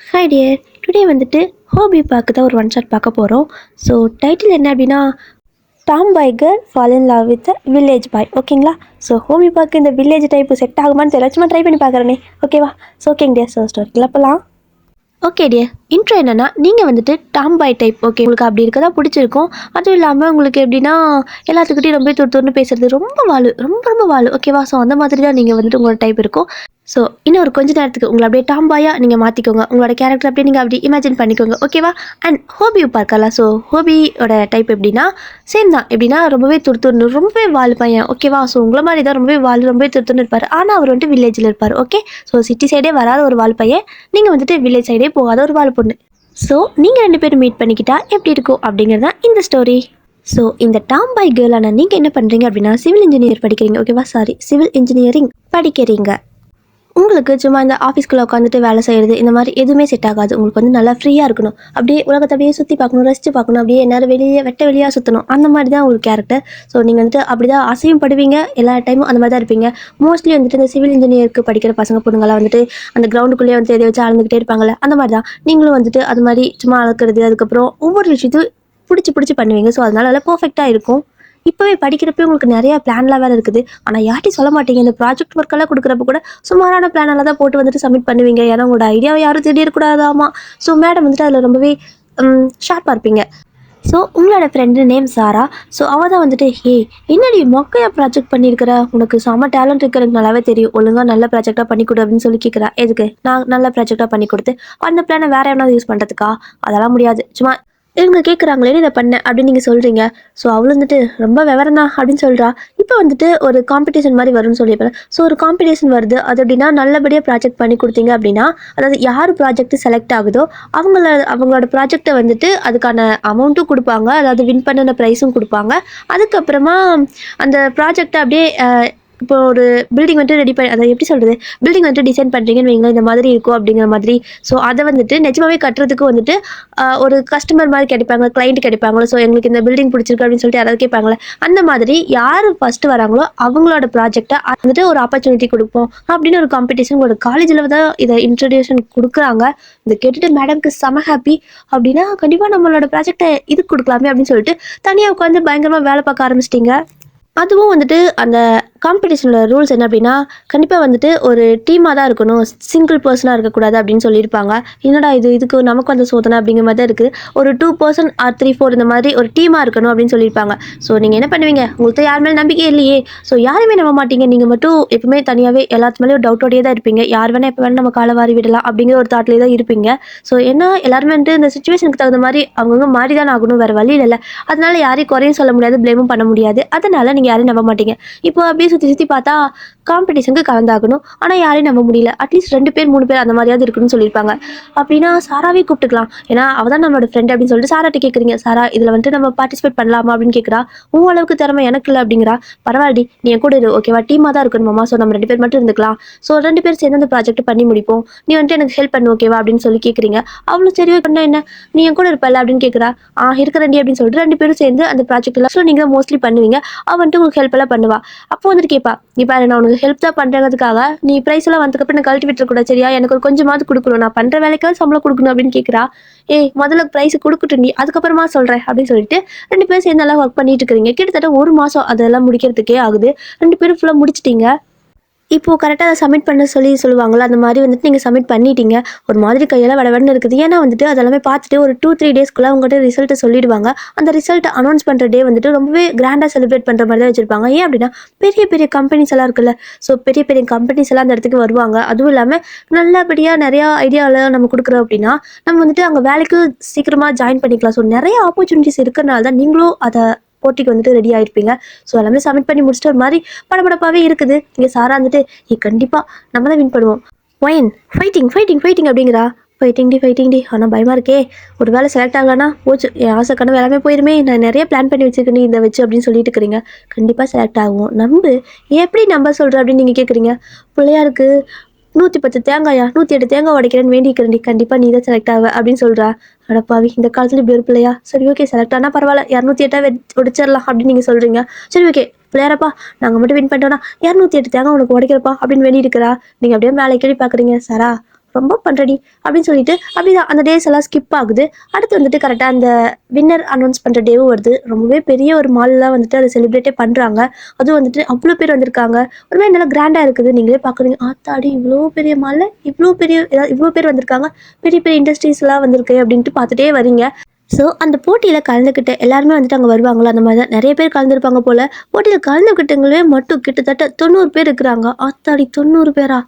Hi dear, today வந்துட்டு ஹோபி பார்க்க தான் ஒரு ஒன் ஷாட் பார்க்க போகிறோம். ஸோ டைட்டில் என்ன அப்படின்னா Tom bye girl fall in love with village பாய். ஓகேங்களா? ஸோ ஹோபி பார்க்க இந்த வில்லேஜ் டைப்பு செட் ஆகுமான்னு தெரியல, சும்மா ட்ரை பண்ணி பார்க்குறேனே. ஓகேவா? ஸோ ஓகேங்க டியர், ஸோ ஸ்டோரிக்குள்ள போகலாம். ஓகே டியர், இன்ட்ரோ என்னென்னா நீங்கள் வந்துட்டு டாம் பாய் டைப். ஓகே, உங்களுக்கு அப்படி இருக்க தான் பிடிச்சிருக்கும். அதுவும் இல்லாமல் உங்களுக்கு எப்படின்னா எல்லாத்துக்கிட்டையும் ரொம்ப துருன்னு பேசுறது, ரொம்ப ரொம்ப வாழு. ஓகேவா? ஸோ அந்த மாதிரி தான் நீங்கள் வந்துட்டு உங்களோட டைப் இருக்கும். ஸோ இன்னும் ஒரு கொஞ்ச நேரத்துக்கு உங்களை அப்படியே டாம்பாயாக நீங்கள் மாற்றிக்கோங்க. உங்களோட கேரக்டர் அப்படியே நீங்கள் அப்படி இமேஜின் பண்ணிக்கோங்க. ஓகேவா? அண்ட் ஹோபி பார்க்கலாம். ஸோ ஹோபியோட டைப் எப்படின்னா சேம் தான். எப்படின்னா ரொம்பவே துருத்துன்னு, ரொம்பவே வாழு பையன். ஓகேவா? ஸோ உங்களை மாதிரி தான் ரொம்பவே வாழு, ரொம்பவே துருத்துன்னு இருப்பார். ஆனால் அவர் வந்துட்டு வில்லேஜில் இருப்பார். ஓகே, ஸோ சிட்டி சைடே வராத ஒரு வாழு பையன், நீங்கள் வந்துட்டு வில்லேஜ் சைடே போகாத ஒரு வாழு பொண்ணு. ஸோ நீங்கள் ரெண்டு பேரும் மீட் பண்ணிக்கிட்டா எப்படி இருக்கும் அப்படிங்கிறது தான் இந்த ஸ்டோரி. ஸோ இந்த டாம் பாய் கேர்ளான நீங்கள் என்ன பண்ணுறீங்க அப்படின்னா சிவில் இன்ஜினியர் படிக்கிறீங்க. ஓகேவா? சிவில் இன்ஜினியரிங் படிக்கிறீங்க. உங்களுக்கு சும்மா இந்த ஆஃபீஸ்க்குள்ளே உட்காந்துட்டு வேலை செய்கிறது இந்த மாதிரி எதுவுமே செட் ஆகாது. உங்களுக்கு வந்து நல்லா ஃப்ரீயாக இருக்கணும். அப்படியே உலகத்தை அப்படியே சுற்றி பார்க்கணும், ரசித்து பார்க்கணும், அப்படியே நேரம் வெளியாக சுற்றணும். அந்த மாதிரி தான் உங்களுக்கு கேரக்டர். ஸோ நீங்கள் வந்துட்டு அப்படி தான் அசையும் படுவீங்க. எல்லா டைமும் அந்த மாதிரி தான் இருப்பீங்க. மோஸ்ட்லி வந்துட்டு இந்த சிவில் இன்ஜினியருக்கு படிக்கிற பசங்க பொண்ணுங்களாம் வந்துட்டு அந்த கிரவுண்டுக்குள்ளேயே வந்து எதை வச்சு அளந்துக்கிட்டே இருப்பாங்கள்ல, அந்த மாதிரி தான் நீங்களும் வந்துட்டு அது மாதிரி சும்மா அளக்கிறது, அதுக்கப்புறம் ஒவ்வொரு விஷயத்தையும் பிடிச்சி பண்ணுவீங்க. ஸோ அதனால நல்லா பர்ஃபெக்டாக இருக்கும். இப்போவே படிக்கிறப்ப உங்களுக்கு நிறையா பிளான்லாம் வேறு இருக்குது. ஆனால் யார்ட்டையும் சொல்ல மாட்டீங்க. இந்த ப்ராஜெக்ட் ஒர்க்கெல்லாம் கொடுக்குறப்ப கூட சுமாரான பிளானெல்லாம் தான் போட்டு வந்துட்டு சப்மிட் பண்ணுவீங்க. ஏன்னா உங்களோட ஐடியாவை யாரும் திடீர்க்கூடாதாமா. ஸோ மேடம் வந்துட்டு அதில் ரொம்பவே ஷார்ப்பாக இருப்பீங்க. ஸோ உங்களோட ஃப்ரெண்டு நேம் சாரா. ஸோ அவள் தான் வந்துட்டு என்னடி மொக்கையாக ப்ராஜெக்ட் பண்ணியிருக்கிற, உனக்கு செம்ம டேலண்ட் இருக்கிறது நல்லாவே தெரியும், ஒழுங்காக நல்ல ப்ராஜெக்டாக பண்ணி கொடு அப்படின்னு சொல்லி கேட்குறா. எதுக்கு? நான் நல்ல ப்ராஜெக்டாக பண்ணி கொடுத்து அந்த பிளானை வேறு எவனாவது யூஸ் பண்ணுறதுக்கா? அதெல்லாம் முடியாது. சும்மா இவங்க கேட்குறாங்களே இதை பண்ண அப்படின்னு நீங்கள் சொல்கிறீங்க. ஸோ அவள் வந்துட்டு ரொம்ப விவரம் தான் அப்படின்னு சொல்கிறா. இப்போ வந்துட்டு ஒரு காம்படிஷன் மாதிரி வரும்னு சொல்லியிருப்பேன். ஸோ ஒரு காம்படிஷன் வருது. அது எப்படின்னா நல்லபடியாக ப்ராஜெக்ட் பண்ணி கொடுத்தீங்க அப்படின்னா, அதாவது யார் ப்ராஜெக்ட் செலக்ட் ஆகுதோ அவங்களோட ப்ராஜெக்டை வந்துட்டு அதுக்கான அமௌண்ட்டும் கொடுப்பாங்க, அதாவது வின் பண்ணின ப்ரைஸும் கொடுப்பாங்க. அதுக்கப்புறமா அந்த ப்ராஜெக்டை அப்படியே இப்போ ஒரு பில்டிங் வந்துட்டு ரெடி பண்ணி, அதை எப்படி சொல்கிறது, பில்டிங் வந்துட்டு டிசைன் பண்ணுறீங்கன்னு வைங்களேன், இந்த மாதிரி இருக்கும் அப்படிங்கிற மாதிரி. ஸோ அதை வந்துட்டு நிஜமாவே கட்டுறதுக்கு வந்துட்டு ஒரு கஸ்டமர் மாதிரி கிடைப்பாங்க, கிளைண்ட் கிடைப்பாங்களோ. ஸோ எங்களுக்கு இந்த பில்டிங் பிடிச்சிருக்கு அப்படின்னு சொல்லிட்டு யாராவது கேட்பாங்களே, அந்த மாதிரி யார் ஃபஸ்ட்டு வராங்களோ அவங்களோட ப்ராஜெக்டை வந்துட்டு ஒரு ஆப்பர்ச்சுனிட்டி கொடுப்போம் அப்படின்னு ஒரு காம்படிஷன் ஒரு காலேஜில் தான் இதை இன்ட்ரடியூஷன் கொடுக்குறாங்க. இதை கேட்டுட்டு மேடம்க்கு செம ஹாப்பி. அப்படின்னா கண்டிப்பாக நம்மளோட ப்ராஜெக்டை இது கொடுக்கலாமே அப்படின்னு சொல்லிட்டு தனியாக உட்காந்து பயங்கரமாக வேலை பார்க்க ஆரம்பிச்சிட்டிங்க. அதுவும் வந்துட்டு அந்த காம்படிஷனில் ரூல்ஸ் என்ன அப்படின்னா, கண்டிப்பாக வந்துட்டு ஒரு டீமாக தான் இருக்கணும், சிங்கிள் பர்சனாக இருக்கக்கூடாது அப்படின்னு சொல்லியிருப்பாங்க. என்னடா இதுக்கு நமக்கு அந்த சோதனை அப்படிங்கிற மாதிரி தான் இருக்குது. ஒரு 2 பர்சன் ஆர் 3-4 இந்த மாதிரி ஒரு டீமாக இருக்கணும் அப்படின்னு சொல்லியிருப்பாங்க. ஸோ நீங்கள் என்ன பண்ணுவீங்க? உங்களுக்கு யார் மேலே நம்பிக்கை இல்லையே. ஸோ யாருமே நம்ப மாட்டீங்க. நீங்கள் மட்டும் எப்பவுமே தனியாகவே எல்லாத்து மேலேயும் ஒரு டவுட்டோடையே தான் இருப்பீங்க. யார் வேணால் எப்போ வேணால் நம்ம காலை வாரி விடலாம் அப்படிங்கிற ஒரு தாட்லேயே தான் இருப்பீங்க. ஸோ ஏன்னா எல்லாருமே வந்துட்டு இந்த சுச்சுவேஷனுக்கு தகுந்த மாதிரி அவங்கவுங்க மாறி தான் ஆகணும், வேறு வழி இல்லை. அதனால யாரையும் குறையும் சொல்ல முடியாது, ப்ளேமும் பண்ண முடியாது. அதனால நீங்கள் யாரையும் நம்ப மாட்டீங்க. இப்போ அப்படியே சுற்றி பார்த்தா காம்படிஷனுக்கு கலந்தாகணும், ஆனால் யாரையும் நம்ப முடியல. அட்லீஸ்ட் 2 பேர் 3 பேர் அந்த மாதிரியாவது இருக்குன்னு சொல்லியிருப்பாங்க. அப்படின்னா சாராவே கூப்பிட்டுக்கலாம், ஏன்னா அவள் தான் நம்மளோட ஃப்ரெண்ட் அப்படின்னு சொல்லிட்டு சாராட்ட கேட்குறீங்க. சாரா இதில் வந்துட்டு நம்ம பார்ட்டிசிபேட் பண்ணலாமா அப்படின்னு கேட்குறா. உங்கள் அளவுக்கு திறமை எனக்கு இல்லை அப்படிங்கிறா. பரவாயில்ல, நீ என் கூட இரு, ஓகேவா? டீமாக தான் இருக்கணுமாம்மா. ஸோ நம்ம 2 பேர் மட்டும் இருந்துக்கலாம். ஸோ 2 பேர் சேர்ந்து அந்த ப்ராஜெக்ட் பண்ணி முடிப்போம். நீ வந்துட்டு எனக்கு ஹெல்ப் பண்ணு, ஓகேவா அப்படின்னு சொல்லி கேட்குறீங்க. அவ்வளோ சரி பண்ணா என்ன, நீ என் கூட இருப்பல அப்படின்னு கேட்குறா. இருக்கிறேன்டி அப்படின்னு சொல்லிட்டு 2 பேரும் சேர்ந்து அந்த ப்ராஜெக்ட் எல்லாம் ஸோ நீங்கள் மோஸ்ட்லி பண்ணுவீங்க. அவள் வந்துட்டு உங்களுக்கு ஹெல்ப் எல்லாம் பண்ணுவா. அப்போ வந்துட்டு கேட்பா, நீ பாரு நான் உனக்கு ஹெல்ப் தான் பண்ணுறதுக்காக நீ ப்ரைஸ் எல்லாம் வந்ததுக்கப்புறம் நான் கழட்டி விட்டுறக்கூடாது, சரியா? எனக்கு ஒரு கொஞ்சமாவது கொடுக்கணும், நான் பண்ணுற வேலைக்காவது சம்பளம் கொடுக்கணும் அப்படின்னு கேட்குறா. முதல்ல ப்ரைஸ் கொடுக்கட்டும், நீ அதுக்கப்புறமா சொல்கிறேன் அப்படின்னு சொல்லிட்டு 2 பேரும் சேர்ந்து நல்லா ஒர்க் பண்ணிட்டு இருக்கிறீங்க. கிட்டத்தட்ட 1 மாதம் அதெல்லாம் முடிக்கிறதுக்கே ஆகுது. 2 பேரும் ஃபுல்லாக முடிச்சிட்டிங்க. இப்போது கரெக்டாக அதை சப்மிட் பண்ண சொல்லுவாங்களா, அந்த மாதிரி வந்துட்டு நீங்கள் சப்மிட் பண்ணிட்டீங்க. ஒரு மாதிரி கையெல்லாம் வடவடன்னு இருக்குது. ஏன்னா வந்துட்டு அதெல்லாமே பார்த்துட்டு ஒரு 2-3 டேஸ்க்குள்ளே உங்கள்கிட்ட ரிசல்ட்டை சொல்லிடுவாங்க. அந்த ரிசல்ட்டை அனௌன்ஸ் பண்ணுற டே வந்துட்டு ரொம்பவே கிராண்டாக செலிப்ரேட் பண்ணுற மாதிரி தான் வச்சுருப்பாங்க. ஏன் அப்படின்னா பெரிய பெரிய கம்பெனிஸ் எல்லாம் இருக்குல்ல. ஸோ பெரிய பெரிய கம்பெனிஸ் எல்லாம் அந்த இடத்துக்கு வருவாங்க. அதுவும் இல்லாமல் நல்லபடியாக நிறையா ஐடியாவில் நம்ம கொடுக்குறோம் அப்படின்னா நம்ம வந்துட்டு அங்கே வேலைக்கு சீக்கிரமாக ஜாயின் பண்ணிக்கலாம். ஸோ நிறைய ஆப்பர்ச்சுனிட்டிஸ் இருக்கிறனால தான் நீங்களும் அதை போட்டிக்கு வந்துட்டு ரெடி ஆகிருப்பீங்க. ஸோ எல்லாமே சப்மிட் பண்ணி முடிச்சுட்டு ஒரு மாதிரி படபடப்பாகவே இருக்குது. இங்கே சாரா வந்துட்டு கண்டிப்பாக நம்ம தான் வின் பண்ணுவோம், ஒயின் ஃபைட்டிங் அப்படிங்கிறா. ஃபைட்டிங் டி, ஆனால் பயமாக இருக்கே, ஒரு வேலை செலக்ட் ஆகலான்னா போச்சு, என் ஆசை கனவு எல்லாமே போயிருமே, நான் நிறைய பிளான் பண்ணி வச்சுருக்கேன், நீ இதை வச்சு அப்படின்னு சொல்லிட்டு இருக்கிறீங்க. கண்டிப்பாக செலக்ட் ஆகும், நம்பு. எப்படி நம்ப சொல்கிற அப்படின்னு நீங்கள் கேட்குறீங்க. பிள்ளையாருக்கு 110 தேங்காயா, 108 தேங்காய் உடைக்கிறேன்னு வேண்டிக்கிறேன்டி, கண்டிப்பாக நீ தான் செலக்ட் ஆக அப்படின்னு சொல்கிறா. அடப்பாவி, இந்த காலத்தில் இப்படி ஒரு பிள்ளையா? சரி ஓகே, செலக்ட் ஆனால் பரவாயில்ல, 208 உடைச்சிடலாம் அப்படின்னு நீங்கள் சொல்கிறீங்க. சரி ஓகே பிள்ளையாரப்பா, நாங்கள் மட்டும் வின் பண்ணிட்டோன்னா 208 தேங்காய் உனக்கு உடைக்கிறப்பா அப்படின்னு வேண்டி இருக்கிறா. நீங்கள் அப்படியே மேலே கேள்வி பார்க்குறீங்க. சாரா ரொம்ப பண்ணுறடி அப்படின்னு சொல்லிட்டு அப்படிதான் அந்த டேஸ் எல்லாம் ஸ்கிப் ஆகுது. அடுத்து வந்துட்டு கரெக்டாக அந்த வின்னர் அனௌன்ஸ் பண்ணுற டேவும் வருது. ரொம்பவே பெரிய ஒரு மால்லாம் வந்துட்டு அதை செலிப்ரேட்டே பண்ணுறாங்க. அதுவும் வந்துட்டு அவ்வளோ பேர் வந்திருக்காங்க. ஒரு மாதிரி நல்லா கிராண்டாக இருக்குது. நீங்களே பார்க்குறீங்க, ஆத்தாடி இவ்வளோ பெரிய மாலில் இவ்வளோ பெரிய இவ்வளோ பேர் வந்திருக்காங்க, பெரிய பெரிய இண்டஸ்ட்ரீஸ்லாம் வந்திருக்கு அப்படின்ட்டு பார்த்துட்டே வரீங்க. ஸோ அந்த போட்டியில் கலந்துக்கிட்ட எல்லாருமே வந்துட்டு அங்கே வருவாங்களா, அந்த மாதிரி தான் நிறைய பேர் கலந்துருப்பாங்க போல். போட்டியில் கலந்துக்கிட்டவங்களே மட்டும் கிட்டத்தட்ட 90 பேர் இருக்கிறாங்க. ஆத்தாடி 90 பேரா?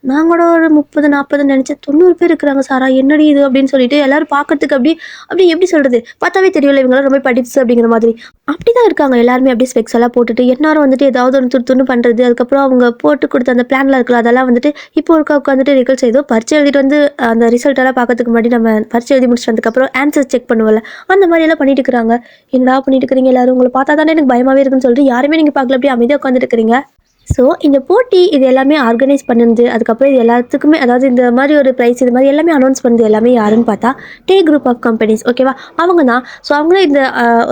நான் கூட ஒரு 30 40 நினச்சேன். 90 பேர் இருக்கிறாங்க சாரா, என்னடி இது அப்படின்னு சொல்லிட்டு எல்லாரும் பார்க்கறதுக்கு அப்படி அப்படி எப்படி சொல்கிறது, பார்த்தாவே தெரியல இவங்களாம் ரொம்ப படிப்ஸ் அப்படிங்கிற மாதிரி. அப்படி தான் இருக்காங்க எல்லாருமே. அப்படியே ஸ்பெக்ஸ் எல்லாம் போட்டுட்டு எல்லாரும் வந்துட்டு ஏதாவது ஒன்று துணி பண்ணுறது. அதுக்கப்புறம் அவங்க போட்டு கொடுத்த அந்த பிளான்லாம் இருக்குல்ல, அதெல்லாம் வந்துட்டு இப்போ ஒருக்கா உட்காந்துட்டு ரிகல்ஸ் ஏதோ பரிச்சை எழுதிட்டு வந்து அந்த ரிசல்ட் எல்லாம் பார்க்கறதுக்கு முன்னாடி நம்ம பரிச்சை எழுதி முடிச்சுட்டு அதுக்கப்புறம் ஆன்சர் செக் பண்ணுவோம்ல, அந்த மாதிரி எல்லாம் பண்ணிட்டு இருக்கிறாங்க. என்னடா பண்ணிட்டு இருக்கிறீங்க எல்லாரும், உங்களை பார்த்தா தானே எனக்கு பயமாகவே இருக்குன்னு சொல்லிட்டு யாருமே நீங்கள் பார்க்கல, அப்படியே அமைதியாக உட்காந்துட்டு இருக்கிறீங்க. ஸோ இந்த போட்டி இது எல்லாமே ஆர்கனைஸ் பண்ணுது. அதுக்கப்புறம் இது எல்லாத்துக்குமே, அதாவது இந்த மாதிரி ஒரு ப்ரைஸ் இது மாதிரி எல்லாமே அனௌன்ஸ் பண்ணுது எல்லாமே யாருன்னு பார்த்தா டே குரூப் ஆஃப் கம்பெனிஸ். ஓகேவா, அவங்க தான். ஸோ அவங்களே இந்த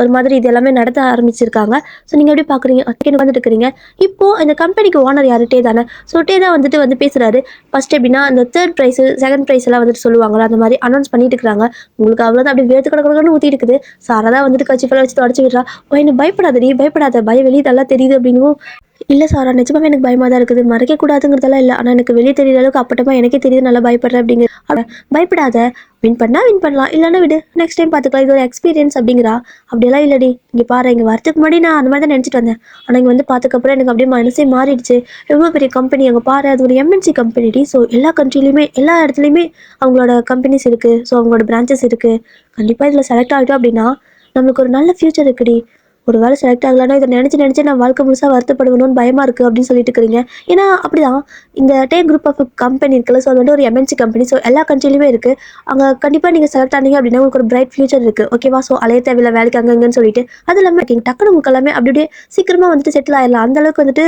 ஒரு மாதிரி இது எல்லாமே நடத்த ஆரம்பிச்சிருக்காங்க. ஸோ நீங்கள் எப்படி பார்க்குறீங்க, அதுக்கு வந்துட்டு இருக்கிறீங்க. இப்போது இந்த கம்பெனிக்கு ஓனர் யாரு, டே தானே. ஸோ டே தான் வந்து பேசுகிறாரு. ஃபஸ்ட் எப்படின்னா அந்த தேர்ட் ப்ரைஸு செகண்ட் ப்ரைஸ் எல்லாம் வந்துட்டு சொல்லுவாங்களா, அந்த மாதிரி அனௌன்ஸ் பண்ணிட்டு இருக்கிறாங்க. உங்களுக்கு அவ்வளோதான், அப்படியே வேர்த்து கடற்கடன்னு ஊற்றி இருக்குது. சாரா தான் வந்துட்டு கட்சி ஃபெல்லாம் வச்சு தொடச்சி விடுறா. ஓ என்ன பயப்படாதடி, பயப்படாத, பயம் வெளியே நல்லா தெரியுது அப்படிங்கும். இல்லை சாரா, நிஜமாவே எனக்கு பயமாக தான் இருக்குது. மறைக்கக்கூடாதுங்கிறதெல்லாம் இல்லை, ஆனால் எனக்கு வெளியே தெரியுற அளவுக்கு அப்பட்டமா எனக்கே தெரியுது, நல்லா பயப்படுறேன் அப்படிங்கிற. பயப்படாத, வின் பண்ணலாம், இல்லைன்னா விடு, நெக்ஸ்ட் டைம் பார்த்துக்கலாம், இது ஒரு எக்ஸ்பீரியன்ஸ் அப்படிங்கிறா. அப்படியெல்லாம் இல்லடி, இங்கே பாரு, இங்கே வரதுக்கு முன்னாடி நான் அந்த மாதிரி தான் நினச்சிட்டு வந்தேன். ஆனால் இங்கே வந்து பார்த்துக்கப்புறம் எனக்கு அப்படியே மனசே மாறிடுச்சு. எவ்வளோ பெரிய கம்பெனி அங்கே பாரு, அது ஒரு எம்என்சி கம்பெனி. ஸோ எல்லா கண்ட்ரிலையுமே எல்லா இடத்துலையுமே அவங்களோட கம்பெனிஸ் இருக்குது. ஸோ அவங்களோட பிரான்ச்சஸ் இருக்குது. கண்டிப்பாக இதில் செலக்ட் ஆகிட்டோம் அப்படின்னா நம்மளுக்கு ஒரு நல்ல ஃப்யூச்சர் இருக்குடி. ஒரு வேளை செலக்ட் ஆகலைன்னா இதை நினச்சி நான் வாழ்க்கை முழுசாக வருத்தப்படுவேணும்னு பயமாக இருக்குது அப்படின்னு சொல்லிட்டு இருக்கிறீங்க. ஏன்னா அப்படி தான் இந்த டே குரூப் ஆஃப் கம்பெனி இருக்குல்ல. ஸோ அது வந்து ஒரு எம்என்சி கம்பெனி. ஸோ எல்லா கண்ட்ரிலையுமே இருக்குது. அங்கே கண்டிப்பாக நீங்கள் செலக்ட் ஆனீங்க அப்படின்னா உங்களுக்கு ஒரு பிரைட் ஃபியூச்சர் இருக்குது. ஓகேவா, ஸோ அலைய தேவையில்லை வேலைக்கு அங்கங்கன்னு சொல்லிட்டு. அது இல்லாமல் இருக்கீங்க டக்குனு உங்களுக்கு எல்லாமே அப்படியே சீக்கிரமாக வந்துட்டு செட்டில் ஆயிடலாம். அந்தளவுக்கு வந்துட்டு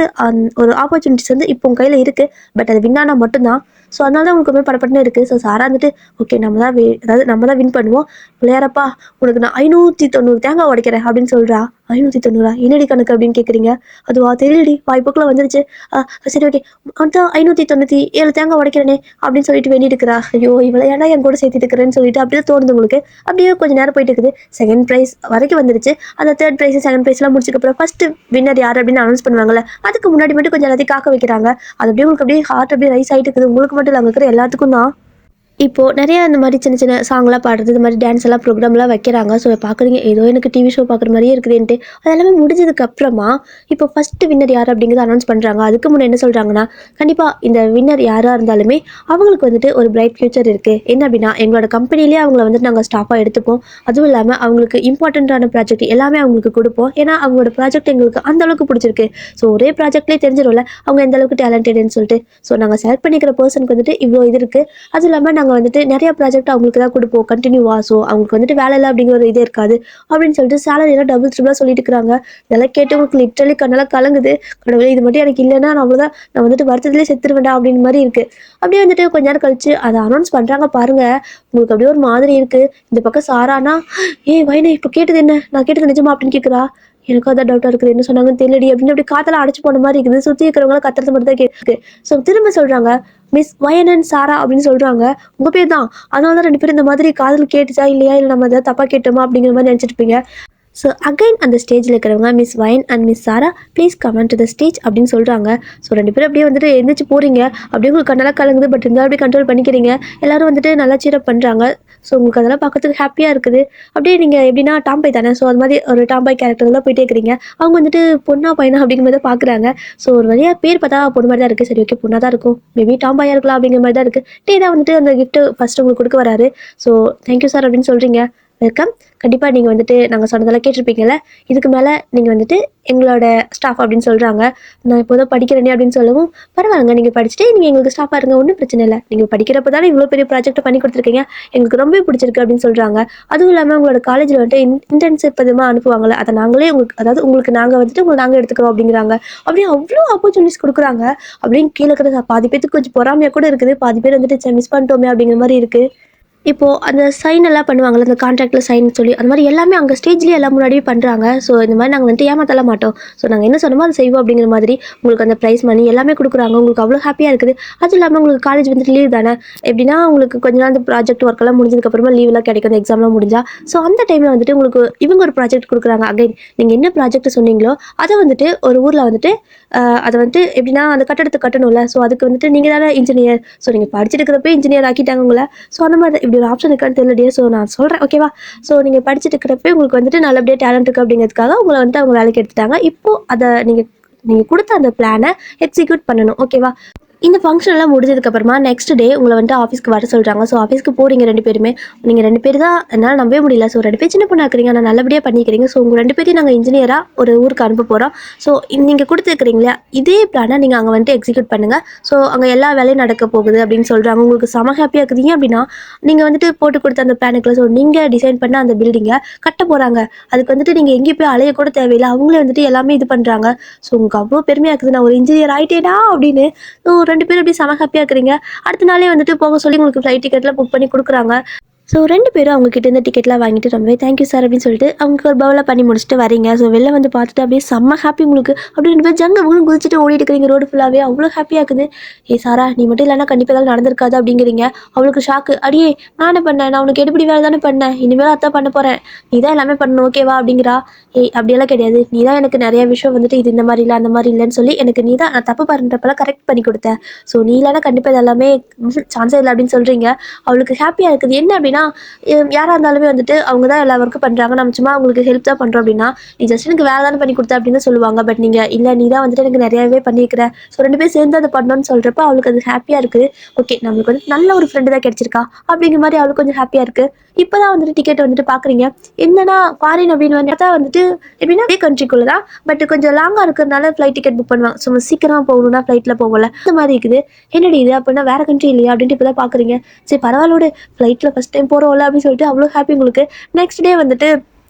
ஒரு ஆப்பர்ச்சுனிட்டிஸ் வந்து இப்போ உங்கள் கையில் இருக்குது. பட் அது வின்னானா மட்டும்தான். ஸோ அதனால தான் உங்களுக்கு படப்பட்டுன்னு இருக்குது. ஸோ சாரா வந்துட்டு ஓகே நம்ம தான் வின் பண்ணுவோம், விளையாடப்பா, உனக்கு நான் 590 தேங்காய் உடைக்கிறேன் அப்படின்னு சொல்கிறா. 590 என்னடி கணக்கு அப்படின்னு கேட்குறீங்க. அதுவா தெரியலடி, வாய்ப்புக்குள்ள வந்துருச்சு. சரி ஓகே, அதான் 597 தேங்காய் உடைக்கிறேனே அப்படின்னு சொல்லிட்டு வேண்டிட்டு இருக்கிறா. ஐயோ இவளை ஏன்னா என் கூட சேர்த்துட்டு இருக்கிறேன்னு சொல்லிட்டு அப்படியே தோணுது உங்களுக்கு. அப்படியே கொஞ்சம் நேரம் போயிட்டு இருக்குது. செகண்ட் ப்ரைஸ் வரைக்கும் வந்துருச்சு. அந்த தேர்ட் ப்ரைஸ் செகண்ட் ப்ரைஸ்லாம் முடிச்சதுக்கப்புறம் ஃபர்ஸ்ட் வின்னர் யார் அப்படின்னு அனௌன்ஸ் பண்ணுவாங்கல்ல, அதுக்கு முன்னாடி மட்டும் கொஞ்சம் எல்லாத்தையும் காக்க வைக்கிறாங்க. அது அப்படியே உங்களுக்கு அப்படியே ஹார்ட் அப்படியே ரைஸ் ஆகிட்டு இருக்குது. உங்களுக்கு மட்டும் இல்லை, அங்கே இருக்கிற எல்லாத்துக்கும் தான். இப்போது நிறைய இந்த மாதிரி சின்ன சின்ன சாங்லாம் பாடுறது, இந்த மாதிரி டான்ஸ் எல்லாம் ப்ரோக்ராம்லாம் வைக்கிறாங்க. ஸோ பார்க்குறீங்க ஏதோ எனக்கு டிவி ஷோ பார்க்குற மாதிரியே இருக்குதுன்ட்டு. அது எல்லாமே முடிஞ்சதுக்கு அப்புறமா இப்போ ஃபஸ்ட்டு வின்னர் யார் அப்படிங்கிறத அனௌன்ஸ் பண்ணுறாங்க. அதுக்கு முன்னே என்ன சொல்கிறாங்கன்னா, கண்டிப்பாக இந்த வின்னர் யாராக இருந்தாலுமே அவங்களுக்கு வந்துட்டு ஒரு பிரைட் ஃபியூச்சர் இருக்குது. என்ன அப்படின்னா எங்களோட கம்பெனிலேயே அவங்கள வந்துட்டு நாங்கள் ஸ்டாஃபாக எடுத்துப்போம். அதுவும் இல்லாமல் அவங்களுக்கு இம்பார்ட்டண்ட்டான ப்ராஜெக்ட் எல்லாமே அவங்களுக்கு கொடுப்போம். ஏன்னா அவங்களோட ப்ராஜெக்ட் எங்களுக்கு அந்த அளவுக்கு பிடிச்சிருக்கு. ஸோ ஒரே ப்ராஜெக்ட்லேயே தெரிஞ்சிடும்ல அவங்க எந்த அளவுக்கு டேலண்டட்னு சொல்லிட்டு. ஸோ நாங்கள் செலக்ட் பண்ணிக்கிற பர்சனுக்கு வந்துட்டு இவ்வளோ இது இருக்குது. அதுவும் இல்லாமல் நாங்கள் வந்துட்டு நிறைய ப்ராஜெக்ட் அவங்களுக்கு தான் கொடுப்போம் கண்டினியூவா. ஸோ அவங்களுக்கு வந்துட்டு வேலை இல்லை அப்படிங்கிற ஒரு இதே இருக்காது அப்படின்னு சொல்லிட்டு சேலரியெல்லாம் டபுள் ட்ரிபிளாக சொல்லிட்டு இருக்கிறாங்க. இதெல்லாம் கேட்டு உங்களுக்கு லிட்டரலி கண்ணெல்லாம் கலங்குது. கடவுளே இது மட்டும் எனக்கு இல்லைன்னா நான் அவ்வளோதான், நான் வந்துட்டு வருத்தத்துலேயே செத்துருவேண்டா அப்படின்னு மாதிரி இருக்குது. அப்படியே வந்துட்டு கொஞ்ச நேரம் கழிச்சு அதை அனௌன்ஸ் பண்ணுறாங்க பாருங்க. உங்களுக்கு அப்படியே ஒரு மாதிரி இருக்குது. இந்த பக்கம் சாரானா, ஏய் வைனா இப்போ கேட்டது என்ன, நான் கேட்டது நிஜமா அப்படின்னு கேட்குறா. எனக்கும் அதான் டவுட்டாக இருக்குது, என்ன சொன்னாங்கன்னு தெரியலடி அப்படின்னு அப்படி காத்தெல்லாம் அடைச்சு போன மாதிரி இருக்குது. சுற்றி இருக்கிறவங்களாம் கத்துறது மட்டும் தான் கேட்குது. ஸோ திரும்ப சொல்கிறாங்க, மிஸ் வயனன் சாரா அப்படின்னு சொல்கிறாங்க. உங்கள் பேர் தான், அதனால தான் 2 பேரும் இந்த மாதிரி காதல் கேட்டுச்சா இல்லையா, இல்லை நம்ம எதாவது தப்பாக கேட்டோமா அப்படிங்கிற மாதிரி நினச்சிட்டு இருப்பீங்க. ஸோ அகைன் அந்த ஸ்டேஜில் இருக்கிறவங்க மிஸ் வயன் and miss Sara please comment to the stage அப்படின்னு சொல்கிறாங்க. ஸோ 2 பேரும் அப்படியே வந்துட்டு எழுந்திரிச்சு போகிறீங்க. அப்படியே உங்களுக்கு கண்ணெல்லாம் கலங்குது. பட் இருந்தாலும் அப்படியே கண்ட்ரோல் பண்ணிக்கிறீங்க. எல்லோரும் வந்துட்டு நல்லா சீரப் பண்ணுறாங்க. ஸோ உங்களுக்கு அதெல்லாம் பார்க்கறதுக்கு ஹாப்பியாக இருக்குது. அப்படியே நீங்கள் எப்படின்னா டாம்பாய் தானே, ஸோ அது மாதிரி ஒரு டாம்பாய் கேரக்டர்லாம் போயிட்டே இருக்கிறீங்க. அவங்க வந்துட்டு பொண்ணா பையனா அப்படிங்கிற மாதிரி பார்க்குறாங்க. ஸோ ஒரு வழியாக பேர் பார்த்தா பொண்ணு மாதிரி தான் இருக்குது. சரி ஓகே பொண்ணாக தான் இருக்கும், மேபி டாம்பாயாக இருக்கலாம் அப்படிங்கிற மாதிரி தான் இருக்குது. டே தான் வந்துட்டு அந்த கிஃப்ட்டு ஃபஸ்ட்டு உங்களுக்கு கொடுக்க வராரு. ஸோ தேங்க்யூ சார் அப்படின்னு சொல்கிறீங்க. வெல்கம். கண்டிப்பாக நீங்கள் வந்துட்டு நாங்கள் சொன்னதெல்லாம் கேட்டிருப்பீங்கள்ல, இதுக்கு மேலே நீங்கள் வந்துட்டு எங்களோட ஸ்டாஃப் அப்படின்னு சொல்கிறாங்க. நான் இப்போதான் படிக்கிறேனே அப்படின்னு சொல்லவும், பரவாயில்லைங்க நீங்கள் படிச்சுட்டு நீங்கள் எங்களுக்கு ஸ்டாஃபாக இருங்க, ஒன்றும் பிரச்சனை இல்லை, நீங்கள் படிக்கிறப்ப தானே இவ்வளோ பெரிய ப்ராஜெக்ட்டை பண்ணி கொடுத்துருக்கீங்க, எங்களுக்கு ரொம்ப பிடிச்சிருக்கு அப்படின்னு சொல்கிறாங்க. அதுவும் இல்லாமல் உங்களோட காலேஜில் வந்துட்டு இன்டர்ன்ஷிப் அதிகமாக அனுப்புவாங்கள்ல, அதை நாங்களே உங்களுக்கு, அதாவது உங்களுக்கு நாங்கள் வந்துட்டு உங்களை நாங்கள் எடுத்துக்கிறோம் அப்படிங்கிறாங்க. அப்படியே அவ்வளோ ஆப்பர்ச்சுனிட்டிஸ் கொடுக்குறாங்க. அப்படின்னு கீழே இருக்கிற பாதி பேருக்கு கொஞ்சம் பொறாமையாக கூட இருக்குது. பாதி பேர் வந்துட்டு மிஸ் பண்ணிட்டோமே அப்படிங்கிற மாதிரி இருக்குது. இப்போது அந்த சைன் எல்லாம் பண்ணுவாங்கள்ல, அந்த கான்ட்ராக்ட்டில் சைன் சொல்லி, அந்த மாதிரி எல்லாமே அங்கே ஸ்டேஜ்லேயே எல்லாம் முன்னாடியே பண்ணுறாங்க. ஸோ இந்த மாதிரி நாங்கள் வந்துட்டு ஏமாத்தலாம் மாட்டோம். ஸோ நாங்கள் என்ன சொன்னோமோ அதை செய்வோம் அப்படிங்கிற மாதிரி உங்களுக்கு அந்த ப்ரைஸ் மணி எல்லாமே கொடுக்குறாங்க. உங்களுக்கு அவ்வளோ ஹாப்பியாக இருக்குது. அதுவும் இல்லாமல் உங்களுக்கு காலேஜ் வந்துட்டு லீவ் தானே. எப்படின்னா உங்களுக்கு கொஞ்ச நாள் அந்த ப்ராஜெக்ட் ஒர்க்கெல்லாம் முடிஞ்சதுக்கப்புறமா லீவெலாம் கிடைக்கும், அந்த எக்ஸாம்லாம் முடிஞ்சா. ஸோ அந்த டைமில் வந்துட்டு உங்களுக்கு இவங்க ஒரு ப்ராஜெக்ட் கொடுக்குறாங்க. அகைன் நீங்கள் என்ன ப்ராஜெக்ட் சொன்னீங்களோ அதை வந்துட்டு ஒரு ஊரில் வந்துட்டு அதை வந்துட்டு எப்படின்னா அந்த கட்டடத்தை கட்டணும்ல. ஸோ அதுக்கு வந்துட்டு நீங்கள் தானே இன்ஜினியர். ஸோ நீங்கள் படிச்சுட்டு இருக்கிறப்ப இன்ஜினியர் ஆக்கிட்டாங்க உங்களை. ஸோ அந்த மாதிரி இப்படி ஒரு ஆப்ஷன் இருக்கான்னு தெரியலையே. ஸோ நான் சொல்கிறேன், ஓகேவா. ஸோ நீங்கள் படிச்சுட்டு இருக்கிறப்ப உங்களுக்கு வந்துட்டு நல்லபடியாக டேலண்ட் இருக்குது அப்படிங்கிறதுக்காக உங்களை வந்துட்டு அவங்க வேலைக்கு எடுத்துட்டாங்க. இப்போது அதை நீங்கள் நீங்கள் கொடுத்த அந்த பிளானை எக்ஸிக்யூட் பண்ணணும், ஓகேவா. இந்த ஃபங்க்ஷன்லாம் முடிஞ்சதுக்கப்புறமா நெக்ஸ்ட் டே உங்களை வந்துட்டு ஆஃபீஸ்க்கு வர சொல்கிறாங்க. ஸோ ஆஃபீஸ்க்கு போகிறீங்க 2 பேருமே. நீங்கள் 2 பேர் தான் என்னால் நம்பவே முடியல. ஸோ 2 பேர் சின்ன பொண்ணாக்குறீங்க, ஆனால் நல்லபடியாக பண்ணிக்கிறீங்க. ஸோ உங்கள் 2 பேரையும் நாங்கள் இன்ஜினியராக ஒரு ஊருக்கு அனுப்ப போகிறோம். ஸோ நீங்கள் கொடுத்துருக்கிறீங்களா இதே பிளானை நீங்கள் அங்கே வந்துட்டு எக்ஸிக்யூட் பண்ணுங்கள். ஸோ அங்கே எல்லா வேலையும் நடக்க போகுது அப்படின்னு சொல்கிறாங்க. உங்களுக்கு செம ஹாப்பியாக இருக்குதுங்க அப்படின்னா நீங்கள் வந்துட்டு போட்டு கொடுத்த அந்த பிளானுக்குள்ள ஸோ நீங்கள் டிசைன் பண்ண அந்த பில்டிங்கை கட்ட போகிறாங்க. அதுக்கு வந்துட்டு நீங்கள் எங்கேயும் போய் அலைய கூட தேவையில்லை. அவங்களே வந்துட்டு எல்லாமே இது பண்ணுறாங்க. ஸோ உங்களுக்கு அவ்வளோ பெருமையாக இருக்குது, நான் ஒரு இன்ஜினியர் ஆகிட்டேடா அப்படின்னு. ஸோ 2 பேரும் அப்படி செம ஹாப்பியாக இருக்கிறீங்க. அடுத்த நாளே வந்துட்டு போக சொல்லி உங்களுக்கு ஃப்ளைட் டிக்கெட்லாம் புக் பண்ணி கொடுக்குறாங்க. ஸோ 2 பேரும் அவங்ககிட்ட இருந்து டிக்கெட்லாம் வாங்கிட்டு ரொம்பவே தேங்க்யூ சார் அப்படின்னு சொல்லிட்டு அவங்க ஒரு பவுலாக பண்ணி முடிச்சுட்டு வரீங்க. ஸோ வெளில வந்து பார்த்துட்டு அப்படியே செம்ம ஹாப்பி உங்களுக்கு. அப்படி 2 பேர் ஜங்க குதிச்சுட்டு ஓடிட்டு இருக்கிறீங்க ரோடு ஃபுல்லாகவே. அவ்வளோ ஹாப்பியாக இருக்குது. சாரா நீ மட்டும் இல்லைன்னா கண்டிப்பாக ஏதாவது நடந்திருக்காது அப்படிங்கிறீங்க. அவளுக்கு ஷாக்கு. அடியே நான் என்ன பண்ணேன், நான் உனக்கு எடுப்படி வேலை தானே பண்ணேன், இனிமேல் அதான் பண்ண போகிறேன், நீ தான் எல்லாமே பண்ணணும் ஓகேவா அப்படிங்கிறா. அப்படியெல்லாம் கிடையாது, நீ தான் எனக்கு நிறைய விஷயம் வந்துட்டு இது இந்த மாதிரி இல்லை அந்த மாதிரி இல்லைன்னு சொல்லி எனக்கு நீ தான் நான் தப்பு பண்ணுறப்பெல்லாம் கரெக்ட் பண்ணி கொடுத்தேன். ஸோ நீ இல்லைன்னா கண்டிப்பாக இது எல்லாமே சான்ஸே இல்லை அப்படின்னு சொல்கிறீங்க. அவளுக்கு ஹாப்பியாக இருக்குது. என்ன அப்படின்னா யாராக இருந்தாலுமே வந்துட்டு அவங்க தான் எல்லா ஒர்க்கும் பண்ணுறாங்க, நம்ம சும்மா அவங்களுக்கு ஹெல்ப் தான் பண்ணுறோம் அப்படின்னா நீ ஜஸ்ட் எனக்கு வேலை தானே பண்ணி கொடுத்த அப்படின்னு சொல்லுவாங்க. பட் நீங்கள் இல்லை நீ தான் வந்துட்டு எனக்கு நிறையாவே பண்ணியிருக்கிற. ஸோ 2 பேரும் சேர்ந்து அதை பண்ணணும்னு சொல்கிறப்ப அவளுக்கு அது ஹாப்பியாக இருக்குது. ஓகே நம்மளுக்கு வந்து நல்ல ஒரு ஃப்ரெண்டு தான் கிடச்சிருக்கா அப்படிங்கிற மாதிரி அவளுக்கு கொஞ்சம் ஹாப்பியாக இருக்குது. இப்போ தான் வந்துட்டு டிக்கெட் வந்துட்டு பார்க்குறீங்க. என்னன்னா ஃபாரின் அப்படின்னு வந்து தான் வந்துட்டு எப்படின்னா அதே கண்ட்ரிக்குள்ளே தான், பட் கொஞ்சம் லாங்காக இருக்கிறதுனால ஃப்ளைட் டிக்கெட் புக் பண்ணுவாங்க. ஸோ சீக்கிரமாக போகணும்னா ஃப்ளைட்டில் போகல அந்த மாதிரி இருக்குது. என்னடி இது அப்படின்னா வேறு கண்ட்ரி இல்லையா அப்படின்ட்டு இப்போ தான் பார்க்குறீங்க. சரி பரவாயில்லோடு ஃப்ளைட்டில் ஃபஸ்ட் டைம் போகிறோம்ல அப்படின்னு சொல்லிட்டு அவ்வளோ ஹாப்பி உங்களுக்கு. நெக்ஸ்ட் டே வந்துட்டு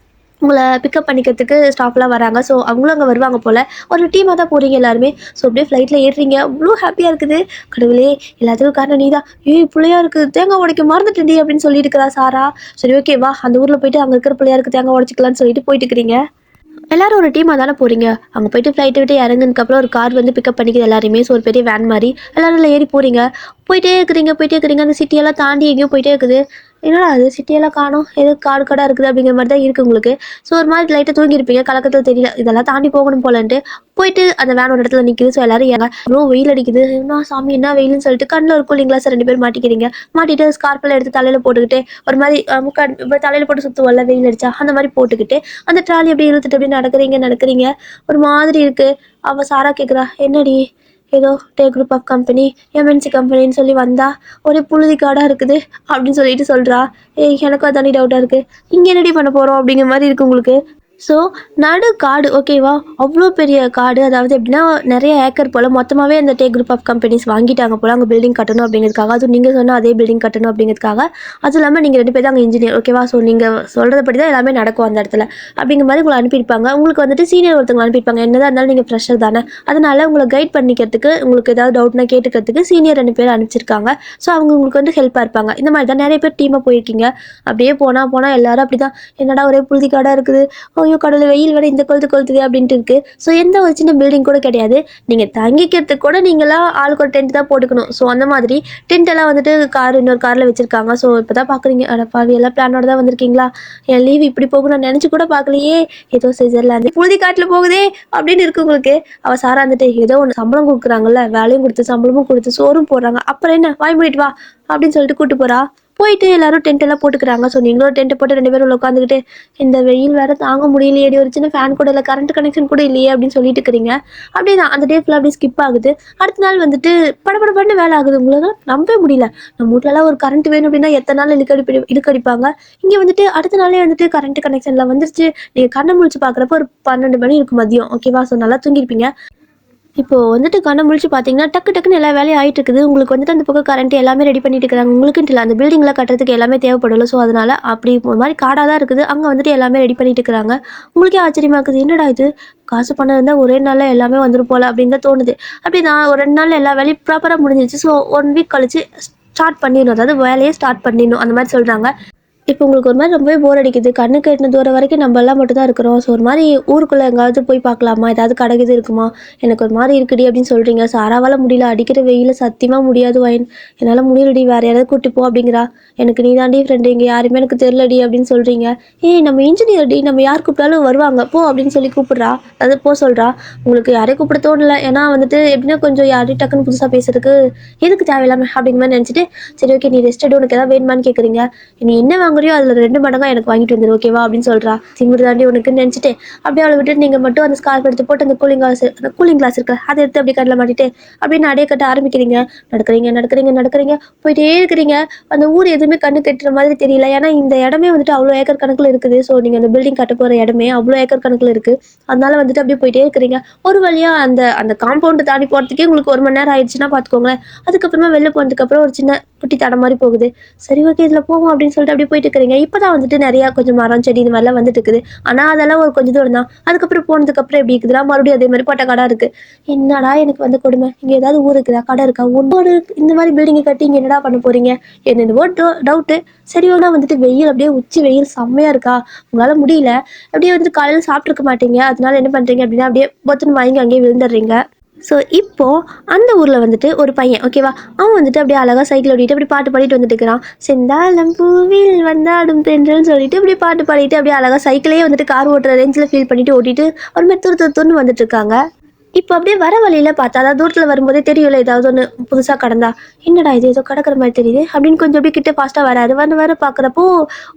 உங்களை பிக்கப் பண்ணிக்கிறதுக்கு ஸ்டாஃப்லாம் வராங்க. ஸோ அவங்களும் அங்கே வருவாங்க போல். ஒரு டீமாக தான் போகிறீங்க எல்லாருமே. ஸோ அப்படியே ஃப்ளைட்டில் ஏறுறீங்க. அவ்வளோ ஹாப்பியாக இருக்குது. கடவுளே எல்லாத்துக்கும் காரணம் நீ தான். பிள்ளையாக இருக்குது, தேங்காய் உடைக்க மறந்துட்டேன்டி அப்படின்னு சொல்லிட்டு இருக்கிறா சாரா. சரி ஓகேவா அந்த ஊரில் போயிட்டு அங்கே இருக்கிற பிள்ளையாருக்கு தேங்காய் உடைச்சிக்கலான்னு சொல்லிட்டு போயிட்டு இருக்கிறீங்க. எல்லாரும் ஒரு டீமாக தானே போகிறீங்க. அங்கே போயிட்டு ஃப்ளைட்டை விட்டு இறங்குனதுக்கப்புறம் ஒரு கார் வந்து பிக்கப் பண்ணிக்குது எல்லாருமே. ஸோ ஒரு பெரிய வேன் மாதிரி எல்லாரும் அதில் ஏறி போகிறீங்க. போயிட்டே இருக்கிறீங்க. அந்த சிட்டியெல்லாம் தாண்டி எங்கேயும் போயிட்டே இருக்குது. என்னடா அது சிட்டியெல்லாம் காணோம், ஏதோ காடு காடாக இருக்குது அப்படிங்கிற மாதிரி தான் இருக்குது உங்களுக்கு. ஸோ ஒரு மாதிரி லைட்டாக தூங்கியிருப்பீங்க, கலக்கத்தில் தெரியல இதெல்லாம் தாண்டி போகணும் போலன்ட்டு போயிட்டு அந்த வேன் ஒரு இடத்துல நிற்கிது. ஸோ எல்லாரும் ஏங்க அவ்வளோ வெயில் அடிக்குது, என்ன சாமி என்ன வெயில்னு சொல்லிட்டு கண்ணில் இருக்கும் இல்லைங்களா சார் 2 பேர் மாட்டிக்கிறீங்க. மாட்டிட்டு ஸ்கார்ஃபெல்லாம் எடுத்து தலையில் போட்டுக்கிட்டு ஒரு மாதிரி தலையில் போட்டு சுற்றுவல்ல வெயில் அடிச்சா அந்த மாதிரி போட்டுக்கிட்டு அந்த ட்ராலி அப்படியே இழுத்துட்டு அப்படியே நடக்கிறீங்க. ஒரு மாதிரி இருக்குது. அவள் சாரா கேட்குறா, என்னடி ஏதோ டே குரூப் ஆஃப் கம்பெனி எம்என்சி கம்பெனின்னு சொல்லி வந்தா ஒரே புழுதி காடாக இருக்குது அப்படின்னு சொல்லிட்டு சொல்கிறா. எனக்கும் அதானே டவுட்டாக இருக்குது, இங்கே என்னடி பண்ண போகிறோம் அப்படிங்கிற மாதிரி இருக்குது உங்களுக்கு. ஸோ நடு காடு ஓகேவா, அவ்வளோ பெரிய காடு. அதாவது எப்படின்னா நிறைய ஏக்கர் போல் மொத்தமாகவே அந்த டே குரூப் ஆஃப் கம்பெனிஸ் வாங்கிட்டாங்க போல் அங்கே பில்டிங் கட்டணும் அப்படிங்கிறதுக்காக. அதுவும் நீங்கள் சொன்னால் அதே பில்டிங் கட்டணும் அப்படிங்கிறதுக்காக. அதுவும் இல்லாமல் நீங்கள் 2 பேர் தான் அங்கே இன்ஜினியர் ஓகேவா. ஸோ நீங்கள் சொல்கிறத தான் எல்லாமே நடக்கும் அந்த இடத்துல அப்படிங்கிற மாதிரி உங்களை அனுப்பியிருப்பாங்க. உங்களுக்கு வந்துட்டு சீனியர் ஒருத்தவங்க அனுப்பியிருப்பாங்க. என்னதான் இருந்தாலும் நீங்கள் ஃப்ரெஷர் தானே, அதனால் உங்களை கைட் பண்ணிக்கிறதுக்கு உங்களுக்கு ஏதாவது டவுட்னா கேட்டுக்கிறதுக்கு சீனியர் 2 பேர் அனுப்பிச்சிருக்காங்க. ஸோ அவங்க உங்களுக்கு வந்து ஹெல்ப்பாக இருப்பாங்க. இந்த மாதிரி தான் நிறைய பேர் டீமாக போயிருக்கீங்க. அப்படியே போனால் எல்லாரும் அப்படி தான், என்னடா ஒரே புழுதி காடாக இருக்குது, ஐயோ கடவுள் வெயில் வேற இந்த கொளுத்துது அப்படின்ட்டு இருக்கு. ஸோ எந்த ஒரு சின்ன பில்டிங் கூட கிடையாது. நீங்கள் தங்கிக்கிறதுக்கு கூட நீங்களாம் ஆளுக்கு ஒரு டென்ட் தான் போட்டுக்கணும். ஸோ அந்த மாதிரி டென்ட் எல்லாம் வந்துட்டு இன்னொரு காரில் வச்சிருக்காங்க. ஸோ இப்போ தான் பார்க்குறீங்க, அடப்பாவி எல்லாம் பிளானோட தான் வந்திருக்கீங்களா, என் லீவ் இப்படி போகும் நான் நினச்சி கூட பார்க்கலையே, ஏதோ சுவிட்சர்லாந்து புழுதி காட்டில் போகுதே அப்படின்னு இருக்கு உங்களுக்கு. அவள் சாரா வந்துட்டு ஏதோ ஒன்று சம்பளம் கொடுக்குறாங்கல்ல, வேலையும் கொடுத்து சம்பளமும் கொடுத்து சோறும் போடுறாங்க, அப்புறம் என்ன வாய் மூடிட்டு வா அப்படின்னு சொல்லிட்டு கூட்டு போகிறா. போயிட்டு எல்லாரும் டென்ட் எல்லாம் போட்டுக்கிறாங்க. ஸோ நீங்களும் டென்ட் போட்டு 2 பேரும் உட்காந்துக்கிட்டு இந்த வெயில் வேற தாங்க முடியலையே, ஒரு சின்ன ஃபேன் கூட இல்லை, கரண்ட் கனெக்ஷன் கூட இல்லையே அப்படின்னு சொல்லிட்டு இருக்கிறீங்க. அப்படியே தான் அந்த டே ஃபுல்லாக அப்படியே ஸ்கிப் ஆகுது. அடுத்த நாள் வந்துட்டு படப்படப்படன்னு வேலை ஆகுது. உங்களுக்கு நம்பவே முடியல. நம்ம வீட்டிலலாம் ஒரு கரண்ட் வேணும் அப்படின்னா எத்தனை நாள் இழுக்கடிப்பாங்க. இங்கே வந்துட்டு அடுத்த நாளே வந்துட்டு கரண்ட் கனெக்ஷன்லாம் வந்துருச்சு. நீங்கள் கண்ணை முழிச்சு பார்க்குறப்ப ஒரு 12 மணி இருக்கும் மதியம் ஓகேவா. ஸோ நல்லா தூங்கியிருப்பீங்க. இப்போது வந்துட்டு கண்ணை முழிச்சு பார்த்தீங்கன்னா டக்குன்னு எல்லா வேலையும் ஆகிட்டு இருக்குது. உங்களுக்கு வந்துட்டு அந்த பக்கம் கரண்ட் எல்லாமே ரெடி பண்ணிட்டு இருக்கிறாங்க. உங்களுக்குன்ட்டு இல்லை, அந்த பில்டிங்லாம் கட்டுறதுக்கு எல்லாமே தேவைப்படல. ஸோ அதனால் அப்படி ஒரு மாதிரி காடாக தான் இருக்குது. அங்கே வந்துட்டு எல்லாமே ரெடி பண்ணிட்டு இருக்கிறாங்க. உங்களுக்கே ஆச்சரியமாக இருக்குது, என்னடா இது காசு பணம் இருந்தால் ஒரே நாளில் எல்லாமே வந்துடும் போல் அப்படின்னு தான் தோணுது. அப்படி நான் ஒரு 2 நாளில் எல்லா வேலையும் ப்ராப்பராக முடிஞ்சிச்சு. ஸோ 1 வீக் கழிச்சு ஸ்டார்ட் பண்ணிடணும், அதாவது வேலையை ஸ்டார்ட் பண்ணிடணும் அந்த மாதிரி சொல்கிறாங்க. இப்போ உங்களுக்கு ஒரு மாதிரி ரொம்பவே போர் அடிக்குது, கண்ணுக்கு எட்டின தூரம் வரைக்கும் நம்ம எல்லாம் மட்டும் தான் இருக்கிறோம். ஸோ ஒரு மாதிரி ஊருக்குள்ளே எங்காவது போய் பார்க்கலாமா, ஏதாவது கடை இது இருக்குமா, எனக்கு ஒரு மாதிரி இருக்குடி அப்படின்னு சொல்கிறீங்க. சாராவால் முடியல, அடிக்கிற வெயில சத்தியமாக முடியாது வயன், என்னால் முடியலடி, வேறு யாராவது கூட்டி போ அப்படிங்கிறா. எனக்கு நீ தாண்டி ஃப்ரெண்டு, இங்கே யாருமே எனக்கு தெரிலடி அப்படின்னு சொல்கிறீங்க. ஏய் நம்ம இன்ஜினியர் டி, நம்ம யார் கூப்பிட்டாலும் வருவாங்க போ அப்படின்னு சொல்லி கூப்பிட்றா, அது போ சொல்கிறா. உங்களுக்கு யாரையும் கூப்பிட தோணலை, ஏன்னா வந்துட்டு எப்படின்னா கொஞ்சம் யாரையும் டக்குன்னு புதுசாக பேசுறதுக்கு எதுக்கு தேவையில்லாமல் அப்படிங்கிற மாதிரி நினச்சிட்டு, சரி ஓகே நீ ரெஸ்ட் எடு, உனக்கு ஏதாவது வேணுமான்னு கேட்குறீங்க. நீ என்ன வாங்குறியோ அதில் 2 மடங்கா எனக்கு வாங்கிட்டு வந்துரு ஓகேவா அப்படின்னு சொல்கிறா. திமிரு தாண்டி உனக்குன்னு நினச்சிட்டு அப்படியே அவளை விட்டுட்டு நீங்கள் மட்டும் அந்த ஸ்கார்ஃப் எடுத்து போட்டு அந்த கூலிங் கிளாஸ் இருக்கு அதை எடுத்து அப்படியே கண்ணில் மாட்டிட்டு அப்படின்னு அடைய கட்ட ஆரம்பிக்கிறீங்க. நடக்கிறீங்க போயிட்டே இருக்கிறீங்க. அந்த ஊர் எதுவுமே கண்ணு கட்டுற மாதிரி தெரியல, ஏன்னா இந்த இடமே வந்துட்டு அவ்வளோ ஏக்கர் கணக்கில் இருக்குது. ஸோ நீங்கள் அந்த பில்டிங் கட்ட போகிற இடமே அவ்வளோ ஏக்கர் கணக்கில் இருக்குது. அதனால வந்துட்டு அப்படியே போயிட்டே இருக்கிறீங்க. ஒரு வழியாக அந்த அந்த காம்பவுண்டு தாண்டி போகிறதுக்கே உங்களுக்கு 1 மணி நேரம் ஆயிடுச்சுன்னா பார்த்துக்கோங்களேன். அதுக்கப்புறமா வெளில போனதுக்கப்புறம் ஒரு சின்ன குட்டி தடம் மாதிரி போகுது. சரி ஓகே இதில் போவோம் அப்படின்னு சொல்லிட்டு அப்படியே போயிட்டு இருக்கிறீங்க. இப்போ தான் வந்துட்டு நிறையா கொஞ்சம் மரம் செடி இந்த மாதிரிலாம் வந்துட்டு இருக்குது. ஆனால் அதெல்லாம் ஒரு கொஞ்சம் தூரம் தான். அதுக்கப்புறம் போனதுக்கப்புறம் எப்படி இருக்குதுன்னா மறுபடியும் அதே மாதிரி போட்ட கடை இருக்குது. என்னடா எனக்கு வந்து கொடுமை, இங்கே ஏதாவது ஊர் இருக்குதா, கடை இருக்கா, ஒவ்வொரு இந்த மாதிரி பில்டிங்கை கட்டி இங்கே என்னடா பண்ண போகிறீங்க, என்னென்னவோ டவுட்டு. சரி ஒன்றா வந்துட்டு வெயில் அப்படியே உச்சி வெயில் செம்மையாக இருக்கா, உங்களால் முடியல, அப்படியே வந்துட்டு காலையில் சாப்பிட்ருக்க மாட்டீங்க, அதனால என்ன பண்ணுறீங்க அப்படின்னா அப்படியே பொத்துன்னு வாங்கி அங்கேயே விழுந்துடுறீங்க. ஸோ இப்போது அந்த ஊரில் வந்துட்டு ஒரு பையன் ஓகேவா, அவன் வந்துட்டு அப்படியே அழகாக சைக்கிள் ஓட்டிட்டு அப்படி பாட்டு பாடிட்டு வந்துட்டு இருக்கிறான். செந்தாளம் பூவில் வந்தாடும் தென்றல்னு சொல்லிட்டு அப்படியே பாட்டு பாடிட்டு அப்படியே அழகாக சைக்கிளே வந்துட்டு கார் ஓட்டுற ரேஞ்சில் ஃபீல் பண்ணிட்டு ஓட்டிட்டு ஒரு மாதிரி துருன்னு வந்துட்டு இருக்காங்க. இப்போ அப்படியே வர வழியில் பார்த்தா, அதாவது தூரத்தில் வரும்போதே தெரியல ஏதாவது ஒன்று புதுசாக கடந்தா, என்னடா இது ஏதோ கிடக்கிற மாதிரி தெரியுது அப்படின்னு கொஞ்சம் அப்படியே கிட்ட ஃபாஸ்ட்டாக வராரு. வர பார்க்குறப்போ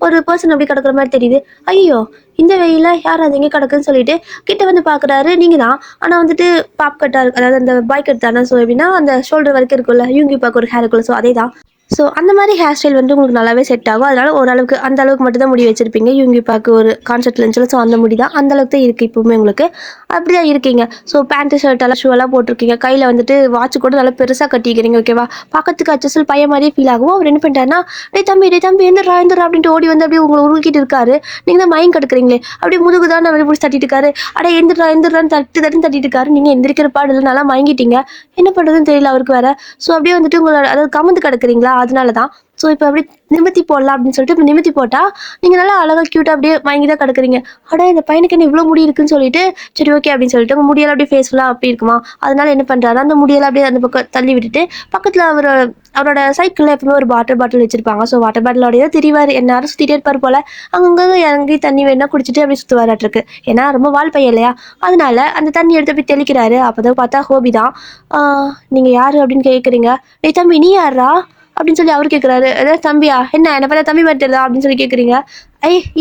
ஒரு பர்சன் அப்படி கிடக்கிற மாதிரி தெரியுது. ஐயோ இந்த வெயில யார் அது எங்கே கிடக்குன்னு சொல்லிட்டு கிட்ட வந்து பார்க்குறாரு. நீங்கள் தான், ஆனால் வந்துட்டு பாப் கட்டாக இருக்கு, அதாவது அந்த பாய் கட் தானே. ஸோ எப்படின்னா அந்த ஷோல்டர் வரைக்கும் இருக்குல்ல, யூங்கி பார்க்க ஒரு ஹேர் இருக்குல்ல, ஸோ அதே தான். ஸோ அந்த மாதிரி ஹேர் ஸ்டைல் வந்து உங்களுக்கு நல்லாவே செட் ஆகும். அதனால் ஓரளவுக்கு அந்த அளவுக்கு மட்டும் தான் முடி வச்சுருப்பீங்க. யூங்கி பார்க்க ஒரு கான்செப்ட் இருந்துச்சு. ஸோ அந்த முடி தான் அந்த அளவுக்கு தான் இருக்குது இப்போவுமே உங்களுக்கு. அப்படி தான் இருக்கீங்க. ஸோ பேண்ட்டு ஷர்ட்டெல்லாம் ஷூவெல்லாம் போட்டிருக்கீங்க. கையில் வந்துட்டு வாட்ச் கூட நல்லா பெருசாக கட்டிக்கிறீங்க ஓகேவா. பார்க்கறதுக்கு அச்சசல் பையன் மாதிரியே ஃபீல் ஆகும். அவர் என்ன பண்ணிட்டாருன்னா, டேய் தம்பி எந்திரா அப்படின்ட்டு ஓடி வந்து அப்படியே உங்களை உருக்கிட்டு இருக்காரு. நீங்கள் தான் மயம் கட்டுக்கிறீங்களே, அப்படியே முதுகு தான் அப்படியே பிடிச்சி தட்டிட்டு இருக்காரு. அடே எந்திரான்னு தட்டிட்டு இருக்காரு. நீங்கள் எந்திரிக்கிற பாடல நல்லா மயங்கிட்டீங்க. என்ன பண்ணுறதுன்னு தெரியல அவருக்கு வேற. ஸோ அப்படியே வந்துட்டு உங்களோட அதாவது கமந்து கிடக்குறீங்களா, அதனால தான். ஸோ இப்போ அப்படியே நிமித்தி போடலாம் அப்படின்னு சொல்லிட்டு இப்போ நிமித்தி போட்டால் நீங்கள் நல்லா அழகாக க்யூட்டாக அப்படியே வாங்கி தான் கிடக்குறீங்க. அடா இந்த பையனுக்கு என்ன இவ்வளோ முடி இருக்குன்னு சொல்லிட்டு சரி ஓகே அப்படின்னு சொல்லிட்டு உங்கள் முடியெல்லாம் அப்படியே ஃபேஸ்ஃபுல்லாக அப்படி இருக்குமா, அதனால என்ன பண்ணுறாரு, அந்த முடியெல்லாம் அப்படியே அந்த பக்கம் தள்ளி விட்டுட்டு பக்கத்தில் அவரோட சைக்கிளில் எப்பவுமே ஒரு வாட்டர் பாட்டில் வச்சுருப்பாங்க. ஸோ வாட்டர் பாட்டிலோடய திரிவார், எல்லாரும் சுற்றிட்டே இருப்பார் போல். அங்கங்கே இறங்கி தண்ணி வேணா குடிச்சிட்டு அப்படியே சுற்றுவாராட்டிருக்கு. ஏன்னா ரொம்ப வால் பையன் இல்லையா, அதனால அந்த தண்ணி எடுத்து போய் தெளிக்கிறாரு. அப்போ தான் பார்த்தா ஹோபி தான். நீங்கள் யார் அப்படின்னு கேட்குறீங்க. டேய் தம்பி நீ யாரா அப்படின்னு சொல்லி அவர் கேட்குறாரு. ஏதாவது தம்பியா, என்ன பார்த்தா தம்பி மாதிரி தெரியல அப்படின்னு சொல்லி கேட்குறீங்க.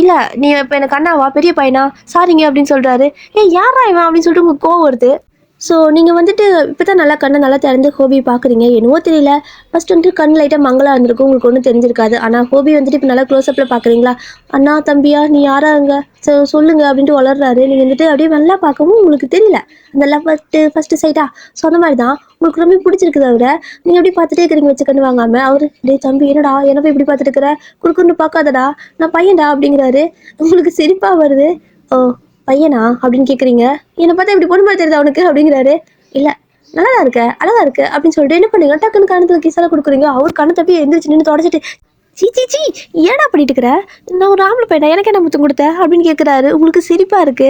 இல்லை நீ இப்போ எனக்கு அண்ணாவா, பெரிய பையனா, சாரிங்க அப்படின்னு சொல்கிறாரு. யாரா இவன் அப்படின்னு சொல்லிட்டு உங்களுக்கு கோவம் வருது. ஸோ நீங்கள் வந்துட்டு இப்போ தான் நல்லா கண்ணை நல்லா திறந்து ஹோபி பார்க்குறீங்க. என்னவோ தெரியல, ஃபஸ்ட் வந்துட்டு கண் லைட்டாக மங்களாக இருந்திருக்கும், உங்களுக்கு ஒன்றும் தெரிஞ்சிருக்காது. ஆனால் ஹோபி வந்துட்டு இப்போ நல்லா க்ளோஸ்அப்பில் பார்க்குறீங்களா. அண்ணா தம்பியா நீ யாராங்க, ஸோ சொல்லுங்கள் அப்படின்ட்டு வளர்றாரு. நீங்கள் வந்துட்டு அப்படியே நல்லா பார்க்கவும் உங்களுக்கு தெரியல, அந்த ஃபஸ்ட்டு சைட்டா. ஸோ அந்த மாதிரி தான் உங்களுக்கு ரொம்ப பிடிச்சிருக்குது அவரை. நீங்கள் எப்படி பார்த்துட்டே இருக்கிறீங்க வச்சு கண்ணு வாங்காமல். அவர் டே தம்பி என்னடா என்ன போய் இப்படி பார்த்துட்டு இருக்கிற, குறுக்குன்னு பார்க்காதடா நான் பையன்டா அப்படிங்கிறாரு. உங்களுக்கு சிரிப்பாக வருது. ஓ பையனா அப்படின்னு கேட்குறீங்க. என்னை பார்த்தா இப்படி பொண்ணு மாதிரி தெரியுது அவனுக்கு அப்படிங்கிறாரு. இல்லை நல்லா இருக்க அழகா இருக்கு அப்படின்னு சொல்லிட்டு என்ன பண்ணுங்க, டக்குன்னு கணத்தில் கிசால கொடுக்குறீங்க. அவர் கண்ணை தப்பி எந்திரிச்சு நின்று தொடச்சிட்டு சீ ஏடா பண்ணிட்டு இருக்கிற, நான் ஒரு ஆம்பளை பையனா எனக்கு என்ன முத்தம் கொடுத்த அப்படின்னு கேட்குறாரு. உங்களுக்கு சிரிப்பாக இருக்கு.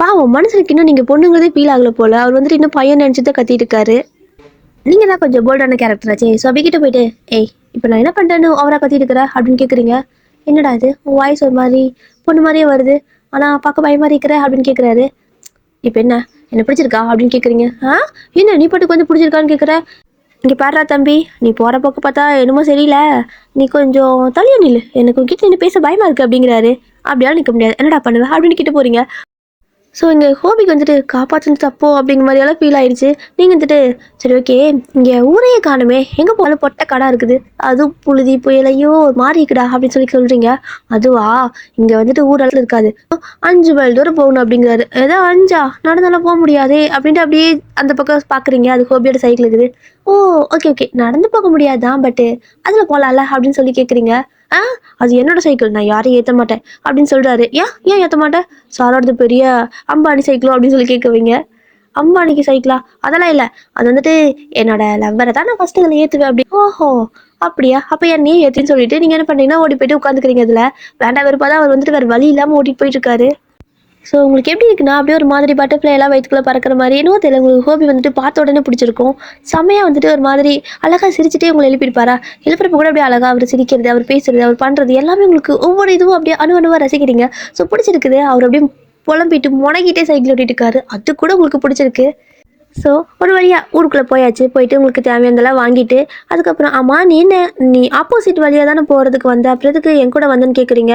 பாவம் மனசுக்கு இன்னும் நீங்கள் பொண்ணுங்கிறதே ஃபீல் ஆகல போல. அவர் வந்துட்டு இன்னும் பையன் நினச்சிட்டு தான் கத்திட்டு இருக்காரு. நீங்கள் தான் கொஞ்சம் போல்டான கேரக்டர் ஆச்சு. ஸோ அப்படிக்கிட்ட போயிட்டு இப்போ நான் என்ன பண்ணுறேன்னு அவராக கத்திட்டு இருக்கிறேன் அப்படின்னு கேட்குறீங்க. என்னடா இது உன் வாய்ஸ் ஒரு மாதிரி பொண்ணு மாதிரியே வருது, ஆனால் பார்க்க பயமாக இருக்கிற அப்படின்னு கேட்குறாரு. இப்போ என்ன பிடிச்சிருக்கா அப்படின்னு கேட்குறீங்க. என்ன நீ பாட்டுக்கு வந்து பிடிச்சிருக்கான்னு கேட்குற. இங்கே பாடுறா தம்பி, நீ போகிற போக்கு பார்த்தா என்னமோ சரியில்லை, நீ கொஞ்சம் தள்ளிய நில்லு, எனக்கு உங்ககிட்ட நின்று பேச பயமாக இருக்குது அப்படிங்கிறாரு. அப்படியாலும் நிற்க முடியாது, என்னடா பண்ணுவேன் அப்படின்னு கிட்ட போகிறீங்க. ஸோ இங்கே ஹோபிக்கு வந்துட்டு காப்பாற்றுன்னு தப்போ அப்படிங்கிற மாதிரியெல்லாம் ஃபீல் ஆயிடுச்சு. நீங்கள் வந்துட்டு சரி ஓகே இங்கே ஊரையே காணுமே, எங்கே போனாலும் பொட்டை கடை இருக்குது, அதுவும் புழுதி புயலையோ மாறி இருக்குடா அப்படின்னு சொல்லி சொல்கிறீங்க. அதுவா இங்கே வந்துட்டு ஊரெல்லாம் இருக்காது, 5 மைல் தூரம் போகணும் அப்படிங்கிறாரு. ஏதோ 5 நடந்தாலும் போக முடியாதே அப்படின்ட்டு அப்படியே அந்த பக்கம் பார்க்குறீங்க. அது ஹோபியோட சைக்கிள் இருக்குது. ஓ ஓகே நடந்து போக முடியாதான், பட்டு அதில் போகலாம்ல அப்படின்னு சொல்லி கேட்குறீங்க. அது என்னோட சைக்கிள், நான் யாரையும் ஏற்ற மாட்டேன் அப்படின்னு சொல்கிறாரு. ஏன் ஏற்ற மாட்டேன், சாரோடது பெரிய அம்பானி சைக்கிளோ அப்படின்னு சொல்லி கேட்குவீங்க. அம்பானிக்கு சைக்கிளா? அதெல்லாம் இல்லை, அது வந்துட்டு என்னோட லவ்வரை தான் நான் ஃபர்ஸ்ட் இதில் ஏற்றுவேன் அப்படி. ஓஹோ அப்படியா, அப்போ என்னையே ஏற்றுன்னு சொல்லிட்டு நீங்கள் என்ன பண்ணீங்கன்னா ஓடி போயிட்டு உட்காந்துக்கிறீங்க. இதில் வேண்டாம் வெறுப்பாக தான் அவர் வந்துட்டு வேறு வழி இல்லாமல் ஓட்டிட்டு போயிட்டு இருக்காரு. ஸோ உங்களுக்கு எப்படி இருக்குன்னா அப்படியே ஒரு மாதிரி பட்டர்ஃப்ளை எல்லாம் வயிற்றுக்குள்ளே பறக்கிற மாதிரி என்னவோ தெரியல. உங்களுக்கு ஹோபி வந்துட்டு பார்த்த உடனே பிடிச்சிருக்கும். செம்மையாக வந்துட்டு ஒரு மாதிரி அழகாக சிரிச்சுட்டே உங்களை எழுப்பியிருப்பாரா. எழுப்புறப்ப கூட அப்படியே அழகாக அவர் சிரிக்கிறது, அவர் பேசுறது, அவர் பண்ணுறது எல்லாமே உங்களுக்கு ஒவ்வொரு இதுவும் அப்படியே அணுவாக ரசிக்கிறீங்க. ஸோ பிடிச்சிருக்குது. அவர் அப்படியே புலம்பிட்டு முனகிட்டே சைக்கிள் ஓட்டிட்டு இருக்காரு. அது கூட உங்களுக்கு பிடிச்சிருக்கு. ஸோ ஒரு வழியாக ஊருக்குள்ளே போயாச்சு. போயிட்டு உங்களுக்கு தேவையானதெல்லாம் வாங்கிட்டு அதுக்கப்புறம் நீ ஆப்போசிட் வழியாக தானே போகிறதுக்கு வந்த, அப்புறம் எதுக்கு என் கூட வந்தேன்னு கேட்குறீங்க.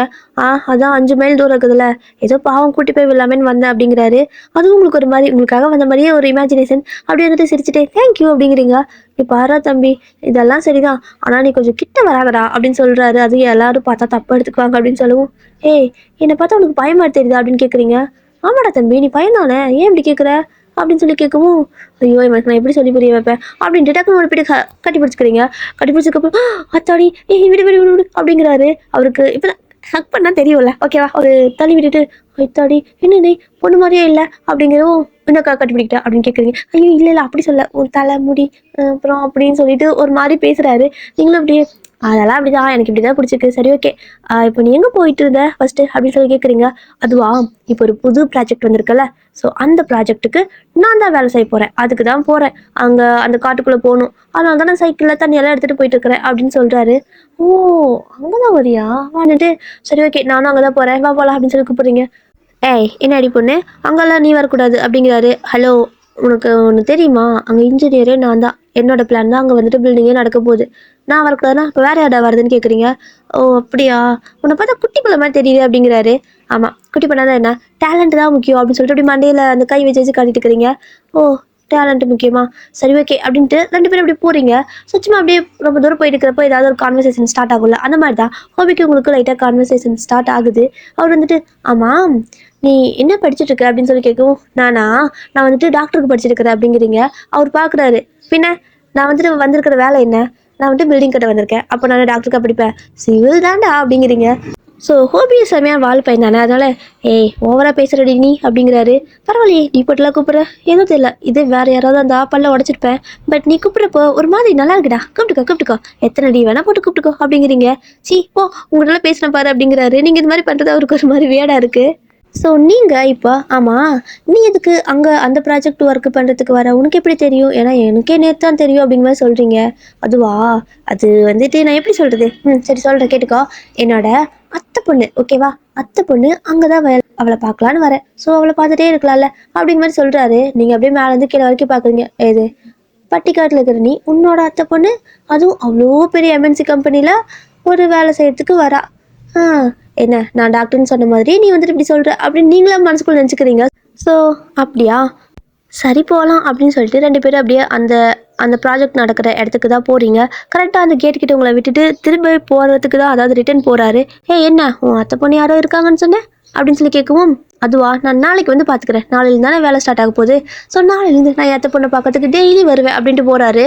அதான் 5 மைல் தூரம் இருக்குதுல்ல, ஏதோ பாவம் கூட்டி போய் விடலாமேன்னு வந்தேன் அப்படிங்கிறாரு. அதுவும் உங்களுக்கு ஒரு மாதிரி உங்களுக்காக வந்த மாதிரியே ஒரு இமேஜினேஷன். அப்படி வந்துட்டு சிரிச்சுட்டே தேங்க்யூ அப்படிங்கிறீங்க. நீ பாரா தம்பி, இதெல்லாம் சரிதான், ஆனால் நீ கொஞ்சம் கிட்ட வராதடா அப்படின்னு சொல்கிறாரு. அது எல்லாரும் பார்த்தா தப்பு எடுத்துக்குவாங்க அப்படின்னு சொல்லவும், ஏய் என்னை பார்த்தா உனக்கு பயமா தெரியுதா அப்படின்னு கேட்குறீங்க. ஆமாடா தம்பி, நீ பயந்தானே, ஏன் இப்படி கேட்குற அப்படின்னு சொல்லி கேட்கவும், ஐயோ எனக்கு நான் எப்படி சொல்லி புரிய வைப்பேன் அப்படின்ட்டு டக்குனு ஒரு போய்ட்டு கட்டி பிடிச்சிக்கிறீங்க. கட்டி பிடிச்சதுக்கப்புறம் அத்தாடி விடு விடு விடு விடு அப்படிங்கிறாரு. அவருக்கு இப்போ ஹக் பண்ணால் தெரியும்ல, ஓகேவா, ஒரு தள்ளி விட்டுட்டு ஐத்தாடி என்ன நீ பொண்ணு மாதிரியே இல்லை அப்படிங்கிறவும் இன்னக்கா கட்டி பிடிக்கிட்டேன் அப்படின்னு கேட்குறீங்க. ஐயோ இல்லை இல்லை அப்படி சொல்ல, ஒரு தலை முடி அப்புறம் அப்படின்னு சொல்லிட்டு ஒரு மாதிரி பேசுகிறாரு. நீங்களும் அப்படியே அதெல்லாம் அப்படிதான், எனக்கு இப்படி தான் பிடிச்சிருக்கு. சரி ஓகே, இப்போ நீ எங்கே போயிட்டு இருந்த ஃபஸ்ட்டு அப்படின்னு சொல்லி கேட்குறீங்க. அதுவா, இப்போ ஒரு புது ப்ராஜெக்ட் வந்திருக்குல்ல, ஸோ அந்த ப்ராஜெக்ட்டுக்கு நான் தான் வேலை செய்ய போகிறேன். அதுக்கு தான் போகிறேன், அங்கே அந்த காட்டுக்குள்ளே போகணும். அதனால தான் நான் சைக்கிளில் தண்ணியெல்லாம் எடுத்துகிட்டு போயிட்டு இருக்கிறேன் அப்படின்னு சொல்கிறாரு. ஓ அங்கே தான் வரியா வந்துட்டு, சரி ஓகே நானும் அங்கே தான் போகிறேன், வா போகலாம் அப்படின்னு சொல்லி கூப்பிட்றீங்க. ஏய் என்ன அடி பொண்ணு, அங்கெல்லாம் நீ வரக்கூடாது அப்படிங்கிறாரு. ஹலோ, உனக்கு ஒன்று தெரியுமா, அங்கே இன்ஜினியரே நான் தான். என்னோட பிளான் தான் அங்கே வந்துட்டு பில்டிங்கே நடக்க போகுது. நான் வரக்கூடாதுன்னா இப்போ வேறு யாரா வருதுன்னு கேட்குறீங்க. ஓ அப்படியா, உன்னை பார்த்தா குட்டி பிள்ளை மாதிரி தெரியுது அப்படிங்கிறாரு. ஆமாம், குட்டி பண்ணாதான் என்ன, டேலண்ட் தான் முக்கியம் அப்படின்னு சொல்லிட்டு அப்படி மண்டையில் அந்த கை வச்சு வச்சு காட்டிட்டு இருக்கிறீங்க. ஓ டேலண்ட் முக்கியமா, சரி ஓகே அப்படின்ட்டு 2 பேரும் அப்படி போகிறீங்க. சும்மா அப்படியே ரொம்ப தூரம் போயிட்டு இருக்கிறப்போ ஏதாவது ஒரு கான்வர்சேஷன் ஸ்டார்ட் ஆகும்ல, அந்த மாதிரி தான் ஹோபிக்கு உங்களுக்கு லைட்டாக கான்வர்சேஷன் ஸ்டார்ட் ஆகுது. அவர் வந்துட்டு ஆமாம் நீ என்ன படிச்சுட்டு இருக்க அப்படின்னு சொல்லி கேட்கவும், நான் வந்துட்டு டாக்டருக்கு படிச்சிருக்கிறேன் அப்படிங்கிறீங்க. அவர் பார்க்குறாரு, பின்ன நான் வந்துட்டு வந்திருக்கிற வேலை என்ன, நான் வந்துட்டு பில்டிங் கட்ட வந்திருக்கேன், அப்போ நான் டாக்டருக்கா படிப்பேன், சிவில் தான்டா அப்படிங்கிறீங்க. ஸோ ஹோபியை செம்மையாக வாழ் பையன் தானே, அதனால ஏய் ஓவராக பேசுகிறடி நீ அப்படிங்கிறாரு. பரவாயில்லையே நீ போட்டுலாம் கூப்பிட்ற, ஏதோ தெரியல, இது வேறு யாராவது அந்த பல்ல உடச்சிருப்பேன், பட் நீ கூப்பிட்றப்போ ஒரு மாதிரி நல்லா இருக்குடா, கூப்பிட்டுக்கோ எத்தனை டி வேணா போட்டு கூப்பிட்டுக்கோ அப்படிங்கிறீங்க. சி போ உங்கள்கிட்ட பேசின பாரு அப்படிங்கிறாரு. நீங்கள் இது மாதிரி பண்ணுறது அவருக்கு ஒரு மாதிரி வேடாக இருக்குது. ஸோ நீங்கள் இப்போ நீ எதுக்கு அங்கே அந்த ப்ராஜெக்ட் ஒர்க் பண்ணுறதுக்கு வர, உனக்கு எப்படி தெரியும், ஏன்னா எனக்கே நேற்று தான் தெரியும் அப்படிங்கிற மாதிரி சொல்கிறீங்க. அதுவா, அது வந்துட்டு நான் எப்படி சொல்கிறது, சரி சொல்கிறேன் கேட்டுக்கோ. என்னோட அத்தை பொண்ணு, ஓகேவா, அத்தை பொண்ணு அங்கே தான் அவளை பார்க்கலான்னு வரேன். ஸோ அவளை பார்த்துட்டே இருக்கலாம்ல அப்படிங்கிற மாதிரி சொல்கிறாரு. நீங்கள் அப்படியே மேலேருந்து கீழே வரைக்கும் பார்க்குறீங்க. ஏது பட்டிக்காட்டில் இருக்கிற நீ உன்னோட அத்தை பொண்ணு, அதுவும் அவ்வளோ பெரிய எம்என்சி கம்பெனியில் ஒரு வேலை செய்யறதுக்கு வரா. என்ன நான் டாக்டர்னு சொன்ன மாதிரி நீ வந்துட்டு இப்படி சொல்கிற அப்படின்னு நீங்களும் மனசுக்குள்ள நினச்சிக்கிறீங்க. ஸோ அப்படியா, சரி போகலாம் அப்படின்னு சொல்லிட்டு 2 பேரும் அப்படியே அந்த அந்த ப்ராஜெக்ட் நடக்கிற இடத்துக்கு தான் போகிறீங்க. கரெக்டாக அந்த கேட் கிட்ட உங்களை விட்டுட்டு திரும்ப போகிறதுக்கு தான், அதாவது ரிட்டர்ன் போகிறாரு. என்ன உன் அத்தை பொண்ணு யாரோ இருக்காங்கன்னு சொன்னேன் அப்படின்னு சொல்லி கேட்கவும், அதுவா நான் நாளைக்கு வந்து பார்த்துக்கிறேன், நாளையில தானே வேலை ஸ்டார்ட் ஆக போகுது, ஸோ நாளையிலேருந்து நான் அத்தை பொண்ணை பார்க்கறதுக்கு டெய்லி வருவேன் அப்படின்ட்டு போகிறாரு.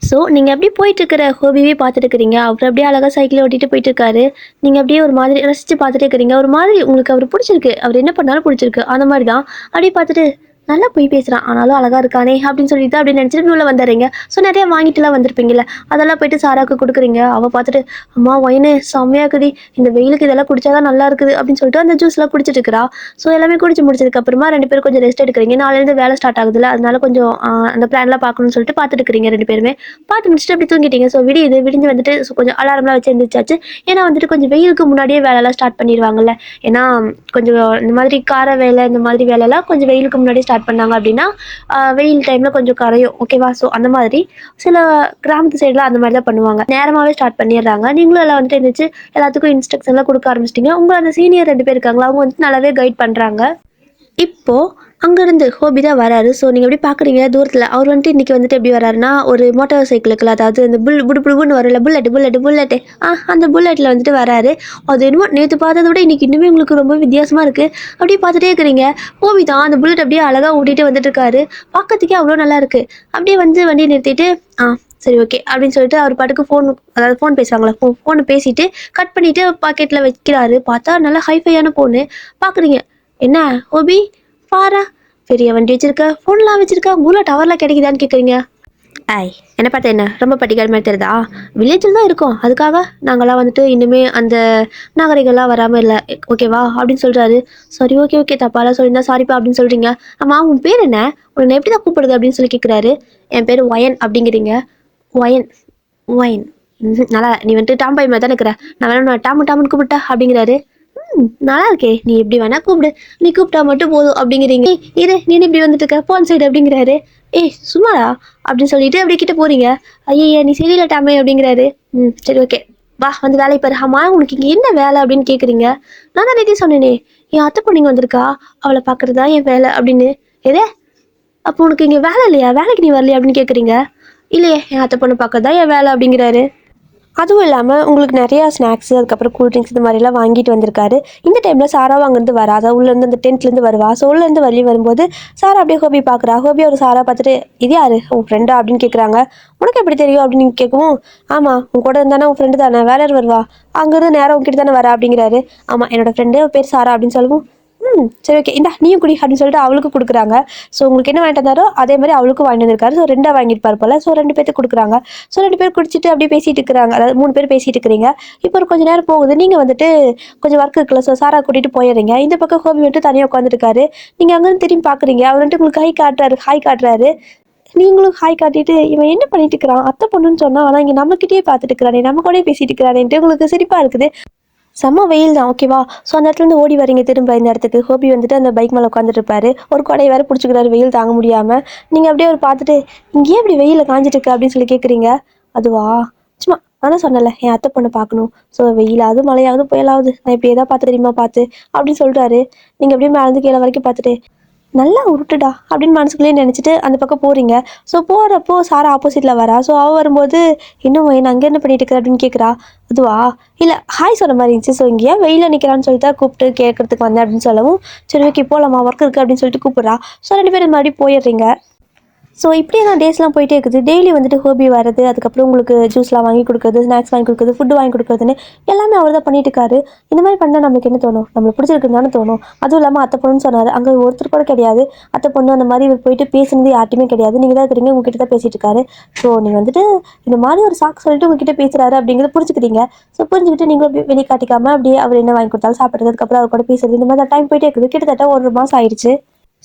ஸோ நீங்கள் அப்படியே போயிட்டுருக்கிற ஹோபியே பார்த்துட்டு இருக்கிறீங்க. அவர் அப்படியே அழகாக சைக்கிளை ஓட்டிகிட்டு போயிட்டுருக்காரு. நீங்கள் அப்படியே ஒரு மாதிரி ரசித்து பார்த்துட்டே இருக்கிறீங்க. ஒரு மாதிரி உங்களுக்கு அவர் பிடிச்சிருக்கு, அவர் என்ன பண்ணாலும் பிடிச்சிருக்கு, அந்த மாதிரி தான். அப்படியே பார்த்துட்டு நல்லா போய் பேசுகிறான், ஆனாலும் அழகாக இருக்கானே அப்படின்னு சொல்லிட்டு அப்படின்னு நினச்சிட்டு உள்ள வந்துடுறீங்க. ஸோ நிறையா வாங்கிட்டுலாம் வந்திருப்பீங்கல்ல, அதெல்லாம் போயிட்டு சாராவுக்கு கொடுக்குறீங்க. அவள் பார்த்துட்டு அம்மா ஒயினு செம்மையாக இருக்குது, இந்த வெயிலுக்கு இதெல்லாம் குடிச்சாதான் நல்லா இருக்குது அப்படின்னு சொல்லிட்டு அந்த ஜூஸ்லாம் குடிச்சிட்டு இருக்கிறா. ஸோ எல்லாமே குடிச்சு முடிச்சதுக்கப்புறமா 2 பேரும் கொஞ்சம் ரெஸ்ட் எடுக்கிறீங்க. நாளையிலேருந்து வேலை ஸ்டார்ட் ஆகுதுல்ல, அதனால கொஞ்சம் அந்த பிளான்லாம் பார்க்கணும்னு சொல்லிட்டு பார்த்துட்டு இருக்கிறீங்க. 2 பேருமே பார்த்து முடிச்சுட்டு அப்படி தூங்கிட்டீங்க. ஸோ விடிஞ்சு வந்துட்டு கொஞ்சம் அலாரம்லாம் வச்சு எழுந்திரிச்சாச்சு. ஏன்னா வந்துட்டு கொஞ்சம் வெயிலுக்கு முன்னாடியே வேலைலாம் ஸ்டார்ட் பண்ணிடுவாங்கல்ல, ஏன்னா கொஞ்சம் இந்த மாதிரி கார வேலை இந்த மாதிரி வேலைலாம் கொஞ்சம் வெயிலுக்கு முன்னாடியே ஸ்டார்ட் பண்ணாங்க அப்படின்னா வெயில் டைமில் கொஞ்சம் கரையும், ஓகேவா. ஸோ அந்த மாதிரி சில கிராமத்து சைடெலாம் அந்த மாதிரி தான் பண்ணுவாங்க, நேரமாகவே ஸ்டார்ட் பண்ணிடுறாங்க. நீங்களும் எல்லாம் வந்துட்டு இருந்துச்சு எல்லாத்துக்கும் இன்ஸ்ட்ரக்ஷன்லாம் கொடுக்க ஆரம்பிச்சிட்டிங்க. உங்களை அந்த சீனியர் 2 பேர் இருக்காங்களா, அவங்க வந்துட்டு நல்லாவே கைட் பண்ணுறாங்க. இப்போது அங்கேருந்து ஹோபி தான் வராரு. ஸோ நீங்கள் எப்படி பார்க்குறீங்க தூரத்தில், அவர் வந்துட்டு இன்றைக்கி வந்துட்டு எப்படி வராருன்னா ஒரு மோட்டார் சைக்கிளுக்குள்ள, அதாவது அந்த புடுன்னு வரல, புல்லட்டு அந்த புல்லட்டில் வந்துட்டு வராரு. அது என்னமோ நேற்று பார்த்ததை விட இன்றைக்கி இன்னுமே உங்களுக்கு ரொம்ப வித்தியாசமாக இருக்குது. அப்படியே பார்த்துட்டே இருக்கிறீங்க. ஹோபி தான் அந்த புல்லட் அப்படியே அழகாக ஓட்டிகிட்டு வந்துட்டு இருக்காரு. பார்க்கறதுக்கே அவ்வளோ நல்லா இருக்குது. அப்படியே வந்து வண்டியை நிறுத்திட்டு சரி ஓகே அப்படின்னு சொல்லிட்டு அவர் பாட்டுக்கு ஃபோன் பேசுவாங்களா, ஃபோனை பேசிட்டு கட் பண்ணிவிட்டு பாக்கெட்டில் வைக்கிறாரு. பார்த்தா நல்லா ஹைஃபையான ஃபோனு. பார்க்குறீங்க, என்ன ஹோபி பாரா, பெரிய வண்டி வச்சிருக்க, ஃபோன்லாம் வச்சிருக்க, ஊரில் டவர்லாம் கிடைக்குதான்னு கேட்குறீங்க. ஐய், என்ன பார்த்தா என்ன ரொம்ப பட்டிக்கால் மாதிரி தெரியுதா? வில்லேஜில் தான் இருக்கோம், அதுக்காக நாங்களாம் வந்துட்டு இன்னுமே அந்த நாகரிகம்லாம் வராமல் இல்லை, ஓகேவா அப்படின்னு சொல்கிறாரு. சரி, ஓகே ஓகே, தப்பாலாம் சொல்லியிருந்தா சாரிப்பா அப்படின்னு சொல்கிறீங்க. ஆமாம், உன் பேர் என்ன? உன்னை எப்படி தான் கூப்பிடுது அப்படின்னு சொல்லி கேட்குறாரு. என் பேர் ஒயன் அப்படிங்கிறீங்க. ஒயன் ஒயின் நல்லா, நீ வந்துட்டு டாம் பாய் மாதிரி தான் இருக்கிற, நான் வேணா நான் டாமுன்னு கூப்பிட்டா அப்படிங்கிறாரு. நல்லா இருக்கே, நீ எப்படி வேணா கூப்பிடு, நீ கூப்பிட்டா மட்டும் போதும் அப்படிங்கிறீங்க. இரு, நீ இப்படி வந்துட்டு இருக்க, போன் சைடு அப்படிங்கிறாரு. ஏய் சும்மாடா அப்படின்னு சொல்லிட்டு அப்படியே கிட்ட போறீங்க. ஐயா நீ சரியில்ல டாமே அப்படிங்கிறாரு. சரி ஓகே, வா வந்து வேலையை பாரு. ஆமா உனக்கு இங்கே என்ன வேலை அப்படின்னு கேட்குறீங்க. நான் தான் நேற்று சொன்னேனே, என் அத்தை பொண்ணுங்க வந்திருக்கா, அவளை பார்க்கறதா என் வேலை அப்படின்னு. எதே, அப்போ உனக்கு இங்கே வேலை இல்லையா, வேலைக்கு நீ வரலையா அப்படின்னு கேட்குறீங்க. இல்லையே, என் அத்தை பொண்ணு பார்க்கறதா என் வேலை அப்படிங்கிறாரு. அதுவும் இல்லாமல் உங்களுக்கு நிறையா ஸ்நாக்ஸு, அதுக்கப்புறம் கூல்ட்ரிங்க்ஸ் இந்த மாதிரிலாம் வாங்கிட்டு வந்திருக்காரு. இந்த டைமில் சாராவும் அங்கேருந்து வரா, அதாவது உள்ளேருந்து அந்த டென்ட்லேருந்து வருவா. ஸோ உள்ளேருந்து வெளியே வரும்போது சாரா அப்படியே ஹோபி பார்க்குறா. ஹோபி ஒரு சாரா பார்த்துட்டு, இது யாரு உன் ஃப்ரெண்டா அப்படின்னு கேட்குறாங்க. உனக்கு எப்படி தெரியும் அப்படின்னு கேட்கவும், ஆமாம் உன் கூட இருந்தானே உன் ஃப்ரெண்டு தானே, வேலை வருவா, அங்கேருந்து நேரம் உங்ககிட்ட தானே வரா அப்படிங்கிறாரு. ஆமாம் என்னோட ஃப்ரெண்டு பேர் சாரா அப்படின்னு சொல்லவும், சரி ஓகே இந்தா நீயும் குடி அப்படின்னு சொல்லிட்டு அவளுக்கு கொடுக்குறாங்க. ஸோ உங்களுக்கு என்ன வாங்கிட்டு வந்தாரோ அதே மாதிரி அவளுக்கும் வாங்கிட்டு வந்திருக்காரு. ஸோ 2 வாங்கியிருப்பார் போல். ஸோ 2 பேருக்கு கொடுக்குறாங்க. ஸோ 2 பேர் குடிச்சிட்டு அப்படியே பேசிட்டு இருக்கிறாங்க, அதாவது 3 பேர் பேசிட்டு இருக்கிறீங்க. இப்போ ஒரு கொஞ்சம் நேரம் போகுது, நீங்கள் வந்துட்டு கொஞ்சம் ஒர்க் இருக்குல்ல, ஸோ சாரா கூட்டிகிட்டு போயிடுறீங்க. இந்த பக்கம் ஹோபி வந்துட்டு தனியாக உட்காந்துருக்காரு. நீங்கள் அங்கேருந்து திரும்பி பார்க்குறீங்க, அவர் வந்துட்டு உங்களுக்கு ஹாய் காட்டுறாரு. நீங்களும் ஹாய் காட்டிட்டு, இவன் என்ன பண்ணிட்டு இருக்கிறான், அத்தை பொண்ணுன்னு சொன்னா ஆனால் இங்கே நம்மக்கிட்டே பார்த்துட்டு இருக்கிறானே, நம்ம கூட பேசிட்டு இருக்கிறானேன்ட்டு உங்களுக்கு சிரிப்பாக இருக்குது. செம்ம வெயில் தான், ஓகேவா. ஸோ அந்த இடத்துலேருந்து ஓடி வரீங்க திரும்ப இந்த இடத்துக்கு. ஹோபி வந்துட்டு அந்த பைக் மேலே உட்காந்துட்டு இருப்பாரு, ஒரு கொடையை வேறு பிடிச்சிக்கிறாரு வெயில் தாங்க முடியாமல். நீங்கள் அப்படியே ஒரு பார்த்துட்டு, இங்கேயே இப்படி வெயிலில் காஞ்சிட்டு இருக்கு அப்படின்னு சொல்லி கேட்குறீங்க. அதுவா, சும்மா அதான் சொன்னல என் அத்தை பொண்ணை பார்க்கணும், ஸோ வெயிலாவது மழையாவது புயலாவது நான் இப்படியே தான் பார்த்து தெரியுமா பார்த்து அப்படின்னு சொல்கிறாரு. நீங்கள் அப்படியே மேலே கீழே வரைக்கும் பார்த்துட்டு, நல்லா உருட்டுடா அப்படின்னு மனசுக்குள்ளேயே நினச்சிட்டு அந்த பக்கம் போகிறீங்க. ஸோ போகிறப்போ சாரா ஆப்போசிட்டில் வரா. ஸோ அவள் வரும்போது, இன்னும் என்ன அங்கே என்ன பண்ணிட்டு இருக்கிற அப்படின்னு கேட்குறா. அதுவா, இல்லை ஹாய் சொன்ன மாதிரி இருந்துச்சு, ஸோ இங்கேயா வெயிலில் நிற்கிறான்னு சொல்லிட்டு கூப்பிட்டு கேட்கறதுக்கு வந்தேன் அப்படின்னு சொல்லவும், சரி ஓகே போகலாமா ஒர்க் இருக்குது அப்படின்னு சொல்லிட்டு கூப்பிட்றா. ஸோ 2 பேரும் மறுபடியும் போயிடுறீங்க. ஸோ இப்படியே தான் டேஸ்லாம் போயிட்டே இருக்குது. டெய்லி வந்துட்டு ஹோபி வரது, அதுக்கப்புறம் உங்களுக்கு ஜூஸ்லாம் வாங்கி கொடுக்குறது, ஸ்நாக்ஸ் வாங்கி கொடுக்குறது, ஃபுட்டு வாங்கி கொடுக்குறதுன்னு எல்லாமே அவர் தான் பண்ணிட்டு இருக்காரு. இந்த மாதிரி பண்ணால் நமக்கு என்ன தோணும், நம்மளுக்கு பிடிச்சிருக்குன்னு தானே தோணும். அதுவும் இல்லாமல் அத்தை பொண்ணுன்னு சொன்னார், அங்கே ஒருத்தர் கூட கிடையாது. அத்தை பொண்ணு அந்த மாதிரி இவர் போயிட்டு பேசுனது யார்ட்டுமே கிடையாது, நீங்கள் தான் இருக்கிறீங்க, உங்ககிட்ட தான் பேசிட்டு இருக்காரு. ஸோ நீங்கள் வந்துட்டு இந்த மாதிரி ஒரு சாக்கு சொல்லிட்டு உங்ககிட்ட பேசுகிறாரு அப்படிங்கிறத புரிஞ்சுக்கிறீங்க. ஸோ புரிஞ்சுக்கிட்டு நீங்களும் அப்படியே வெளியே காட்டிக்காமல் அப்படியே அவர் என்ன வாங்கி கொடுத்தாலும் சாப்பிட்றது, அதுக்கப்புறம் அவர் கூட பேசுறது, இந்த மாதிரி தான் டைம் போயிட்டே இருக்குது. கிட்டத்தட்ட 1 மாதம் ஆயிடுச்சு.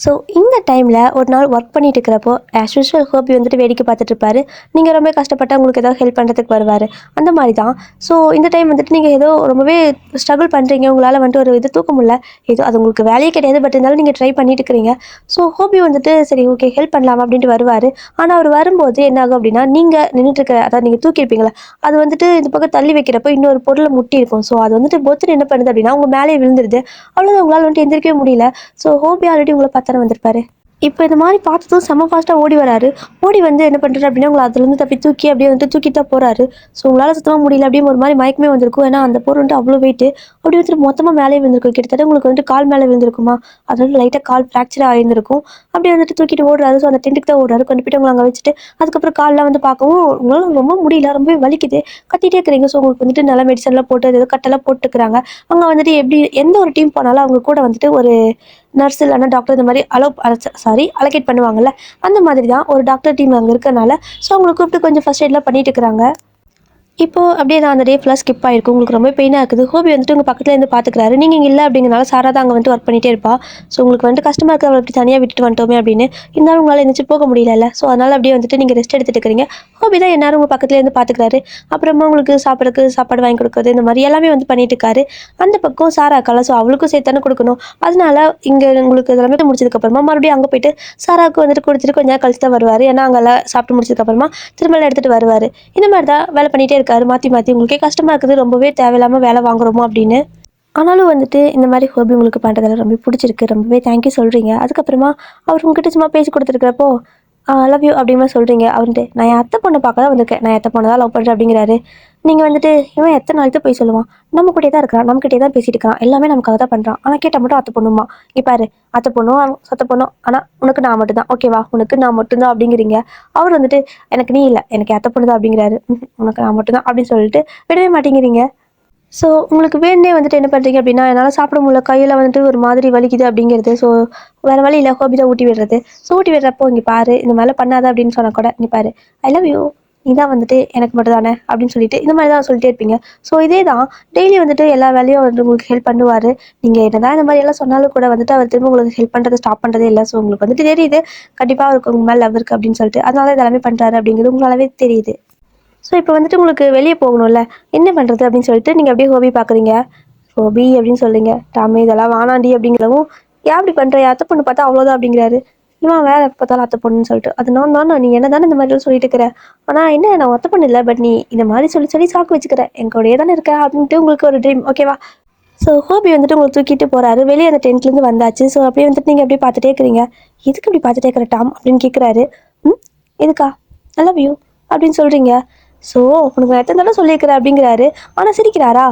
ஸோ இந்த டைமில் ஒரு நாள் ஒர்க் பண்ணிட்டு இருக்கிறப்போ ஆஸ் யூஷுவல் ஹோபி வந்துட்டு வேடிக்கை பார்த்துட்டு இருப்பாரு. நீங்கள் ரொம்ப கஷ்டப்பட்டால் உங்களுக்கு ஏதாவது ஹெல்ப் பண்ணுறதுக்கு வருவார், அந்த மாதிரி தான். ஸோ இந்த டைம் வந்துட்டு நீங்கள் ஏதோ ரொம்பவே ஸ்ட்ரகிள் பண்ணுறீங்க, உங்களால் வந்துட்டு ஒரு இது தூக்க முடியல, ஏதோ அது உங்களுக்கு வேலையே கிடையாது, பட் இருந்தாலும் நீங்கள் ட்ரை பண்ணிட்டு இருக்கிறீங்க. ஸோ ஹோபி வந்துட்டு சரி ஓகே ஹெல்ப் பண்ணலாமா அப்படின்ட்டு வருவார். ஆனால் அவர் வரும்போது என்ன ஆகும் அப்படின்னா, நீங்கள் நின்றுட்டுருக்க, அதாவது நீங்கள் தூக்கியிருப்பீங்களா, அது வந்துட்டு இந்த பக்கம் தள்ளி வைக்கிறப்போ இன்னொரு பொருளை முட்டி இருக்கும். ஸோ அது வந்துட்டு பொத்துட்டு என்ன பண்ணுது அப்படின்னா உங்கள் மேலே விழுந்துருது. அவ்வளோதான், உங்களால் வந்துட்டு எந்திரிக்கவே முடியல. ஸோ ஹோபி ஆல்ரெடி உங்களை தானே வந்திருப்பாரு. இப்போ இந்த மாதிரி பார்த்ததும் செம்ம ஃபாஸ்ட்டாக ஓடி வராரு. ஓடி வந்து என்ன பண்ணுறாரு அப்படின்னா உங்களை அதுலேருந்து தப்பி தூக்கி அப்படியே வந்துட்டு தூக்கிட்டு தான் போகிறாரு. ஸோ உங்களால் சுத்தமாக முடியல, அப்படியே ஒரு மாதிரி மயக்கமே வந்திருக்கும். ஏன்னா அந்த பொருள் வந்துட்டு அவ்வளோ வெயிட்டு, அப்படி வந்துட்டு மொத்தமாக மேலே விழுந்திருக்கும். கிட்டத்தட்ட உங்களுக்கு வந்துட்டு கால் மேலே விழுந்திருக்குமா, அது வந்து லைட்டாக கால் ஃப்ராக்சர் ஆகியிருந்திருக்கும். அப்படியே வந்துட்டு தூக்கிட்டு ஓடுறாரு. ஸோ அந்த டென்ட்டுக்கு தான் ஓடுறாரு. கொண்டு போய்ட்டு உங்களை அங்கே வச்சுட்டு அதுக்கப்புறம் கால்லாம் வந்து பார்க்கவும் உங்களால் ரொம்ப முடியல, ரொம்பவே வலிக்குது, கத்திட்டே இருக்கிறீங்க. ஸோ உங்களுக்கு வந்துட்டு நல்லா மெடிசன்லாம் போட்டு ஏதோ கட்டெல்லாம் போட்டுக்கிறாங்க. அங்கே வந்துட்டு எப்படி எந்த ஒரு டீம் போனாலும் அவங்க கூட வந்துட்டு ஒரு நர்ஸ் இல்லைன்னா டாக்டர் இந்த மாதிரி அலோகேட் பண்ணுவாங்கல்ல, அந்த மாதிரி தான் ஒரு டாக்டர் டீம் அங்கே இருக்கிறனால. ஸோ அவங்களை கூப்பிட்டு கொஞ்சம் ஃபர்ஸ்ட் எய்ட்லாம் பண்ணிட்டு இருக்கிறாங்க. இப்போது அப்படியே தான் அந்த டே ஃபுல்லாக ஸ்கிப் ஆகிருக்கும். உங்களுக்கு ரொம்ப பெயினாக இருக்குது. ஹோபி வந்துட்டு உங்கள் பக்கத்தில் இருந்து பார்த்துக்கிறாரு. நீங்கள் இங்கே இல்லை அப்படிங்கிறனால சாரா தான் அங்கே வந்துட்டு ஒர்க் பண்ணிகிட்டே இருப்பா. ஸோ உங்களுக்கு வந்துட்டு கஷ்டமாக இருக்குது, அவளை அப்படி தனியாக விட்டுட்டு வந்துட்டோமே அப்படின்னு. இருந்தாலும் உங்களால் எழுந்திரிச்சு போக முடியல. ஸோ அதனால் அப்படியே வந்துட்டு நீங்கள் ரெஸ்ட் எடுத்துட்டு இருக்கிறீங்க. ஹோபி தான் எந்நேரம் உங்கள் பக்கத்துல இருந்து பார்த்துக்கிறாரு. அப்புறமா உங்களுக்கு சாப்பிட்றதுக்கு சாப்பாடு வாங்கி கொடுக்குறது, இந்த மாதிரி எல்லாமே வந்து பண்ணிட்டு இருக்காரு. அந்த பக்கம் சாரா இருக்கால, ஸோ அவளுக்கும் சேர்த்து தானே கொடுக்கணும். அதனால இங்கே உங்களுக்கு எல்லாமே முடிச்சதுக்கப்புறமா மறுபடியும் அங்கே போயிட்டு சாராவுக்கு வந்துட்டு கொடுத்துட்டு கொஞ்சம் நேரம் கழிச்சு தான் வருவார். ஏன்னா அங்கெல்லாம் சாப்பிட்டு முடிச்சதுக்கப்புறமா திரும்ப எடுத்துகிட்டு வருவார். இந்த மாதிரி தான் வேலை பண்ணிகிட்டே இருக்காரு மாற்றி மாற்றி. உங்களுக்கே கஷ்டமாக இருக்குது, ரொம்பவே தேவையில்லாமல் வேலை வாங்குறோமோ அப்படின்னு. ஆனாலும் வந்துட்டு இந்த மாதிரி ஹோபி உங்களுக்கு பண்ணுறதுல ரொம்ப பிடிச்சிருக்கு, ரொம்பவே தேங்க்யூ சொல்கிறீங்க. அதுக்கப்புறமா அவர் உங்ககிட்ட சும்மா பேசி கொடுத்துருக்கிறப்போ லவ் யூ அப்படிமா சொல்கிறீங்க. அவர்கிட்ட நான் என் அத்தை பொண்ணை பார்க்க தான் வந்திருக்கேன், நான் எத்தை பொண்ணை தான் லவ் பண்ணுறேன் அப்படிங்கிறாரு. நீங்கள் வந்துட்டு இவன் எத்தனை நாளைக்கு போய் சொல்லுவான், நம்ம கூடயே தான் இருக்கிறான், நம்மக்கிட்டே தான் பேசிட்டு இருக்கான், எல்லாமே நமக்காக தான் பண்ணுறான், ஆனால் கேட்டால் மட்டும் அத்தை பொண்ணுமா, பாரு அத்தை பொண்ணும் சத்த பொண்ணும், ஆனால் உனக்கு நான் மட்டும்தான், ஓகேவா, உனக்கு நான் மட்டும்தான் அப்படிங்கிறீங்க. அவர் வந்துட்டு எனக்கு நீ இல்லை, எனக்கு அத்தை பொண்ணு தான் அப்படிங்கிறாரு. உனக்கு நான் மட்டும்தான் அப்படின்னு சொல்லிட்டு விடவே மாட்டேங்கிறீங்க. ஸோ உங்களுக்கு வேணுனே வந்துட்டு என்ன பண்ணுறீங்க அப்படின்னா, என்னால் சாப்பிட முடியல, கையில் வந்துட்டு ஒரு மாதிரி வலிக்குது அப்படிங்கிறது. ஸோ வேறு வழி இல்லை, ஹோபி தான் ஊட்டி விடுறது. ஸோ ஊட்டி விடுறப்போ இங்கே பாரு, இந்த மாதிரிலாம் பண்ணாத அப்படின்னு சொன்னால் கூட, இங்கே பாரு, ஐ லவ் யூ, நீ தான் வந்துட்டு எனக்கு மட்டும் தானே அப்படின்னு சொல்லிட்டு இந்த மாதிரி தான் சொல்லிட்டே இருப்பீங்க. ஸோ இதே தான் டெய்லி வந்துட்டு எல்லா வேலையும் வந்து உங்களுக்கு ஹெல்ப் பண்ணுவார். நீங்கள் என்ன தான் இந்த மாதிரி எல்லாம் சொன்னாலும் கூட வந்துட்டு அவர் திரும்ப உங்களுக்கு ஹெல்ப் பண்ணுறது ஸ்டாப் பண்ணுறதே இல்லை. ஸோ உங்களுக்கு வந்துட்டு தெரியுது, கண்டிப்பாக அவருக்கு உங்கள் மேலே லவ் இருக்குது அப்படின்னு சொல்லிட்டு, அதனால இதெல்லாமே பண்ணுறாரு அப்படிங்கிறது உங்களாலவே தெரியுது. ஸோ இப்போ வந்துட்டு உங்களுக்கு வெளியே போகணும்ல, என்ன பண்ணுறது அப்படின்னு சொல்லிட்டு நீங்கள் அப்படியே ஹோபி பார்க்குறீங்க. ஹோபி அப்படின்னு சொல்லுங்க, டாமி இதெல்லாம் வானாண்டி அப்படிங்கிறவும், ஏன் அப்படி பண்ணுற, அத்தை பொண்ணு பார்த்தா அவ்வளோதான் அப்படிங்கிறாரு. இவன் வேற பார்த்தாலும் அத்தை பொண்ணுன்னு சொல்லிட்டு, அது நான் நீ என்ன தானே இந்த மாதிரிலாம் சொல்லிட்டு இருக்கிற, ஆனால் என்ன நான் அத்தை பொண்ணு இல்லை, பட் நீ இந்த மாதிரி சொல்லி சொல்லி சாக்கு வச்சுக்கிற, என் கூடயே தானே இருக்க அப்படின்ட்டு உங்களுக்கு ஒரு ட்ரீம், ஓகேவா? ஸோ ஹோபி வந்துட்டு உங்களை தூக்கிட்டு போகிறாரு. வெளியே அந்த டென்ட்லேருந்து வந்தாச்சு. ஸோ அப்படியே வந்துட்டு நீங்கள் அப்படியே பார்த்துட்டே இருக்கிறீங்க. எதுக்கு இப்படி பார்த்துட்டே இருக்கிற டாம் அப்படின்னு கேட்குறாரு. எதுக்கா, ஐ லவ் யூ அப்படின்னு சொல்கிறீங்க. ஸோ உனக்கு நான் எத்தனை தடவை சொல்லியிருக்கிறேன் அப்படிங்கிறாரு. ஆனால் சிரிக்கிறாரா,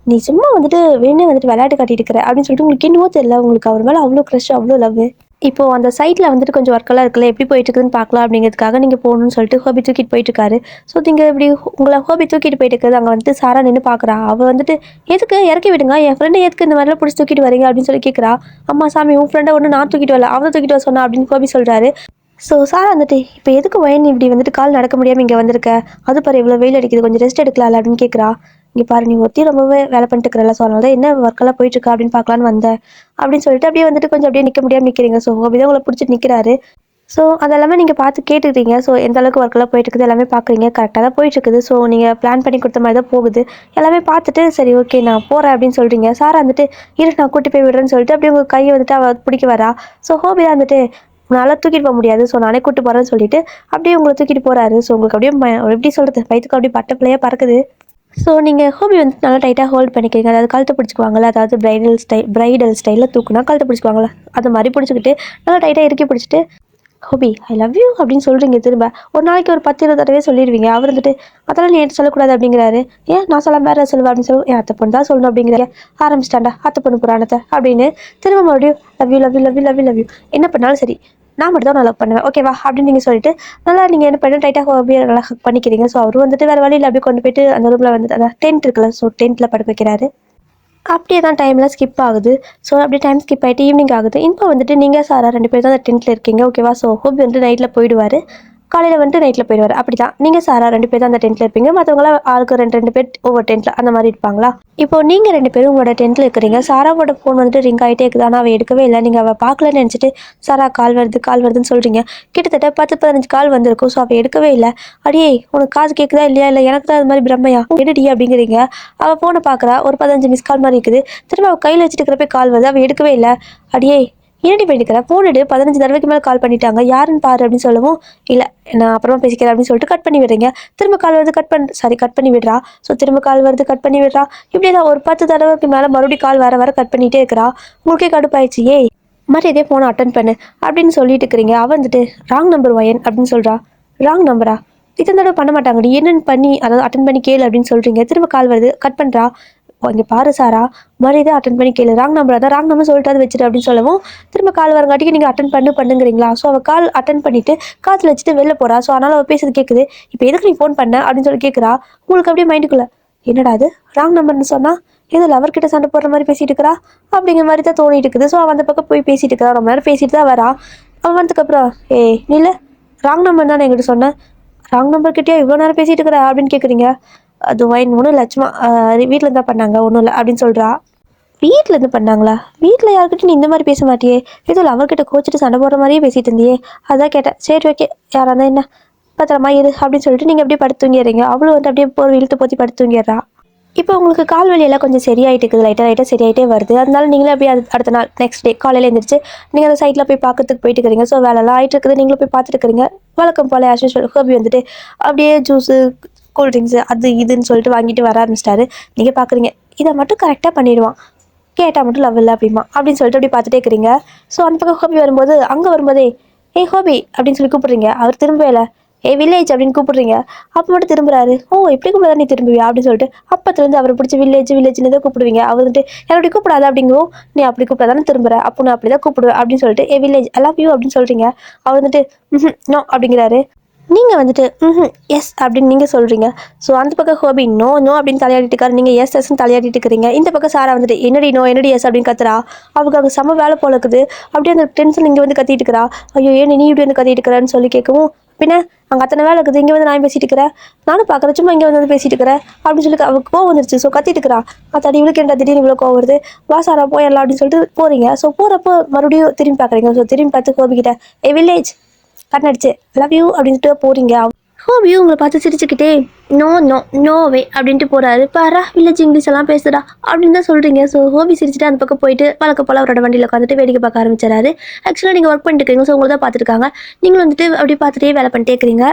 நீ சும்மா வந்துட்டு வேணே வந்துட்டு விளையாட்டு காட்டிட்டு இருக்கிற அப்படின்னு சொல்லிட்டு உங்களுக்கு என்னவோ தெரியல, உங்களுக்கு அவர் மேலே அவ்வளோ க்ரஷ், அவ்வளோ லவ். இப்போது அந்த சைட்டில் வந்துட்டு கொஞ்சம் ஒர்க்கெல்லாம் இருக்குல்ல, எப்படி போயிட்டு இருக்குதுன்னு பார்க்கலாம் அப்படிங்கிறதுக்காக நீங்கள் போகணும்னு சொல்லிட்டு ஹோபி தூக்கிட்டு போயிட்டு இருக்காரு. ஸோ நீங்கள் இப்படி உங்களை ஹோபி தூக்கிட்டு போயிட்டு இருக்கிறது அங்கே வந்துட்டு சாரா நின்று பார்க்குறா. அவள் வந்துட்டு எதுக்கு இறக்கி விடுங்க, என் ஃப்ரெண்டை எதுக்கு இந்த மாதிரிலாம் பிடிச்சி தூக்கிட்டு வரீங்க அப்படின்னு சொல்லி கேட்குறா. அம்மா சாமி, உன் ஃப்ரெண்டை ஒன்று நான் தூக்கிட்டு வரல, அவனை தூக்கிட்டு வர சொன்னா அப்படின்னு ஹோபி சொல்கிறாரு. ஸோ சாரா வந்துட்டு, இப்போ எதுக்கு வயன் இப்படி வந்துட்டு கால் நடக்க முடியாமல் இங்கே வந்திருக்க, அது பாரு இவ்வளோ வெயில் அடிக்குது, கொஞ்சம் ரெஸ்ட் எடுக்கலாம்ல அப்படின்னு கேட்குறா. இங்கே பாரு, நீ ஒருத்தி ரொம்பவே வேலை பண்ணிட்டு இருக்கிறல, ஸோ அதனால தான் என்ன ஒர்க்கெல்லாம் போயிட்டுருக்கா அப்படின்னு பார்க்கலான்னு வந்தேன் அப்படின்னு சொல்லிட்டு அப்படியே வந்துட்டு கொஞ்சம் அப்படியே நிற்க முடியாமல் நிற்கிறீங்க. ஸோ அப்படி தான் உங்களை பிடிச்சிட்டு நிற்கிறாரு. ஸோ அதெல்லாமே நீங்கள் பார்த்து கேட்டுக்கிறீங்க. ஸோ எந்த அளவுக்கு ஒர்க்கெல்லாம் போயிட்டுருக்குது எல்லாமே பார்க்குறீங்க. கரெக்டாக தான் போயிட்டுருக்குது. ஸோ நீங்கள் பிளான் பண்ணி கொடுத்த மாதிரி தான் போகுது. எல்லாமே பார்த்துட்டு சரி ஓகே நான் போகிறேன் அப்படின்னு சொல்கிறீங்க. சாரா வந்துட்டு இரு நான் கூட்டி போய் விடுறேன்னு சொல்லிட்டு அப்படியே உங்கள் கையை வந்துட்டு அவள் பிடிக்க வரா. ஸோ ஹோபி தான் வந்துட்டு நல்லா தூக்கிட்டு போக முடியாது, ஸோ நானே கூட்டு போகிறேன்னு சொல்லிட்டு அப்படியே உங்களை தூக்கிட்டு போகிறாரு. ஸோ உங்களுக்கு அப்படியே எப்படி சொல்கிறது, வயிற்றுக்கு அப்படியே பட்டப்பிள்ளையாக பறக்குது. ஸோ நீங்கள் ஹோபி வந்து நல்லா டைட்டாக ஹோல்ட் பண்ணிக்கிறீங்க. அதாவது கழுத்தை பிடிச்சிக்குவாங்கள்ல, அதாவது பிரைடல் ஸ்டைலில் தூக்குனா கழுத்தை பிடிச்சிக்குவாங்கள்ல, அது மாதிரி பிடிச்சிக்கிட்டு நல்லா டைட்டாக இறுக்கி பிடிச்சிட்டு ஹோபி ஐ லவ் யூ அப்படின்னு சொல்கிறீங்க. திரும்ப ஒரு நாளைக்கு ஒரு 10-20 தடவை சொல்லிடுவீங்க. அவர் வந்துட்டு அதெல்லாம் நீ என்கிட்ட சொல்லக்கூடாது அப்படிங்கிறாரு. ஏன் நான் சொல்ல வேறு சொல்லுவேன் அப்படின்னு சொல்லி, என் அத்தை பொண்ணு தான் சொல்லணும் அப்படிங்கிற ஆரம்பிச்சிட்டாண்டா அத்தை பொண்ணு புராணத்தை அப்படின்னு திரும்ப மறுபடியும் love you love you love you love you love you, என்ன பண்ணாலும் சரி நான் மட்டும் தான் நான் லவ் பண்ணுவேன், ஓகேவா அப்படின்னு நீங்கள் சொல்லிட்டு நல்லா நீங்கள் என்ன பண்ண டைட்டாக அப்படியே நல்லா ஹக் பண்ணிக்கிறீங்க. ஸோ அவரும் வந்துட்டு வேறு வழியில் அப்படியே கொண்டு போயிட்டு அந்த ரூமில் வந்துட்டு அதான் டென்ட் இருக்குல்ல, ஸோ டென்ட்டில் படுக்க வைக்கிறாரு. அப்படியே தான் டைம்லாம் ஸ்கிப் ஆகுது. ஸோ அப்படியே டைம் ஸ்கிப் ஆகிட்டு ஈவினிங் ஆகுது. இப்போ வந்துட்டு நீங்கள் சாரா 2 பேர் தான் அந்த டென்ட்டில் இருக்கீங்க, ஓகேவா? ஸோ ஹோபி வந்துட்டு நைட்டில் போயிடுவார், காலையில் வந்துட்டு நைட்டில் போயிடுவார். அப்படி தான் நீங்கள் சாரா 2 பேர் தான் அந்த டென்ட்டில் இருப்பீங்க. மற்றவங்களாம் ஆளுக்கு 2 பேர் ஒவ்வொரு டென்ட்டில் அந்த மாதிரி இருப்பாங்களா? இப்போ நீங்கள் 2 பேரும் உங்களோட டென்ட்டில் இருக்கிறீங்க. சாராவோட ஃபோன் வந்துட்டு ரிங் ஆகிட்டே இருக்குது, ஆனால் அவள் எடுக்கவே இல்லை. நீங்கள் அவள் பார்க்கலன்னு நினச்சிட்டு சாரா கால் வருதுன்னு சொல்கிறீங்க. கிட்டத்தட்ட 10-15 கால் வந்திருக்கும். ஸோ அவள் எடுக்கவே இல்லை. அடியே உனக்கு காசு கேட்குதா இல்லையா, இல்லை எனக்கு தான் அது மாதிரி பிரம்மையா எடுடி அப்படிங்கிறீங்க. அவள் ஃபோனை பார்க்குறா, ஒரு 15 மிஸ் கால் மாதிரி இருக்குது. திரும்ப அவள் கையில் வச்சுட்டு இருக்கிறப்ப கால் வருது, அவள் எடுக்கவே இல்லை. அடியே என்னடி பண்ணிக்கிறேன், ஃபோன் எடு, 15 தடவைக்கு மேலே கால் பண்ணிட்டாங்க, யாருன்னு பாரு அப்படின்னு சொல்லவும், இல்லை நான் அப்புறமா பேசிக்கிறேன் அப்படின்னு சொல்லிட்டு கட் பண்ணி விடுறீங்க. திரும்ப கால் வருது, கட் பண்ணி விடுறா. ஸோ திரும்ப கால் வருது, கட் பண்ணி விடுறா. இப்படியே தான் ஒரு 10 தடவைக்கு மேலே மறுபடியும் கால் வர கட் பண்ணிகிட்டே இருக்கிறா. உங்களுக்கே கடுப்பாயிடுச்சு. ஏய் மாதிரி இதே ஃபோனை அட்டன் பண்ணு அப்படின்னு சொல்லிட்டு இருக்கிறீங்க. அவள் வந்துட்டு ராங் நம்பர் வயன் அப்படின்னு சொல்கிறா. ராங் நம்பரா, இத்தனை தடவை பண்ண மாட்டாங்கடி, என்னென்னு பண்ணி அதாவது அட்டன் பண்ணி கேளு அப்படின்னு சொல்கிறீங்க. திரும்ப கால் வருது, கட் பண்ணுறா. இங்கே பாரு சாரா, மறுபடியும் அட்டன் பண்ணி கேளு, ராங் நம்பர், அதான் ராங் நம்பர் சொல்லிட்டு அதை வச்சுட்டு அப்படின்னு சொல்லவும் திரும்ப கால் வரங்காட்டிக்கு நீங்கள் அட்டன் பண்ணுங்கிறீங்களா? ஸோ அவள் கால் அட்டன் பண்ணிவிட்டு காதில் வச்சுட்டு வெளில போகிறா. ஸோ அதனால் அவள் பேசுறது கேட்குது. இப்போ எதுக்கு நீ ஃபோன் பண்ண அப்படின்னு சொல்லி கேட்குறா. உங்களுக்கு அப்படியே மைண்டுக்குள்ளே என்னடா அது ராங் நம்பர்னு சொன்னால் ஏதோ லவர்கிட்ட சண்டை போடுற மாதிரி பேசிகிட்டு இருக்கிறா அப்படிங்கிற மாதிரி தான் தோணிட்டு இருக்குது. ஸோ அவன் அந்த பக்கம் போய் பேசிகிட்டு இருக்கிறா. ரொம்ப நேரம் பேசிட்டு தான் வரா. அவன் வந்ததுக்கப்புறம் இல்லை ராங் நம்பர் தானே என்கிட்ட சொன்னேன், ராங் நம்பர் கிட்டேயா இவ்வளோ நேரம் பேசிகிட்டு இருக்கிறா அப்படின்னு கேட்குறீங்க. அது வைன் ஒன்றும் இல்லை, சும்மா வீட்டில் இருந்தால் பண்ணாங்க, ஒன்றும் இல்லை அப்படின்னு சொல்கிறா. வீட்டில் இருந்து பண்ணாங்களா? வீட்டில் யார்கிட்ட நீ இந்த மாதிரி பேச மாட்டியே, ஏதோ அவர்கிட்ட கோச்சிட்டு சண்டை போடுற மாதிரியே பேசிட்டு இருந்தியே, அதான் கேட்டேன். சரி ஓகே, யாராக இருந்தால் என்ன, பத்திரமா இரு அப்படின்னு சொல்லிட்டு நீங்கள் அப்படியே படுத்து தூங்கிடுறீங்க. அவளும் வந்து அப்படியே போர் இழுத்து போத்தி படுத்து தூங்கிடுறா. இப்போ உங்களுக்கு கால் வலியெல்லாம் கொஞ்சம் சரியாயிட்டு இருக்குது, லைட்டாக சரியாயிட்டே வருது. அதனால நீங்களே அப்படியே அடுத்த நாள் நெக்ஸ்ட் டே காலையில் எழுந்திரிச்சு நீங்கள் அந்த சைட்டில் போய் பார்க்கறதுக்கு போயிட்டு இருக்கிறீங்க. ஸோ வேலைலாம் ஆகிட்டு இருக்குது, நீங்களும் போய் பார்த்துட்டு இருக்கிறீங்க. வழக்கம் போல் ஆஸ் யூஷுவல் ஹோபி வந்துட்டு அப்படியே ஜூஸு கூல்ட்ரிங்க்ஸு அது இதுன்னு சொல்லிட்டு வாங்கிட்டு வர ஆரம்பிச்சிட்டாரு. நீங்கள் பார்க்குறீங்க இதை மட்டும் கரெக்டாக பண்ணிடுவான், கேட்டால் மட்டும் லவ் இல்லை அப்படிமா அப்படின்னு சொல்லிட்டு அப்படி பார்த்துட்டே இருக்கிறீங்க. ஸோ அந்த பக்கம் ஹோபி வரும்போது அங்கே வரும்போதே ஹோபி அப்படின்னு சொல்லி கூப்பிட்றீங்க. அவர் திரும்பவே வில்லேஜ் அப்படின்னு கூப்பிட்றீங்க. அப்போ மட்டும் திரும்புறாரு. எப்படி கூப்பிடாத நீ திரும்புவியா அப்படின்னு சொல்லிட்டு அப்பத்துலேருந்து அவரை பிடிச்சி வில்லேஜ்னு தான் கூப்பிடுவீங்க. அவர் வந்துட்டு அப்படி கூப்பிடாத அப்படிங்கவும், நீ அப்படி கூப்பிடாதானே திரும்புற, அப்போ நான் அப்படி தான் கூப்பிடுவேன் அப்படின்னு சொல்லிட்டு வில்லேஜ் ஐ லவ் யூ அப்படின்னு சொல்கிறீங்க. அவர் வந்துட்டு நோ அப்படிங்கிறாரு. நீங்கள் வந்துட்டு எஸ் அப்படின்னு நீங்கள் சொல்கிறீங்க. ஸோ அந்த பக்கம் ஹோபி நோ நோ அப்படின்னு தலையாடிட்டு இருக்காரு. நீங்கள் எஸ் எஸ்ன்னு தலையாடிட்டு இருக்கிறீங்க. இந்த பக்கம் சாரா வந்துட்டு என்னடி நோ என்னடி எஸ் அப்படின்னு கத்துறா. அவளுக்கு அங்கே செம்ம வேலை போல இருக்குது. அப்படியே அந்த டென்ஷன் இங்கே வந்து கத்திட்டு இருக்கிறா. ஐயோ ஏன் நீ இப்படி வந்து கத்திட்டு இருக்கிறான்னு சொல்லி கேட்கவும், பின்ன அங்கே அத்தனை வேலை இருக்குது, இங்கே வந்து நான் பேசிட்டு இருக்கிறேன், நானும் பார்க்குறேன், சும்மா இங்கே வந்து பேசிட்டு இருக்கிறேன் அப்படின்னு சொல்லி அவளுக்கு கோவம் வந்துருச்சு. ஸோ கத்திட்டு இருக்கிறா. அத்தாடி இவளுக்கு என்ன திடீர்னு இவ்வளோ கோவம் வருது, வா சாரா போயிடலாம் அப்படின்னு சொல்லிட்டு போகிறீங்க. ஸோ போகிறப்போ மறுபடியும் திரும்பி பார்க்குறீங்க. ஸோ திரும்பி பார்த்து ஹோபிக்கிட்ட வில்லேஜ் கண்ணடிச்சு லவ் யூ அப்படின்ட்டு போகிறீங்க. ஹோபி உங்களை பார்த்து சிரிச்சுக்கிட்டே நோ நோ நோ வே அப்படின்ட்டு போகிறாரு. பாரா வில்லேஜ் இங்கிலீஷ் எல்லாம் பேசுகிறா அப்படின்னு தான் சொல்கிறீங்க. ஸோ ஹோபி சிரிச்சுட்டு அந்த பக்கம் போயிட்டு வழக்க போல் அவரோட வண்டியில் உட்காந்துட்டு வேடிக்கை பார்க்க ஆரம்பிச்சிடறாரு. ஆக்சுவலாக நீங்கள் ஒர்க் பண்ணிட்டு இருக்கீங்க. ஸோ உங்களை தான் பார்த்துருக்காங்க. நீங்களும் வந்துட்டு அப்படி பார்த்துட்டே வேலை பண்ணிட்டே இருக்கிறீங்க.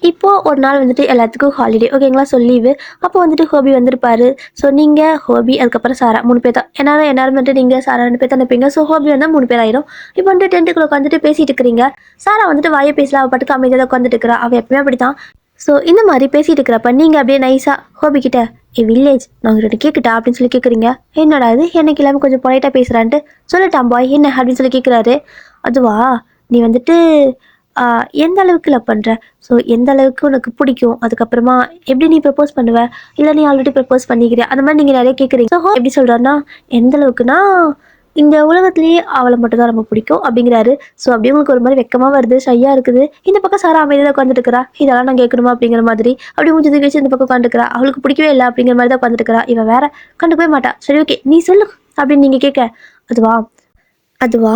இப்போது ஒரு நாள் வந்துட்டு எல்லாத்துக்கும் ஹாலிடே ஓகேங்களா. So leave. அப்போ வந்துட்டு ஹோபி வந்திருப்பாரு. ஸோ நீங்கள் ஹோபி அதுக்கப்புறம் சாரா 3 பேர் தான். எல்லாரும் வந்துட்டு நீங்கள் சாரா 2 பேர் தான் நிற்பீங்க. ஸோ ஹோபி வந்தால் 3 பேர் ஆயிரும். இப்போ வந்துட்டு டென்ட்டுக்குள்ள உட்காந்துட்டு பேசிட்டு இருக்கிறீங்க. சாரா வந்துட்டு வாயை பேசல, அவள் பாட்டுக்கு அமைதியாக உட்காந்துட்டு இருக்கிறா. அவள் எப்பவுமே அப்படி தான். ஸோ இந்த மாதிரி பேசிகிட்டு இருக்கிறப்ப நீங்கள் அப்படியே நைஸாக ஹோபிக்கிட்ட வில்லேஜ் நாங்கள் ரெண்டு கேட்குட்டா அப்படின்னு சொல்லி கேட்குறீங்க. என்னடா இது எனக்கு இல்லாமல் கொஞ்சம் பொலைட்டாக பேசுகிறான்ட்டு சொல்லட்டாம் பாய் என்ன அப்படின்னு சொல்லி கேட்குறாரு. அதுவா நீ வந்துட்டு எந்த அளவுக்கு லவ் பண்ணுற, ஸோ எந்த அளவுக்கு உனக்கு பிடிக்கும், அதுக்கப்புறமா எப்படி நீ ப்ரப்போஸ் பண்ணுவ, இல்லை நீ ஆல்ரெடி ப்ரப்போஸ் பண்ணிக்கிறியா, அந்த மாதிரி நீங்கள் நிறைய கேட்குறீங்க. ஸோ எப்படி சொல்கிறாருன்னா எந்த அளவுக்குன்னா இந்த உலகத்துலேயே அவளை மட்டும் தான் ரொம்ப பிடிக்கும் அப்படிங்கிறாரு. ஸோ அப்படியே உங்களுக்கு ஒரு மாதிரி வெக்கமாக வருது, ஷையாக இருக்குது. இந்த பக்கம் சாரா அமைதியாக உட்காந்துருக்கிறா. இதெல்லாம் நான் கேட்கணுமா அப்படிங்கிற மாதிரி அப்படி முடிஞ்சு தூக்கி வச்சு இந்த பக்கம் உட்காந்துருக்கிறா. அவளுக்கு பிடிக்கவே இல்லை அப்படிங்கிற மாதிரி தான் உட்காந்துருக்கிறா. இவன் வேற கண்டுக்கவே மாட்டா. சரி ஓகே நீ சொல்லு அப்படின்னு நீங்கள் கேட்க, அதுவா அதுவா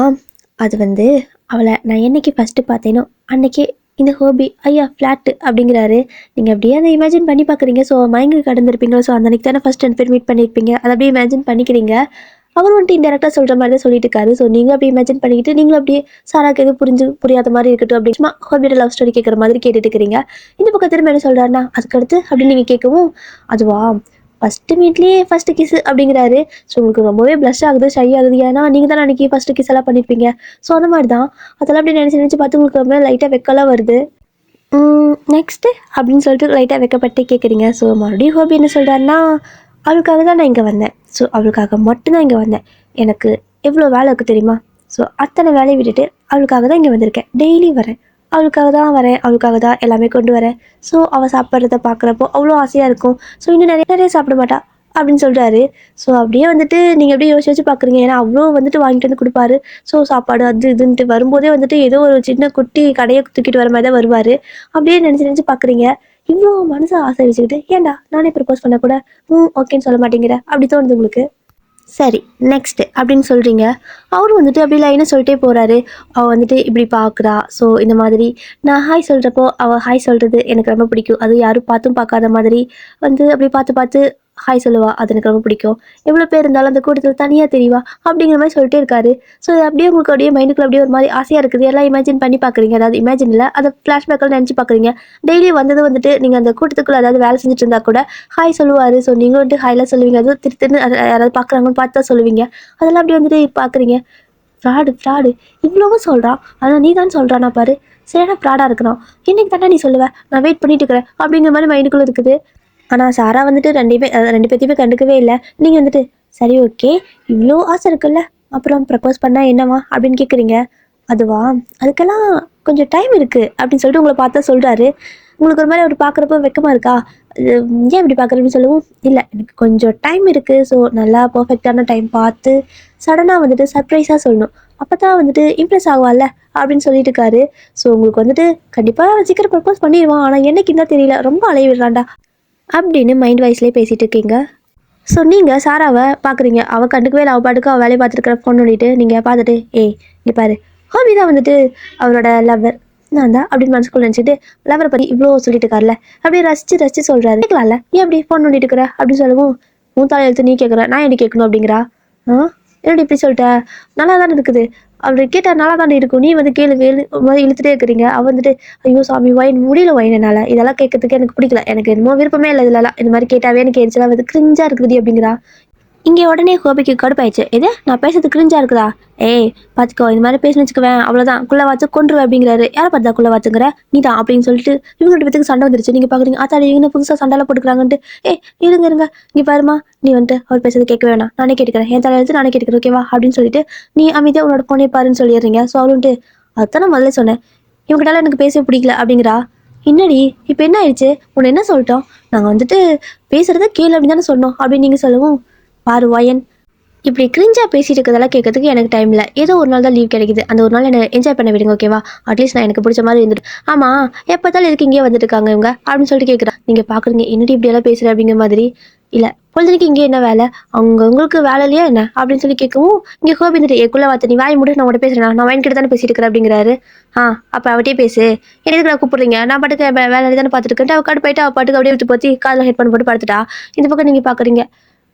அது வந்து அவளை நான் என்னைக்கு ஃபஸ்ட்டு பார்த்தேனோ அன்னைக்கே இந்த ஹோபி ஐயா ஃப்ளாட்டு அப்படிங்கிறாரு. நீங்கள் அப்படியே அதை இமேஜின் பண்ணி பார்க்குறீங்க. ஸோ மயங்கி கடந்திருப்பீங்களோ, ஸோ அந்த அன்னைக்கு தானே ஃபஸ்ட் 2 பேர் மீட் பண்ணியிருப்பீங்க. அதை அப்படியே இமேஜின் பண்ணிக்கிறீங்க. அவர் வந்துட்டு இன்டெரக்டாக சொல்கிற மாதிரி தான் சொல்லிட்டு இருக்காரு. ஸோ நீங்கள் அப்படியே இமேஜின் பண்ணிக்கிட்டு நீங்களும் அப்படியே சாராக்கு எதுவும் புரியாத மாதிரி இருக்கட்டும் அப்படின்னு சும்மா ஹோபியோட லவ் ஸ்டோரி கேட்குற மாதிரி கேட்டுட்டு இருக்கிறீங்க. இந்த பக்கம் திரும்ப என்ன சொல்கிறாருன்னா அதுக்கடுத்து அப்படின்னு நீங்கள் கேட்கவும், அதுவா ஃபஸ்ட்டு மீட்லேயே ஃபஸ்ட்டு கிஸ் அப்படிங்கிறாரு. ஸோ உங்களுக்கு ரொம்பவே ப்ளஷ் ஆகுது, ஷை ஆகுது. ஏன்னா நீங்கள் தான் அன்றைக்கி ஃபஸ்ட்டு கிஸ் எல்லாம் பண்ணியிருப்பீங்க. ஸோ அந்த மாதிரி தான் அதெல்லாம் அப்படி நினச்சி பார்த்து உங்களுக்கு ரொம்ப லைட்டாக வெக்கலாம் வருது. நெக்ஸ்ட்டு அப்படின்னு சொல்லிட்டு லைட்டாக வைக்கப்பட்டு கேட்குறீங்க. ஸோ மறுபடியும் ஹோபி என்ன சொல்கிறாருன்னா அவளுக்காக தான் நான் இங்கே வந்தேன். ஸோ அவளுக்காக மட்டும்தான் இங்கே வந்தேன். எனக்கு எவ்வளோ வேலை இருக்குது தெரியுமா. ஸோ அத்தனை வேலையை விட்டுட்டு அவளுக்காக தான் இங்கே வந்திருக்கேன். டெய்லி வரேன், அவளுக்காக தான் வரேன், அவளுக்காக தான் எல்லாமே கொண்டு வரேன். ஸோ அவள் சாப்பிட்றத பார்க்குறப்போ அவ்வளோ ஆசையாக இருக்கும். ஸோ இன்னும் நிறைய சாப்பிட மாட்டா அப்படின்னு சொல்கிறாரு. ஸோ அப்படியே வந்துட்டு நீங்கள் அப்படியே யோசிச்சு பார்க்குறீங்க. ஏன்னா அவ்வளோ வந்துட்டு வாங்கிட்டு வந்து கொடுப்பாரு. ஸோ சாப்பாடு அது இதுன்ட்டு வரும்போதே வந்துட்டு ஏதோ ஒரு சின்ன குட்டி கடையை தூக்கிட்டு வர மாதிரி தான் வருவார். அப்படியே நினச்சி பார்க்குறீங்க. இவ்வளோ மனசை ஆசை வச்சுக்கிட்டு ஏன்டா நானே ப்ரப்போஸ் பண்ணக்கூட ஓகேன்னு சொல்ல மாட்டேங்கிற அப்படி தோணுது உங்களுக்கு. சரி நெக்ஸ்ட்டு அப்படின்னு சொல்கிறீங்க. அவரும் வந்துட்டு அப்படி லைனாக சொல்லிட்டே போகிறாரு. அவள் வந்துட்டு இப்படி பார்க்குறா. ஸோ இந்த மாதிரி நான் ஹாய் சொல்கிறப்போ அவள் ஹாய் சொல்கிறது எனக்கு ரொம்ப பிடிக்கும். அது யாரும் பார்த்தும் பார்க்காத மாதிரி வந்து அப்படி பார்த்து ஹாய் சொல்லுவா. அது எனக்கு ரொம்ப பிடிக்கும். எவ்வளோ பேர் இருந்தாலும் அந்த கூட்டத்தில் தனியாக தெரியவா அப்படிங்கிற மாதிரி சொல்லிட்டே இருக்காரு. ஸோ அப்படியே உங்களுக்கு அப்படியே மைண்டுக்குள்ள அப்படியே ஒரு மாதிரி ஆசையாக இருக்குது. எல்லாம் இமேஜின் பண்ணி பார்க்குறீங்க. அதாவது இமேஜின் இல்லை, அதை ஃப்ளாஷ்பேக்கில் நினச்சி பார்க்குறீங்க. டெய்லி வந்துட்டு நீங்கள் அந்த கூட்டத்துக்குள்ளே அதாவது வேலை செஞ்சுட்டு இருந்தால் கூட ஹாய் சொல்லுவார். ஸோ நீங்களும் வந்துட்டு ஹாய்லாம் சொல்லுவீங்க. அதுவும் திருன்னு யாராவது பார்க்குறாங்கன்னு பார்த்து தான் சொல்லுவீங்க. அதெல்லாம் அப்படியே வந்துட்டு பார்க்குறீங்க. ஃப்ராடு இவ்வளவும் சொல்கிறான், ஆனால் நீ தான் சொல்கிறானா பாரு, சரியான ஃப்ராடாக இருக்கிறான். இன்னைக்கு தானே நீ சொல்லுவேன், நான் வெயிட் பண்ணிட்டு இருக்கிறேன் அப்படிங்கிற மாதிரி மைண்டுக்குள்ளே இருக்குது. ஆனால் சாரா வந்துட்டு ரெண்டு பேர்த்தையுமே கண்டுக்கவே இல்லை. நீங்கள் வந்துட்டு சரி ஓகே இவ்வளோ ஆசை இருக்குல்ல, அப்புறம் ப்ரப்போஸ் பண்ணால் என்னவா அப்படின்னு கேட்குறீங்க. அதுவா அதுக்கெல்லாம் கொஞ்சம் டைம் இருக்குது அப்படின்னு சொல்லிட்டு உங்களை பார்த்தா சொல்கிறாரு. உங்களுக்கு ஒரு மாதிரி அவர் பார்க்குறப்ப வெக்கமாக இருக்கா, ஏன் இப்படி பார்க்குறேன்னு சொல்லவும், இல்லை எனக்கு கொஞ்சம் டைம் இருக்குது. ஸோ நல்லா பர்ஃபெக்டான டைம் பார்த்து சடனாக வந்துட்டு சர்ப்ரைஸாக சொல்லணும், அப்போ தான் வந்துட்டு இம்ப்ரெஸ் ஆகுவாள்ல அப்படின்னு சொல்லிட்டு இருக்காரு. ஸோ உங்களுக்கு வந்துட்டு கண்டிப்பாக சீக்கிரம் ப்ரப்போஸ் பண்ணிடுவான், ஆனால் என்னைக்கு தான் தெரியல, ரொம்ப அலைய விடுறான்டா அப்படின்னு மைண்ட் வைஸ்லேயே பேசிகிட்டு இருக்கீங்க. ஸோ நீங்கள் சாராவை பார்க்குறீங்க. அவள் கண்டுக்கவே இல்லை, அவள் பாட்டுக்கு அவள் வேலையை பார்த்துருக்கிற ஃபோன் பண்ணிட்டு நீங்கள் பார்த்துட்டு இங்கே பாரு ஹோபி தான் வந்துட்டு அவரோட லவ்வர் நான் தான் அப்படின்னு மனசுக்குள்ள நினச்சிட்டு லவரை பற்றி இவ்வளோ சொல்லிட்டு இருக்கார்ல அப்படியே ரசிச்சு சொல்கிறாரு. கேட்கலாம்ல ஏன் அப்படி ஃபோன் பண்ணிட்டு இருக்கிற அப்படின்னு சொல்லவும், உன் தலை எழுத்து நீ கேட்குற நான் எப்படி கேட்கணும் அப்படிங்கிறா. என்னடி இப்படி சொல்லிட்ட, நல்லா தானே இருக்குது அப்படி கேட்டால் நல்லா தானே இருக்கும், நீ வந்து கேளு இழுத்துட்டே இருக்கிறீங்க. அவள் வந்துட்டு ஐயோ சாமி வைன் முடியல வைன் என்னால் இதெல்லாம் கேட்கறதுக்கு எனக்கு பிடிக்கல, எனக்கு என்னமோ விருப்பமே இல்லை இதெல்லாம், இந்த மாதிரி கேட்டாவே எனக்கு எரிச்சலாக வந்து கிரிஞ்சாக இருக்குது அப்படிங்கிறா. இங்கே உடனே ஹோபிக்கு கடுப்பாயிடுச்சு. எது நான் பேசுறது கிரிஞ்சா இருக்குதா, பார்த்துக்கோ இந்த மாதிரி பேசணும்னு வச்சுக்குவேன் அவ்வளோதான் குள்ள வாத்து கொண்டுருவேன் அப்படிங்கிறாரு. யாரை பார்த்தா குள்ள வாத்துங்கிற நீ தான் அப்படின்னு சொல்லிட்டு இவங்க 2 பேத்துக்கு சண்டை வந்துருச்சு. நீங்கள் பார்க்குறீங்க அத்தாடி இவங்க புதுசாக சண்டைலாம் போட்டுக்கிறாங்கன்ட்டு இருங்க இங்கே பாருமா நீ வந்துட்டு அவர் பேசுறது கேட்க வேணாம், நானே கேட்டுக்கிறேன், என் தலையெழுத்து நானே கேட்டுக்கிறேன் ஓகேவா அப்படின்னு சொல்லிட்டு நீ அமைதியாக உன்னோட போனே பாருன்னு சொல்லிடுறீங்க. ஸோ அவளுன்ட்டு அதுதானே முதல்ல சொன்னேன் இவங்ககிட்ட எனக்கு பேசவே பிடிக்கல அப்படிங்கிறா. என்னடி இப்போ என்ன ஆயிடுச்சு, உன்னை என்ன சொல்லிட்டோம், நாங்கள் வந்துட்டு பேசுகிறத கேளு அப்படின்னு தானே சொன்னோம் அப்படின்னு நீங்கள் சொல்லவும், பாரு வாயன், இப்படி கிரிஞ்சாக பேசிட்டு இருக்கிறதெல்லாம் கேட்கறதுக்கு எனக்கு டைம் இல்லை. ஏதோ ஒரு நாள் தான் லீவ் கிடைக்குது, அந்த ஒரு நாள் என்ன என்ஜாய் பண்ண விடுங்க ஓகேவா. அட்லீஸ்ட் நான் எனக்கு பிடிச்ச மாதிரி இருந்துட்டு. ஆமாம், எப்போத்தாலும் எதுக்கு இங்கேயே வந்துட்டு இருக்காங்க இவங்க அப்படின்னு சொல்லிட்டு கேட்குறேன். நீங்கள் பார்க்குறீங்க என்னடி இப்படியெல்லாம் பேசுகிற அப்படிங்கிற மாதிரி. இல்லை பொழுதுக்கு இங்கே என்ன வேலை, அவங்க உங்களுக்கு வேலை இல்லையா என்ன அப்படின்னு சொல்லி கேட்கவும், இங்கே கோபி இருந்துட்டு எக்குள்ள வார்த்தை நீ வாய் முடி, நான் உங்கள்கிட்ட பேசுகிறேன், நான் வாங்கிட்டு தானே பேசிட்டு இருக்கிறேன் அப்படிங்கிறாரு. அப்போ அவட்டே பேசு, எனக்கு நான் கூப்பிடுறீங்க, நான் பாட்டுக்கு வேலை தானே பார்த்துட்டு இருக்கேன். அவள் காட்டு போயிட்டு அவள் பாட்டுக்கு அப்படியே விட்டு போச்சு காதில் ஹெட் பண்ண போட்டு படுத்துட்டா. இந்த பக்கம் நீங்கள் பார்க்குறீங்க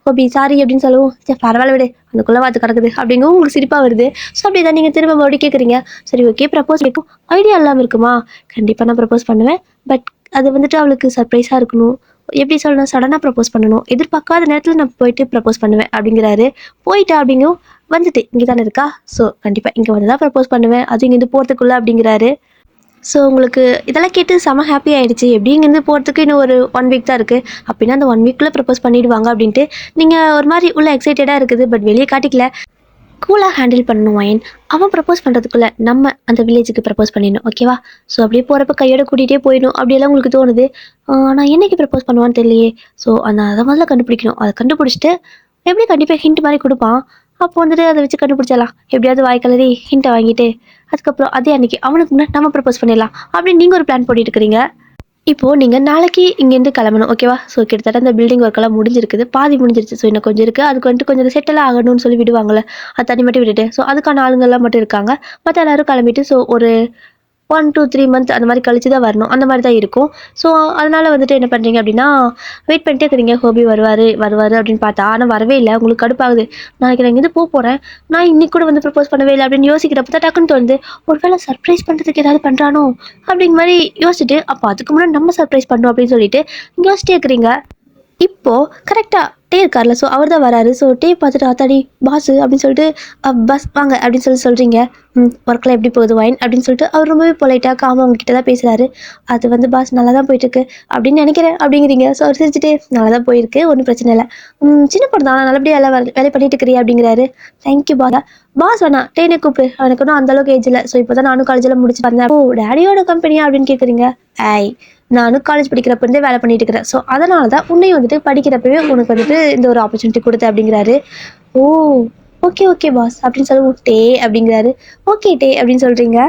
ஹோபி சாரி அப்படின்னு சொல்லவும், சரி பரவாயில்ல விடு, அந்த வாத்து கிடக்குது அப்படிங்கவும் உங்களுக்கு சிரிப்பாக வருது. ஸோ அப்படி தான் நீங்கள் திரும்ப மறுபடியும் கேட்குறீங்க. சரி ஓகே ப்ரப்போஸ் வைக்கும் ஐடியா இல்லாமல் இருக்குமா, கண்டிப்பாக நான் ப்ரப்போஸ் பண்ணுவேன். பட் அது வந்துட்டு அவளுக்கு சர்ப்ரைஸாக இருக்கணும். எப்படி சொல்லணும், சடனாக ப்ரப்போஸ் பண்ணணும், எதிர்பார்க்காத நேரத்தில் நான் போயிட்டு ப்ரப்போஸ் பண்ணுவேன் அப்படிங்கிறாரு. போயிட்டா அப்படிங்கும் வந்துட்டு இங்கே தானே இருக்கா, ஸோ கண்டிப்பாக இங்கே வந்து தான் ப்ரப்போஸ் பண்ணுவேன், அது இங்கேருந்து போகிறதுக்குள்ளே அப்படிங்கிறாரு. ஸோ உங்களுக்கு இதெல்லாம் கேட்டு செம ஹாப்பி ஆகிடுச்சு. எப்படி இங்கேருந்து போகிறதுக்கு இன்னும் ஒரு 1 வீக் தான் இருக்குது, அப்படின்னா அந்த 1 வீக்கில் ப்ரப்போஸ் பண்ணிவிடுவாங்க அப்படின்ட்டு நீங்கள் ஒரு மாதிரி உள்ள எக்ஸைட்டடாக இருக்குது. பட் வெளியே காட்டிக்கல, கூலாக ஹேண்டில் பண்ணணும் வயன். அவன் ப்ரப்போஸ் பண்ணுறதுக்குள்ளே நம்ம அந்த வில்லேஜுக்கு ப்ரப்போஸ் பண்ணிடணும் ஓகேவா. ஸோ அப்படியே போகிறப்ப கையோட கூட்டிகிட்டே போயிடணும் அப்படியெல்லாம் உங்களுக்கு தோணுது. நான் என்றைக்கு ப்ரப்போஸ் பண்ணுவான்னு தெரியலையே. ஸோ அதை முதல்ல கண்டுபிடிக்கணும். அதை கண்டுபிடிச்சிட்டு எப்படி கண்டிப்பாக ஹிண்ட் மாதிரி கொடுப்பான். அப்போ வந்துட்டு அதை வச்சு கண்டுபிடிச்சிடலாம். எப்படியாவது வாய்க்கலரி ஹிண்ட்டை வாங்கிட்டு அதுக்கப்புறம் அதே அன்றைக்கி அவனுக்கு முன்னாடி நம்ம ப்ரப்போஸ் பண்ணிடலாம் அப்படின்னு நீங்கள் ஒரு பிளான் போட்டுட்டு இருக்கிறீங்க. இப்போது நீங்கள் நாளைக்கு இங்கேருந்து கிளம்பணும் ஓகேவா. ஸோ கிட்டத்தட்ட அந்த பில்டிங் ஒர்க்கெல்லாம் முடிஞ்சிருக்குது, பாதி முடிஞ்சிருச்சு. ஸோ இன்னும் கொஞ்சம் இருக்குது, அதுக்கு வந்துட்டு கொஞ்சம் செட்டில் ஆகணும்னு சொல்லி விடுவாங்கள்ல, அது தனி மட்டும் விட்டுட்டு ஸோ அதுக்கான ஆளுங்கள்லாம் மட்டும் இருக்காங்க. மற்ற எல்லோரும் கிளம்பிட்டு ஸோ ஒரு 1 to 3 months அந்த மாதிரி கழிச்சு தான் வரணும், அந்த மாதிரி தான் இருக்கும். ஸோ அதனால் வந்துட்டு என்ன பண்ணுறீங்க அப்படின்னா வெயிட் பண்ணிட்டே இருக்கிறீங்க. ஹோபி வருவார் அப்படின்னு பார்த்தா ஆனால் வரவே இல்லை. உங்களுக்கு கடுப்பாகுது, நாளைக்கு நான் இங்கேருந்து போகிறேன், நான் இன்னைக்கு கூட வந்து ப்ரப்போஸ் பண்ணவே இல்லை அப்படின்னு யோசிக்கிறப்ப தான் டக்குன்னு தோணுது, ஒரு வேளை சர்ப்ரைஸ் பண்ணுறதுக்கு ஏதாவது பண்ணுறானோ அப்படிங்கிற மாதிரி யோசிச்சுட்டு, அப்போ அதுக்கு முன்னாடி நம்ம சர்ப்ரைஸ் பண்ணோம் அப்படின்னு சொல்லிட்டு யோசிச்சிட்டே இருக்கிறீங்க. இப்போது கரெக்டாக டே இருக்கார்ல, ஸோ அவர் தான் வராரு. ஸோ டே பார்த்துட்டு ஆத்தாடி பாஸு அப்படின்னு சொல்லிட்டு பஸ் வாங்க அப்படின்னு சொல்கிறீங்க. ஒர்க்கில் எப்படி போகுது வைன் அப்படின்னு சொல்லிட்டு அவர் ரொம்பவே பொலைட்டாக காம அவங்ககிட்ட தான் பேசுகிறாரு. அது வந்து பாஸ் நல்லா தான் போயிட்டுருக்கு அப்படின்னு நினைக்கிறேன் அப்படிங்கிறீங்க. ஸோ அவர் சிரிச்சுட்டு நல்லா தான் போயிருக்கு, ஒன்றும் பிரச்சனை இல்லை, சின்ன பொண்ணு தான் நல்லபடியாக எல்லாம் வேலை பண்ணிட்டு இருக்கிறியா அப்படிங்கிறாரு. தேங்க்யூ பாஸ் வேணா டேனே கூப்பிடு, எனக்கு ஒன்றும் அந்தளவுக்கு ஏஜ் இல்லை. ஸோ இப்போ தான் நானும் காலேஜில் முடிச்சு வந்தேன். ஓ டேடியோட கம்பெனியா அப்படின்னு கேட்குறீங்க. நானும் காலேஜ் படிக்கிறப்ப இருந்தே வேலை பண்ணிட்டு இருக்கிறேன். ஸோ அதனால தான் உன்னையும் வந்துட்டு படிக்கிறப்பவே உனக்கு வந்துட்டு இந்த ஒரு ஆப்பர்ச்சுனிட்டி கொடுத்தேன் அப்படிங்கிறாரு. ஓ ஓகே பாஸ் அப்படின்னு சொல்லி டே அப்படிங்கிறாரு. ஓகே டே அப்படின்னு சொல்கிறீங்க.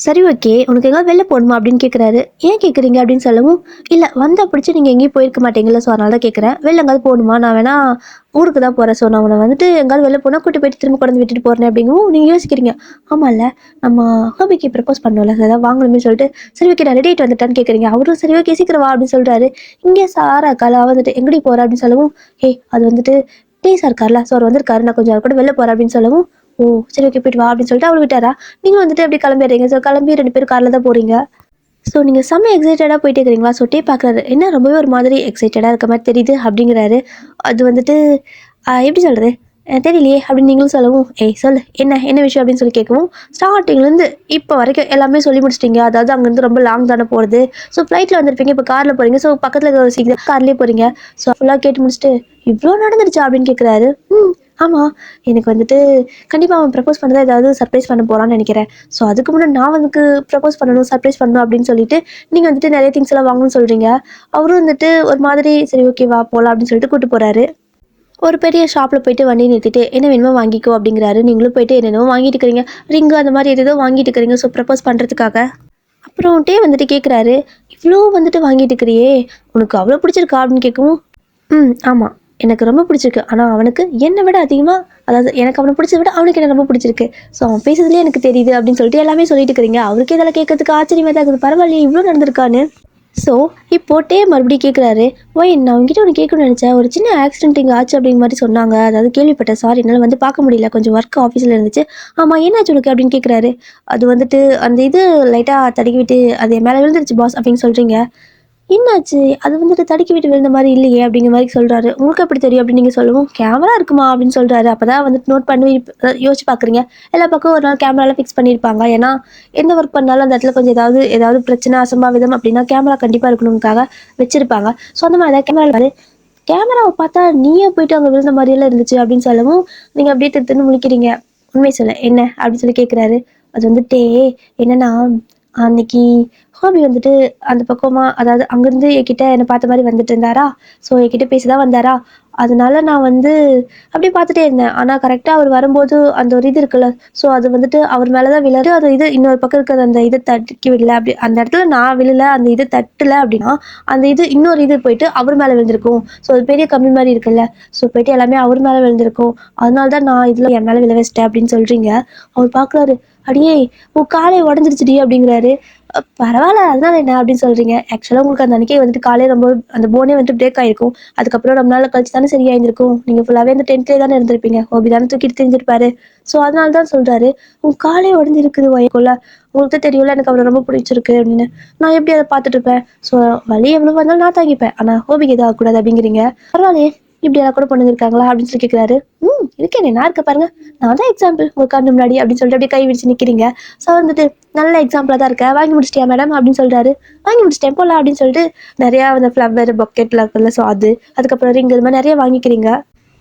சரி ஓகே, உனக்கு எங்கே வெளில போகணுமா அப்படின்னு கேட்குறாரு. ஏன் கேட்குறீங்க அப்படின்னு சொல்லவும், இல்லை வந்து பிடிச்சி நீங்கள் எங்கேயும் போயிருக்க மாட்டீங்களா, ஸோ அதனால தான் கேட்குறேன். வெளில எங்காவது போகணுமா, நான் வேணா ஊருக்கு தான் போகிறேன். ஸோ நான் உன்னை வந்துட்டு எங்காவது வெளில போனால் கூட்டி போயிட்டு திரும்ப கொண்டு விட்டுட்டு போகிறேன் அப்படிங்கவும் நீங்கள் யோசிக்கிறீங்க. ஆமாம் இல்லை, நம்ம ஹோபிக்கு ப்ரப்போஸ் பண்ணோம்ல, ஏதாவது வாங்கணும்னு சொல்லிட்டு சரி ஓகே நான் ரெடிட்டு வந்துட்டான்னு கேட்குறீங்க. அவரும் சரி ஓகே சீக்கிரம் வா அப்படின்னு சொல்கிறாரு. இங்கே சாரா காலா வந்துட்டு எங்கடி போகிறேன் அப்படின்னு சொல்லவும், அது வந்துட்டு டீஸாக இருக்கார்ல, ஸோ அவர் வந்திருக்காரு, நான் கொஞ்சம் கூட வெளில போகிறேன் அப்படின்னு சொல்லவும், ஓ சரி ஓகே போயிட்டு வா அப்படின்னு சொல்லிட்டு அவர் விட்டாரா. நீங்கள் வந்துட்டு அப்படி கிளம்பிடுறீங்க. ஸோ கிளம்பி 2 பேரும் காரில் தான் போகிறீங்க. ஸோ நீங்கள் செம்ம எக்ஸைட்டடாக போயிட்டே இருக்கிறீங்களா. ஸோ டே பார்க்குறாரு, என்ன ரொம்பவே ஒரு மாதிரி எக்ஸைட்டடாக இருக்க மாதிரி தெரியுது அப்படிங்கிறாரு. அது வந்துட்டு எப்படி சொல்கிறது தெரியலையே அப்படின்னு நீங்களும் சொல்லவும், சொல்லு என்ன விஷயம் அப்படின்னு சொல்லி கேட்கவும், ஸ்டார்டிங்லேருந்து இப்போ வரைக்கும் எல்லாமே சொல்லி முடிச்சிட்டிங்க. அதாவது அங்கேருந்து ரொம்ப லாங் தானே போகிறது. ஸோ ஃப்ளைட்டில் வந்திருப்பீங்க, இப்போ காரில் போகிறீங்க. ஸோ பக்கத்தில் சீக்கிரம் கார்லேயே போகிறீங்க. ஸோ ஃபுல்லாக கேட்டு முடிச்சுட்டு இவ்வளோ நடந்துருச்சா அப்படின்னு கேட்குறாரு. ஆமாம், எனக்கு வந்துட்டு கண்டிப்பாக அவன் ப்ரப்போஸ் பண்ணதான் ஏதாவது சர்ப்ரைஸ் பண்ண போகிறான்னு நினைக்கிறேன். ஸோ அதுக்கு முன்னாடி நான் அவனுக்கு ப்ரப்போஸ் பண்ணணும், சர்ப்ரைஸ் பண்ணணும் அப்படின்னு சொல்லிட்டு நீங்கள் வந்துட்டு நிறைய திங்ஸ் எல்லாம் வாங்கணும்னு சொல்கிறீங்க. அவரும் வந்துட்டு ஒரு மாதிரி சரி ஓகேவா போகலாம் அப்படின்னு சொல்லிட்டு கூப்பிட்டு போகிறாரு. ஒரு பெரிய ஷாப்பில் போயிட்டு வண்டி நிறுத்திட்டு என்ன வேணுமோ வாங்கிக்கோ அப்படிங்கிறாரு. நீங்களும் போயிட்டு என்னென்னமோ வாங்கிட்டு இருக்கிறீங்க, ரிங்கு அந்த மாதிரி எதோ வாங்கிட்டு இருக்கிறீங்க. ஸோ ப்ரப்போஸ் பண்ணுறதுக்காக. அப்புறம் டே வந்துட்டு கேட்குறாரு, இவ்வளோ வந்துட்டு வாங்கிட்டு இருக்கிறியே, உனக்கு அவ்வளோ பிடிச்சிருக்கா அப்படின்னு கேட்கவும், ஆமாம் எனக்கு ரொம்ப பிடிச்சிருக்கு. ஆனால் அவனுக்கு என்னை விட அதிகமாக, அதாவது எனக்கு அவனை பிடிச்சத விட அவனுக்கு என்ன ரொம்ப பிடிச்சிருக்கு. ஸோ அவன் பேசுறதுலேயே எனக்கு தெரியுது அப்படின்னு சொல்லிட்டு எல்லாமே சொல்லிட்டு இருக்கிறீங்க. அவருக்கு இதெல்லாம் கேட்கறதுக்கு ஆச்சரியமாக தான் இருக்குது, பரவாயில்லையே இவ்வளோ நடந்திருக்கான்னு. ஸோ இப்போ டே மறுபடியும் கேட்குறாரு, நான் உங்ககிட்ட ஒன்று கேட்கணும்னு நினச்சேன், ஒரு சின்ன ஆக்சிடென்ட் இங்கே ஆச்சு அப்படிங்கிற மாதிரி சொன்னாங்க, அதாவது கேள்விப்பட்டேன், சாரி என்னால் வந்து பார்க்க முடியல, கொஞ்சம் ஒர்க் ஆஃபீஸில் இருந்துச்சு. ஆமாம் என்னாச்சு உனக்கு அப்படின்னு கேட்குறாரு. அது வந்துட்டு அந்த இது லைட்டாக தடுக்கி விட்டு அது மேலே விழுந்துருச்சு பாஸ் அப்படின்னு சொல்கிறீங்க. என்னாச்சு, அது வந்துட்டு தடுக்கி விட்டு விழுந்த மாதிரி இல்லையே அப்படிங்கிற மாதிரி சொல்கிறாரு. உங்களுக்கு எப்படி தெரியும் அப்படின்னு நீங்கள் சொல்லவும், கேமரா இருக்குமா அப்படின்னு சொல்கிறாரு. அப்போ தான் வந்துட்டு நோட் பண்ணி யோசிச்சு பார்க்குறீங்க. எல்லா பக்கம் ஒரு நாள் கேமராலாம் ஃபிக்ஸ் பண்ணியிருப்பாங்க. ஏன்னா எந்த ஒர்க் பண்ணாலும் அந்த இடத்துல கொஞ்சம் ஏதாவது பிரச்சனை அசம்பாவிதம் அப்படின்னா கேமரா கண்டிப்பாக இருக்கணுங்காக வச்சுருப்பாங்க. ஸோ அந்த மாதிரி தான் கேமராவை பார்த்தா நீயே போயிட்டு அங்கே விழுந்த மாதிரியெல்லாம் இருந்துச்சு அப்படின்னு சொல்லவும், நீங்கள் அப்படியே திருத்துன்னு முழிக்கிறீங்க. உண்மை சொல்ல என்ன அப்படின்னு சொல்லி கேட்குறாரு. அது வந்துட்டே என்னன்னா அன்னைக்கு ஹோபி வந்துட்டு அந்த பக்கமா அதாவது அங்கேருந்து என்கிட்ட என்னை பார்த்த மாதிரி வந்துட்டு இருந்தாரா. ஸோ என்கிட்ட பேச தான் வந்தாரா. அதனால நான் வந்து அப்படியே பார்த்துட்டே இருந்தேன். ஆனால் கரெக்டாக அவர் வரும்போது அந்த ஒரு இது இருக்குல்ல. ஸோ அது வந்துட்டு அவர் மேலே தான் விழாது. அது இது இன்னொரு பக்கம் இருக்கிற அந்த இதை தட்டி விடல. அப்படி அந்த இடத்துல நான் விழல, அந்த இது தட்டல அப்படின்னா அந்த இது இன்னொரு இது போயிட்டு அவர் மேலே விழுந்திருக்கும். ஸோ அது பெரிய கம்மி மாதிரி இருக்குல்ல. ஸோ போயிட்டு எல்லாமே அவர் மேலே விழுந்திருக்கும். அதனால தான் நான் இதில் என் மேலே விழ வச்சிட்டேன் அப்படின்னு சொல்கிறீங்க. அவர் பார்க்குறாரு. அடியே உன் காலே உடஞ்சிருச்சுடி அப்படிங்கிறாரு. பரவாயில்ல அதனால என்ன அப்படின்னு சொல்கிறீங்க. ஆக்சுவலாக உங்களுக்கு அந்த அன்றைக்கே வந்துட்டு காலே ரொம்ப அந்த போனே வந்துட்டு பிரேக் ஆகிருக்கும். அதுக்கப்புறம் ரொம்ப நாள் கழிச்சு தானே சரியாயிருந்திருக்கும். நீங்கள் ஃபுல்லாகவே அந்த டென்த்லேயே தானே இருந்திருப்பீங்க. ஹோபி தானே தூக்கிட்டு தெரிஞ்சிருப்பாரு. ஸோ அதனால தான் சொல்கிறாரு. உன் காலே உடஞ்சிருக்குது வயக்குள்ள. உங்களுக்கு தெரியும்ல எனக்கு அவரை ரொம்ப பிடிச்சிருக்கு அப்படின்னு. நான் எப்படி அதை பார்த்துட்டு இருப்பேன். ஸோ வலி எவ்வளோ வந்தாலும் நான் தாங்கிப்பேன். ஆனால் ஹோபிக்கு எதுவும் ஆகக்கூடாது அப்படிங்கிறீங்க. பரவாயில்லையே இப்படி எல்லாம் கூட பொண்ணுங்க இருக்காங்களா அப்படின்னு சொல்லி கேட்குறாரு. இருக்கேனே நான் இருக்க பாருங்க. நான் தான் எக்ஸாம்பிள் உங்க கண்ணு முன்னாடி அப்படின்னு சொல்லிட்டு அப்படியே கை விரிச்சு நிற்கிறீங்க. ஸோ வந்துட்டு நல்ல எக்ஸாம்பிளாக தான் இருக்கேன். வாங்கி முடிச்சிட்டியா மேடம் அப்படின்னு சொல்கிறாரு. வாங்கி முடிச்சிட்டேன் போகலாம் அப்படின்னு சொல்லிட்டு நிறையா அந்த ஃப்ளவர் பக்கெட்டில் இருக்குல்ல. ஸோ அதுக்கப்புறம் ரிங் இது மாதிரி நிறைய வாங்கிக்கிறீங்க.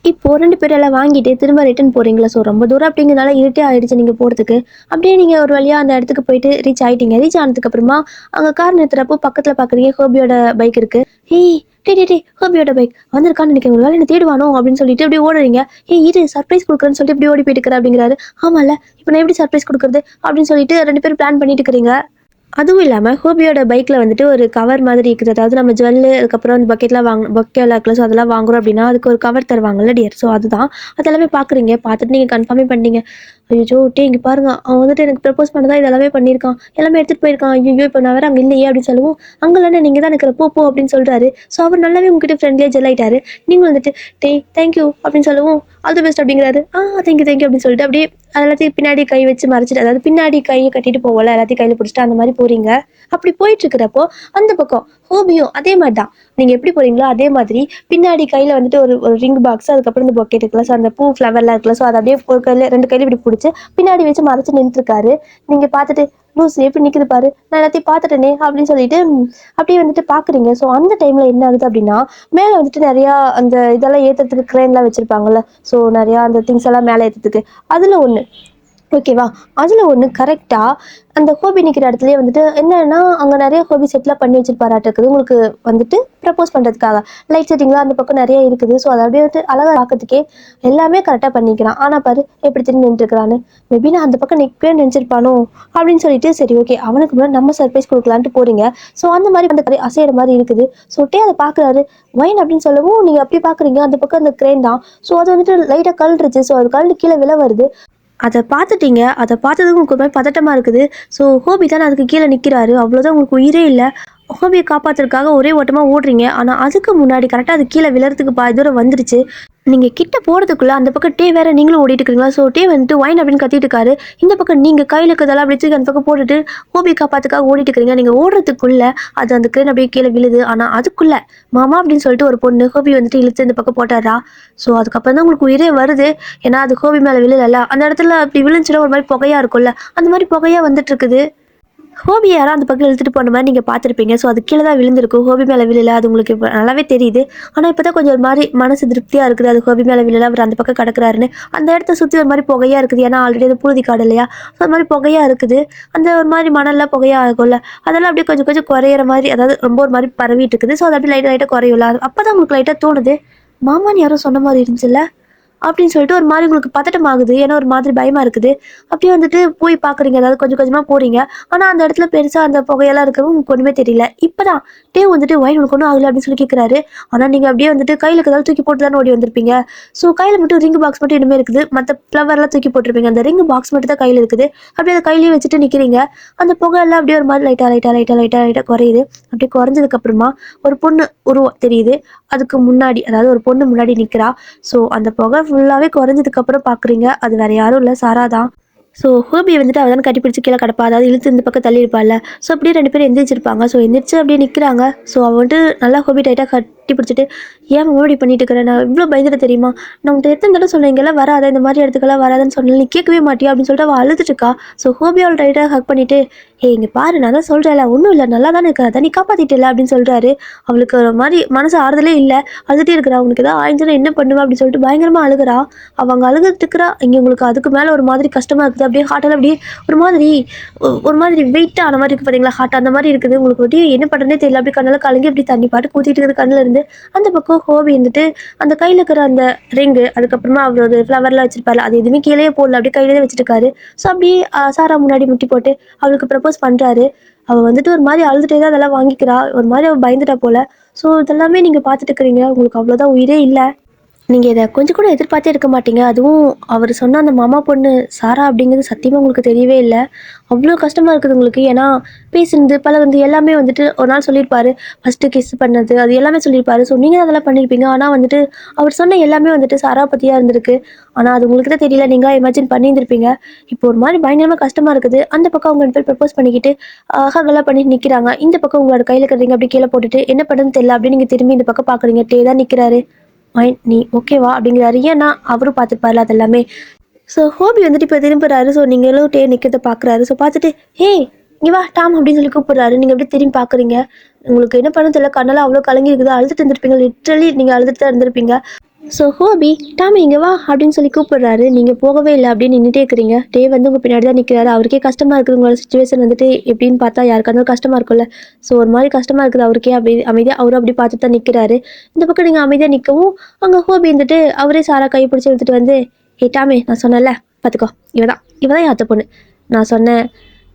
இப்போ 2 பேரும் எல்லாம் வாங்கிட்டு திரும்ப ரிட்டர்ன் போறீங்களா. ஸோ ரொம்ப தூரம் அப்படிங்கிறனால இருட்டே ஆயிடுச்சு நீங்கள் போகிறதுக்கு. அப்படியே நீங்கள் ஒரு வழியாக அந்த இடத்துக்கு போயிட்டு ரீச் ஆகிட்டீங்க. ரீச் ஆனதுக்கு அப்புறமா அங்கே கார் நிறுத்துறப்போ பக்கத்தில் பார்க்குறீங்க ஹோபியோட பைக் இருக்கு. ஹேய் டே ஹோபியோட பைக் வந்திருக்கான்னு நினைக்கிறேன். ஒரு வேலை என்ன தேடுவானோ அப்படின்னு சொல்லிட்டு அப்படியே ஓடுறீங்க. இரு சர்ப்ரைஸ் கொடுக்குறேன்னு சொல்லிட்டு இப்படி ஓடி போயிட்டு இருக்கிற அப்படிங்கிறாரு. ஆமாம்ல இப்போ நான் எப்படி சர்ப்ரைஸ் கொடுக்குறது அப்படின்னு சொல்லிட்டு 2 பேரும் பிளான் பண்ணிட்டு இருக்கிறீங்க. அதுவும் இல்லாமல் ஹோபியோட பைக்கில் வந்துட்டு ஒரு கவர் மாதிரி இருக்குது. அதாவது நம்ம ஜுவல்லு அதுக்கப்புறம் அந்த பக்கெட்லாம் பொக்கேலாம் இருக்குல்ல. ஸோ அதெல்லாம் வாங்குறோம் அப்படின்னா அதுக்கு ஒரு கவர் தருவாங்கல்ல டியர். ஸோ அதுதான் அதெல்லாமே பார்க்குறீங்க. பார்த்துட்டு நீங்கள் கன்ஃபார்மே பண்ணீங்க. ஐயோ இங்கே பாருங்க அவன் வந்துட்டு எனக்கு ப்ரப்போஸ் பண்ண தான் இதெல்லாமே பண்ணியிருக்கான். எல்லாமே எடுத்துகிட்டு போயிருக்கான். ஐயோ இப்போ நான் வேறு அங்கே இல்லையே அப்படின்னு சொல்லுவோம். அங்கே இல்லைன்னா நீங்கள் தான் எனக்கு போ அப்படின்னு சொல்கிறாரு. ஸோ அவர் நல்லாவே உங்ககிட்ட ஃப்ரெண்ட்லியாக ஜெல் ஆகிட்டாரு. நீங்கள் வந்துட்டு தேங்க்யூ அப்படின்னு சொல்லுவோம். ஆல் தி பெஸ்ட் அப்படிங்கிறாரு. தேங்க்யூ அப்படின்னு சொல்லிட்டு அப்படியே எல்லாத்தையும் பின்னாடி கை வச்சு மறைச்சிட்டு அதாவது பின்னாடி கையை கட்டிட்டு போவோம்ல எல்லாத்தையும் கையில் பிடிச்சிட்டு அந்த மாதிரி போகிறீங்க. அப்படி போயிட்டு இருக்கிறப்போ அந்த பக்கம் ஹோபியும் அதே மாதிரி தான். நீங்கள் எப்படி போகிறீங்களோ அதே மாதிரி பின்னாடி கையில் வந்துட்டு ஒரு ரிங் பாக்ஸ் அதுக்கப்புறம் இந்த பொக்கெட் இருக்குல்ல. ஸோ அந்த பூ ஃப்ளவர்லாம் இருக்குல்ல. ஸோ அதை அப்படியே ஒரு கையில் 2 கையில் இப்படி பிடிச்சி பின்னாடி வச்சு மறைச்சு நின்றுருக்காரு. நீங்கள் பார்த்துட்டு லூஸ் எப்படி நிற்குது பாரு நான் எல்லாத்தையும் பார்த்துட்டேனே அப்படின்னு சொல்லிட்டு அப்படியே வந்துட்டு பார்க்குறீங்க. ஸோ அந்த டைமில் என்ன ஆகுது அப்படின்னா மேலே வந்துட்டு நிறையா அந்த இதெல்லாம் ஏற்றுறதுக்கு க்ரேன்லாம் வச்சுருப்பாங்கல்ல. ஸோ நிறையா அந்த திங்ஸ் எல்லாம் மேலே ஏற்றுறதுக்கு அதில் ஒன்று ஓகேவா. அதில் ஒன்று கரெக்டாக அந்த ஹோபி நிற்கிற இடத்துலேயே வந்துட்டு என்னன்னா அங்கே நிறைய ஹோபி செட்லாம் பண்ணி வச்சிருப்பாராட்டுருக்குது உங்களுக்கு வந்துட்டு ப்ரப்போஸ் பண்ணுறதுக்காக. லைட் செட்டிங்லாம் அந்த பக்கம் நிறைய இருக்குது. ஸோ அதை அப்படியே வந்துட்டு அழகாக பார்க்கறதுக்கே எல்லாமே கரெக்டாக பண்ணிக்கிறான். ஆனால் பாரு எப்படி திரும்பி நின்றுருக்கிறான்னு. மேபி நான் அந்த பக்கம் நிற்பேன்னு நினச்சிருப்பானோ அப்படின்னு சொல்லிட்டு சரி ஓகே அவனுக்கு முன்னாடி நம்ம சர்ப்ரைஸ் கொடுக்கலான்ட்டு போகிறீங்க. ஸோ அந்த மாதிரி அந்த கரை அசைகிற மாதிரி இருக்குது. ஸோ அதை பார்க்குறாரு. வைன் அப்படின்னு சொல்லவும் நீங்கள் அப்படி பார்க்குறீங்க அந்த பக்கம் அந்த க்ரேன் தான். ஸோ அது வந்துட்டு லைட்டாக கழுடுருச்சு. ஸோ அது கழுடு கீழே விழ வருது. அதை பார்த்துட்டீங்க. அதை பார்த்ததுக்கு உங்களுக்கு ஒரு மாதிரி பதட்டமாக இருக்குது. ஸோ ஹோபி தானே அதுக்கு கீழே நிற்கிறாரு. அவ்வளோதான் உங்களுக்கு உயிரே இல்லை. ஹோபியை காப்பாற்றுறதுக்காக ஒரே ஓட்டமாக ஓடுறீங்க. ஆனால் அதுக்கு முன்னாடி கரெக்டாக அது கீழே விழறதுக்கு பாதி தூரம் வந்துருச்சு. நீங்கள் கிட்ட போகிறதுக்குள்ளே அந்த பக்கம் வேறு நீங்களும் ஓடிட்டு இருக்கிறீங்களா. ஸோ வந்துட்டு வைன் அப்படின்னு கத்திட்டு இருக்காரு. இந்த பக்கம் நீங்கள் கையில் இருக்கிறதெல்லாம் அப்படி தூக்கி அந்த பக்கம் போட்டுட்டு ஹோபி காப்பாற்றுக்காக ஓடிட்டு இருக்கிறீங்க. நீங்கள் ஓடுறதுக்குள்ளே அது அந்த கிரேன் அப்படியே கீழே விழுது. ஆனால் அதுக்குள்ளே மாமா அப்படின்னு சொல்லிட்டு ஒரு பொண்ணு ஹோபி வந்துட்டு இழுத்து இந்த பக்கம் போட்டாரா. ஸோ அதுக்கப்புறம் தான் உங்களுக்கு உயிரே வருது. ஏன்னா அது ஹோபி மேலே விழுல. அந்த இடத்துல அப்படி விழுந்துச்சுன்னா ஒரு மாதிரி புகையாக இருக்கும்ல. அந்த மாதிரி புகையாக வந்துட்டு இருக்குது. ஹோபி யாரும் அந்த பக்கம் இழுத்துட்டு போன மாதிரி நீங்கள் பார்த்துருப்பீங்க. ஸோ அது கீழே தான் விழுந்திருக்கும். ஹோபி மேலே விழல. அது உங்களுக்கு இப்போ நல்லாவே தெரியுது. ஆனால் இப்போ தான் கொஞ்சம் ஒரு மாதிரி மனசு திருப்தியாக இருக்குது. அது ஹோபி மேலே விழல. அவர் அந்த பக்கம் கிடக்குறாருன்னு அந்த இடத்த சுற்றி ஒரு மாதிரி புகையாக இருக்குது. ஏன்னா ஆல்ரெடி அது புழுதி காடு இல்லையா. ஸோ அது மாதிரி புகையாக இருக்குது. அந்த ஒரு மாதிரி மணல்லாம் புகையாக ஆகும்ல. அதெல்லாம் அப்படியே கொஞ்சம் கொஞ்சம் குறையிற மாதிரி அதாவது ரொம்ப ஒரு மாதிரி பரவிட்டு இருக்குது. ஸோ அது அப்படியே லைட்டாக குறையும்ல. அப்போ தான் உங்களுக்கு லைட்டாக தோணுது மாமான்னு யாரும் சொன்ன மாதிரி இருந்துச்சுல்ல அப்படின்னு சொல்லிட்டு ஒரு மாதிரி உங்களுக்கு பதட்டம் ஆகுது. ஏன்னா ஒரு மாதிரி பயமாக இருக்குது. அப்படியே வந்துட்டு போய் பார்க்குறீங்க. அதாவது கொஞ்சம் கொஞ்சமாக போகிறீங்க. ஆனால் அந்த இடத்துல பெருசாக அந்த புகையெல்லாம் இருக்கிறவும் உங்களுக்கு ஒன்றுமே தெரியல. இப்போ தான் வந்துட்டு வைன் உனக்கு ஒன்றும் ஆகலை அப்படின்னு சொல்லி கேட்குறாரு. ஆனால் நீங்கள் அப்படியே வந்துட்டு கையில் ஏதாவது தூக்கி போட்டு தானே ஓடி வந்திருப்பீங்க. ஸோ கையில் மட்டும் ரிங் பாக்ஸ் மட்டும் இனிமேல் இருக்குது. மற்ற ஃப்ளவர்லாம் தூக்கி போட்டிருப்பீங்க. அந்த ரிங் பாக்ஸ் மட்டும் தான் கையில் இருக்குது. அப்படியே அதை கையிலேயே வச்சுட்டு நிற்கிறீங்க. அந்த புகையெல்லாம் அப்படியே ஒரு மாதிரி லைட்டாக குறையுது. அப்படியே குறைஞ்சதுக்கப்புறமா ஒரு பொண்ணு உருவம் தெரியுது. அதுக்கு முன்னாடி அதாவது ஒரு பொண்ணு முன்னாடி நிற்கிறா. ஸோ அந்த புகை ஃபுல்லாகவே குறைஞ்சதுக்கப்புறம் பார்க்குறீங்க. அது வேறு யாரும் இல்லை சாரா தான். ஸோ ஹோபியை வந்துட்டு அவள் தான் கட்டி பிடிச்சி கீழே கிடப்பா. அதாவது இழுத்து இந்த பக்கம் தள்ளி இருப்பாள். ஸோ அப்படியே 2 பேரும் எந்திரிச்சிருப்பாங்க. ஸோ எந்திரிச்சு அப்படியே நிற்கிறாங்க. ஸோ அவள் வந்துட்டு நல்லா ஹோபி டைட்டாக கட்டி பிடிச்சிட்டு ஏன் முன்னாடி பண்ணிட்டு இருக்கிறேன் நான் இவ்வளோ பயந்துட்டு தெரியுமா. நான் உன்ட்ட எத்தனை தடவை சொன்னேன் இங்கெல்லாம் வராத இந்த மாதிரி இடத்துக்கெல்லாம் வராதுன்னு சொன்னேன். நீ கேட்கவே மாட்டியா அப்படின்னு சொல்லிட்டு அவள் அழுதுட்டு இருக்கா. ஸோ ஹோபி அவள் டைட்டாக ஹக் பண்ணிட்டு இங்கே பாரு நான் தான் சொல்கிறேன்ல ஒன்றும் இல்லை நல்லா தானே இருக்கிறதா நீ காப்பாற்றிட்டல அப்படின்னு சொல்கிறாரு. அவளுக்கு ஒரு மாதிரி மனசு ஆறுதலே இல்லை. அழுதுகிட்டே இருக்கிறா. அவனுக்கு ஏதாவது ஆயிடுச்சுன்னா என்ன பண்ணுவேன் அப்படின்னு சொல்லிட்டு பயங்கரமாக அழுகிறா. அவங்க அழுதுட்டு இருக்கிறா. இங்கே உங்களுக்கு அதுக்கு மேலே ஒரு மாதிரி கஷ்டமாக இருக்குது அப்படியே ஹார்ட்டெல்லாம் அப்படியே ஒரு மாதிரி ஒரு மாதிரி வெயிட்டாக ஆன மாதிரி இருக்குது பார்த்தீங்களா, ஹார்ட் அந்த மாதிரி இருக்குது. உங்களுக்கு அப்படியே என்ன பண்ணுறதே தெரியல. அப்படியே கண்ணெல்லாம் கலங்கி அப்படி தண்ணி பாட்டு ஊற்றிட்டு இருக்குது கண்ணில் இருந்து. அந்த பக்கம் ஹோபி வந்துட்டு அந்த கையில் இருக்கிற அந்த ரிங்கு, அதுக்கப்புறமா அவரோட ஃப்ளவர்லாம் வச்சிருப்பாரு, அது எதுவுமே கீழே போடல, அப்படியே கையிலே வச்சுருக்காரு. ஸோ அப்படியே சாரா முன்னாடி முட்டி போட்டு அவளுக்கு ப்ரப்போஸ் பண்ணுறாரு. அவள் வந்துட்டு ஒரு மாதிரி அழுதுகிட்டே தான் அதெல்லாம் வாங்கிக்கிறா. ஒரு மாதிரி அவள் பயந்துட்டா போல. ஸோ இதெல்லாமே நீங்கள் பார்த்துட்டு இருக்கிறீங்க. உங்களுக்கு அவ்வளோதான் உயிரே இல்லை. நீங்கள் இதை கொஞ்சம் கூட எதிர்பார்த்தே இருக்க மாட்டீங்க. அதுவும் அவர் சொன்ன அந்த மாமா பொண்ணு சாரா அப்படிங்கிறது சத்தியமாக உங்களுக்கு தெரியவே இல்லை. அவ்வளோ கஷ்டமாக இருக்குது உங்களுக்கு. ஏன்னா பேசுனது பழகுனது எல்லாமே வந்துட்டு ஒரு நாள் சொல்லியிருப்பாரு. ஃபஸ்ட்டு கிஸ் பண்ணது அது எல்லாமே சொல்லியிருப்பாரு. ஸோ நீங்கள் அதெல்லாம் பண்ணியிருப்பீங்க. ஆனால் வந்துட்டு அவர் சொன்ன எல்லாமே வந்துட்டு சாரா பற்றியாக இருந்திருக்கு. ஆனால் அது உங்களுக்கு தான் தெரியல. நீங்கள் இமேஜின் பண்ணியிருந்திருப்பீங்க. இப்போ ஒரு மாதிரி பயங்கரமாக கஷ்டமாக இருக்குது. அந்த பக்கம் அவங்க 2 பேர் ப்ரப்போஸ் பண்ணிக்கிட்டு ஹகெல்லாம் பண்ணிட்டு நிற்கிறாங்க. இந்த பக்கம் உங்களோட கையில் இருக்கிறீங்க அப்படி கீழே போட்டுட்டு என்ன பண்ணுன்னு தெரியல அப்படின்னு நீங்கள் திரும்பி இந்த பக்கம் பார்க்குறீங்க. டே தான் நிற்கிறாரு. நீ ஓகேவா அப்படிங்கிறாரு. ஏன்னா அவரும் பார்த்துப்பார்ல அது எல்லாமே. ஸோ ஹோபி வந்துட்டு இப்போ திரும்புறாரு. ஸோ நீங்களும் டே நிற்கிறத பார்க்குறாரு. ஸோ பார்த்துட்டு ஹே இங்கே வா டாம் அப்படின்னு சொல்லி கூப்பிடுறாரு. நீங்கள் அப்படியே திரும்பி பார்க்குறீங்க. உங்களுக்கு என்ன பண்ண தெரியல, கண்ணெல்லாம் அவ்வளோ கலங்கி இருக்குது. அழுதுட்டு இருந்திருப்பீங்க, லிட்ரலி நீங்கள் அழுதுட்டு தான் இருந்திருப்பீங்க. ஸோ ஹோபி டாம் இங்கே வா அப்படின்னு சொல்லி கூப்பிடுறாரு. நீங்கள் போகவே இல்லை அப்படின்னு நின்றுட்டே இருக்கிறீங்க. டே வந்து உங்கள் பின்னாடி தான் நிற்கிறாரு. அவருக்கே கஷ்டமாக இருக்குது. உங்களோட சுச்சுவேஷன் வந்துட்டு எப்படின்னு பார்த்தா யாருக்கா இருந்தாலும் கஷ்டமாக இருக்கும்ல. ஸோ ஒரு மாதிரி கஷ்டமாக இருக்குது அவருக்கே. அப்படி அமைதியாக அவரும் அப்படி பார்த்துட்டு தான் நிற்கிறாரு. இந்த பக்கம் நீங்கள் அமைதியாக நிற்கவும் அங்கே ஹோபி வந்துட்டு அவரே சாரா கை பிடிச்சி எடுத்துகிட்டு வந்து டாமே நான் சொன்னேன்ல பார்த்துக்கோ, இவதான் என் அத்தை பொண்ணு, நான் சொன்னேன்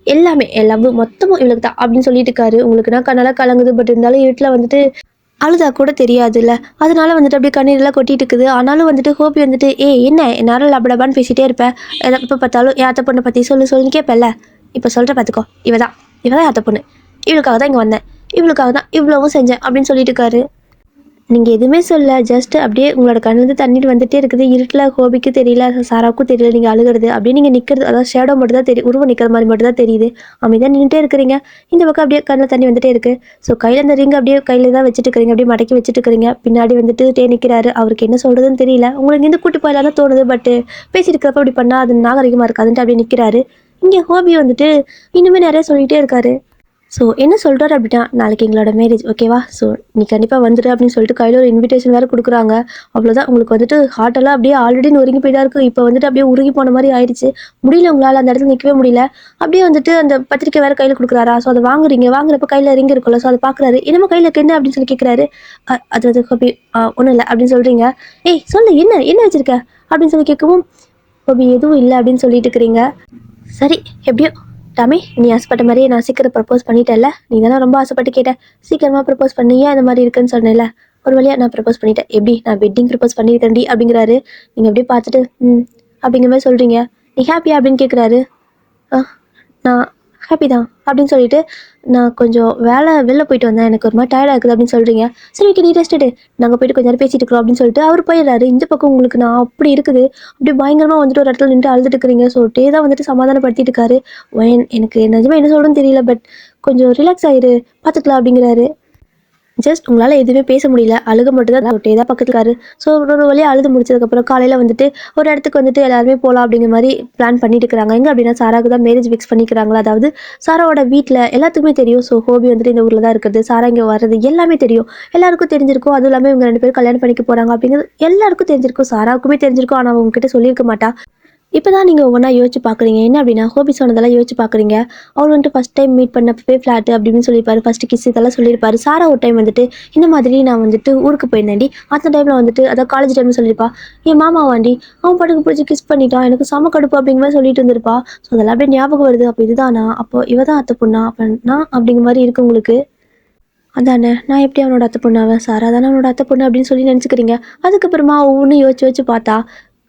எல்லாமே எல்லாமே மொத்தமும் இவளுக்கு தான் அப்படின்னு சொல்லிட்டு இருக்காரு. உங்களுக்கு நான் கண்ணெல்லாம் கலங்குது. பட் இருந்தாலும் இருட்டில் வந்துட்டு அழுதா கூட தெரியாதுல்ல, அதனால வந்துட்டு அப்படியே கண்ணீரெல்லாம் கொட்டிட்டு இருக்குது. ஆனாலும் வந்துட்டு ஹோபி வந்துட்டு என்ன என்னாலும் லபடபான்னு பேசிகிட்டே இருப்பேன், எப்போ பார்த்தாலும் என் அத்தை பொண்ணை பற்றி சொல்லுன்னு கேட்பேன்ல, இப்போ சொல்கிற பார்த்துக்கோ, இவதான் என் அத்தை பொண்ணு, இவளுக்காக தான் இங்கே வந்தேன், இவளுக்காக தான் இவ்வளவும் செஞ்சேன் அப்படின்னு சொல்லிட்டு இருக்காரு. நீங்கள் எதுவுமே சொல்ல, ஜஸ்ட் அப்படியே உங்களோட கண்ணிலேருந்து தண்ணீர் வந்துகிட்டே இருக்குது. இருட்டில் ஹோபிக்கு தெரியல, சாராவுக்கும் தெரியல நீங்கள் அழுகிறது. அப்படியே நீங்கள் நிற்கிறது, அதாவது ஷேடோ மட்டும் தான் தெரியும், உருவம் நிற்கிற மாதிரி மட்டும் தான் தெரியுது. அமைதியாக நின்றுட்டே இருக்கிறீங்க. இந்த பக்கம் அப்படியே கண்ணில் தண்ணி வந்துட்டே இருக்குது. ஸோ கையில் இந்த ரிங் அப்படியே கையில் தான் வச்சுட்டு இருக்கிறீங்க, அப்படியே மடக்கி வச்சுட்டு இருக்கிறீங்க. பின்னாடி வந்துட்டு டே நிற்கிறாரு. அவருக்கு என்ன சொல்கிறதுன்னு தெரியல. உங்களுக்கு இந்த கூட்டு போயிடலாம் தான் தோணுது. பட்டு பேசிட்டு இருக்கிறப்ப அப்படி பண்ணால் அது நாகரிகமாக இருக்காதுன்ட்டு அப்படியே நிற்கிறாரு. இங்கே ஹோபி வந்துட்டு இன்னுமே நிறைய சொல்லிகிட்டே இருக்காரு. ஸோ என்ன சொல்கிறாரு அப்படின்னா, நாளைக்கு எங்களோட மேரேஜ் ஓகேவா, ஸோ நீ கண்டிப்பாக வந்துடு அப்படின்னு சொல்லிட்டு கையில் ஒரு இன்விடேஷன் வேறு கொடுக்குறாங்க. அவ்வளோதான், உங்களுக்கு வந்துட்டு ஹார்ட்டெல்லாம் அப்படியே ஆல்ரெடி நொறுங்கி போய் தான் இருக்குது. இப்போ வந்துட்டு அப்படியே உருகி போன மாதிரி ஆயிடுச்சு. முடியல உங்களால் அந்த இடத்துல நிற்கவே முடியல. அப்படியே வந்துட்டு அந்த பத்திரிக்கை வேறு கையில் கொடுக்குறாரா. ஸோ அதை வாங்குறப்ப கையில் ரிங் இருக்குல்ல, ஸோ அதை பார்க்குறாரு. என்னமோ கையில் என்ன அப்படின்னு சொல்லி கேட்குறாரு. அது ஹோபி ஒன்றும் இல்லை அப்படின்னு சொல்கிறீங்க. சொல்லு என்ன வச்சுருக்க அப்படின்னு சொல்லி கேட்கவும், ஹோபி எதுவும் இல்லை அப்படின்னு சொல்லிட்டு இருக்கிறீங்க. சரி எப்படியோ டாமி, நீ ஆசைப்பட்ட மாதிரியே நான் சீக்கிரம் ப்ரப்போஸ் பண்ணிட்டேன்ல, நீ தானே ரொம்ப ஆசைப்பட்டு கேட்டேன், சீக்கிரமாக ப்ரப்போஸ் பண்ணி ஏன் அந்த மாதிரி இருக்குன்னு சொன்னேன்ல, ஒரு வழியாக நான் ப்ரப்போஸ் பண்ணிட்டேன், எப்படி நான் வெட்டிங் ப்ரப்போஸ் பண்ணியிருக்கேன்டி அப்படிங்கிறாரு. நீங்கள் அப்படியே பார்த்துட்டு அப்படிங்கிற மாதிரி சொல்கிறீங்க. நீ ஹாப்பியா அப்படின்னு கேட்குறாரு. நான் ஹாப்பி தான் அப்படின்னு சொல்லிட்டு, நான் கொஞ்சம் வெளில போயிட்டு வந்தேன், எனக்கு ஒரு மாதிரி டயர்டாக இருக்குது அப்படின்னு சொல்கிறீங்க. சரி ஓகே நீ ரெஸ்ட் எடு, நாங்கள் போயிட்டு கொஞ்சம் நேரம் பேசிட்டு இருக்கிறோம் அப்படின்னு சொல்லிட்டு அவர் போயிடுறாரு. இந்த பக்கம் உங்களுக்கு நான் அப்படி இருக்குது, அப்படியே பயங்கரமாக வந்துட்டு ஒரு இடத்துல நின்று அழுதுட்டு இருக்கிறீங்க. ஸோ டே தான் வந்துட்டு சமாதானப்படுத்திட்டு இருக்காரு. எனக்கு நிஜமாக என்ன சொல்கிறேன்னு தெரியல, பட் கொஞ்சம் ரிலாக்ஸ் ஆயிரு பார்த்துக்கலாம் அப்படிங்கிறாரு. ஜஸ்ட் உங்களால் எதுவுமே பேச முடியல, அழுக மட்டும் தான். ஒட்டே தான் பக்கத்துக்காரு. ஸோ ஒரு வழியாக அழுது முடிச்சதுக்கப்புறம் காலையில் வந்துட்டு ஒரு இடத்துக்கு வந்துட்டு எல்லாருமே போகலாம் அப்படிங்கிற மாதிரி பிளான் பண்ணிட்டு இருக்கிறாங்க. எங்கே அப்படின்னா சாராவுக்கு தான் மேரேஜ் ஃபிக்ஸ் பண்ணிக்கிறாங்களா. அதாவது சாராவோட வீட்டில் எல்லாத்துக்குமே தெரியும். ஸோ ஹோபி வந்துட்டு இந்த ஊரில் தான் இருக்கிறது, சாரா இங்கே வர்றது எல்லாமே தெரியும், எல்லாருக்கும் தெரிஞ்சிருக்கும். அதுவும் இல்லாமல் இவங்க 2 பேரும் கல்யாணம் பண்ணிக்க போகிறாங்க அப்படிங்கிறது எல்லாருக்கும் தெரிஞ்சிருக்கும், சாராவுக்குமே தெரிஞ்சிருக்கும். ஆனால் அவங்ககிட்ட சொல்லியிருக்க மாட்டா. இப்போ தான் நீங்கள் ஒவ்வொன்றா யோசிச்சு பார்க்குறீங்க. என்ன அப்படின்னா ஹோபி சொன்னதெல்லாம் யோசிச்சு பார்க்குறீங்க. அவர் வந்துட்டு ஃபஸ்ட் டைம் மீட் பண்ணப்பவே ஃப்ளாட்டு அப்படின்னு சொல்லியிருப்பாரு, ஃபஸ்ட்டு கிஸ் இதெல்லாம் சொல்லியிருப்பாரு. சாரா ஒரு டைம் வந்துட்டு இந்த மாதிரி நான் வந்துட்டு ஊருக்கு போயிருந்தேன்டி, அந்த டைமில் வந்துட்டு அதாவது காலேஜ் டைம்னு சொல்லியிருப்பா. என் மாமா வாண்டி அவன் பாட்டுக்கு பிடிச்சி கிஸ் பண்ணிட்டான், எனக்கு சம கடுப்பு அப்படிங்கிற மாதிரி சொல்லிட்டு இருந்திருப்பா. ஸோ அதெல்லாம் அப்படியே ஞாபகம் வருது. அப்போ இதுதானா, அப்போ இவ தான் அத்தை பொண்ணா, அப்போ நான் அப்படிங்கிற மாதிரி இருக்கு உங்களுக்கு. அதானே, நான் எப்படி அவனோட அத்தை பொண்ணாவேன், சாரா தானே அவனோட அத்தை பொண்ணு அப்படின்னு சொல்லி நினச்சிக்கிறீங்க. அதுக்கப்புறமா ஒவ்வொன்றும் யோசிச்சு பார்த்தா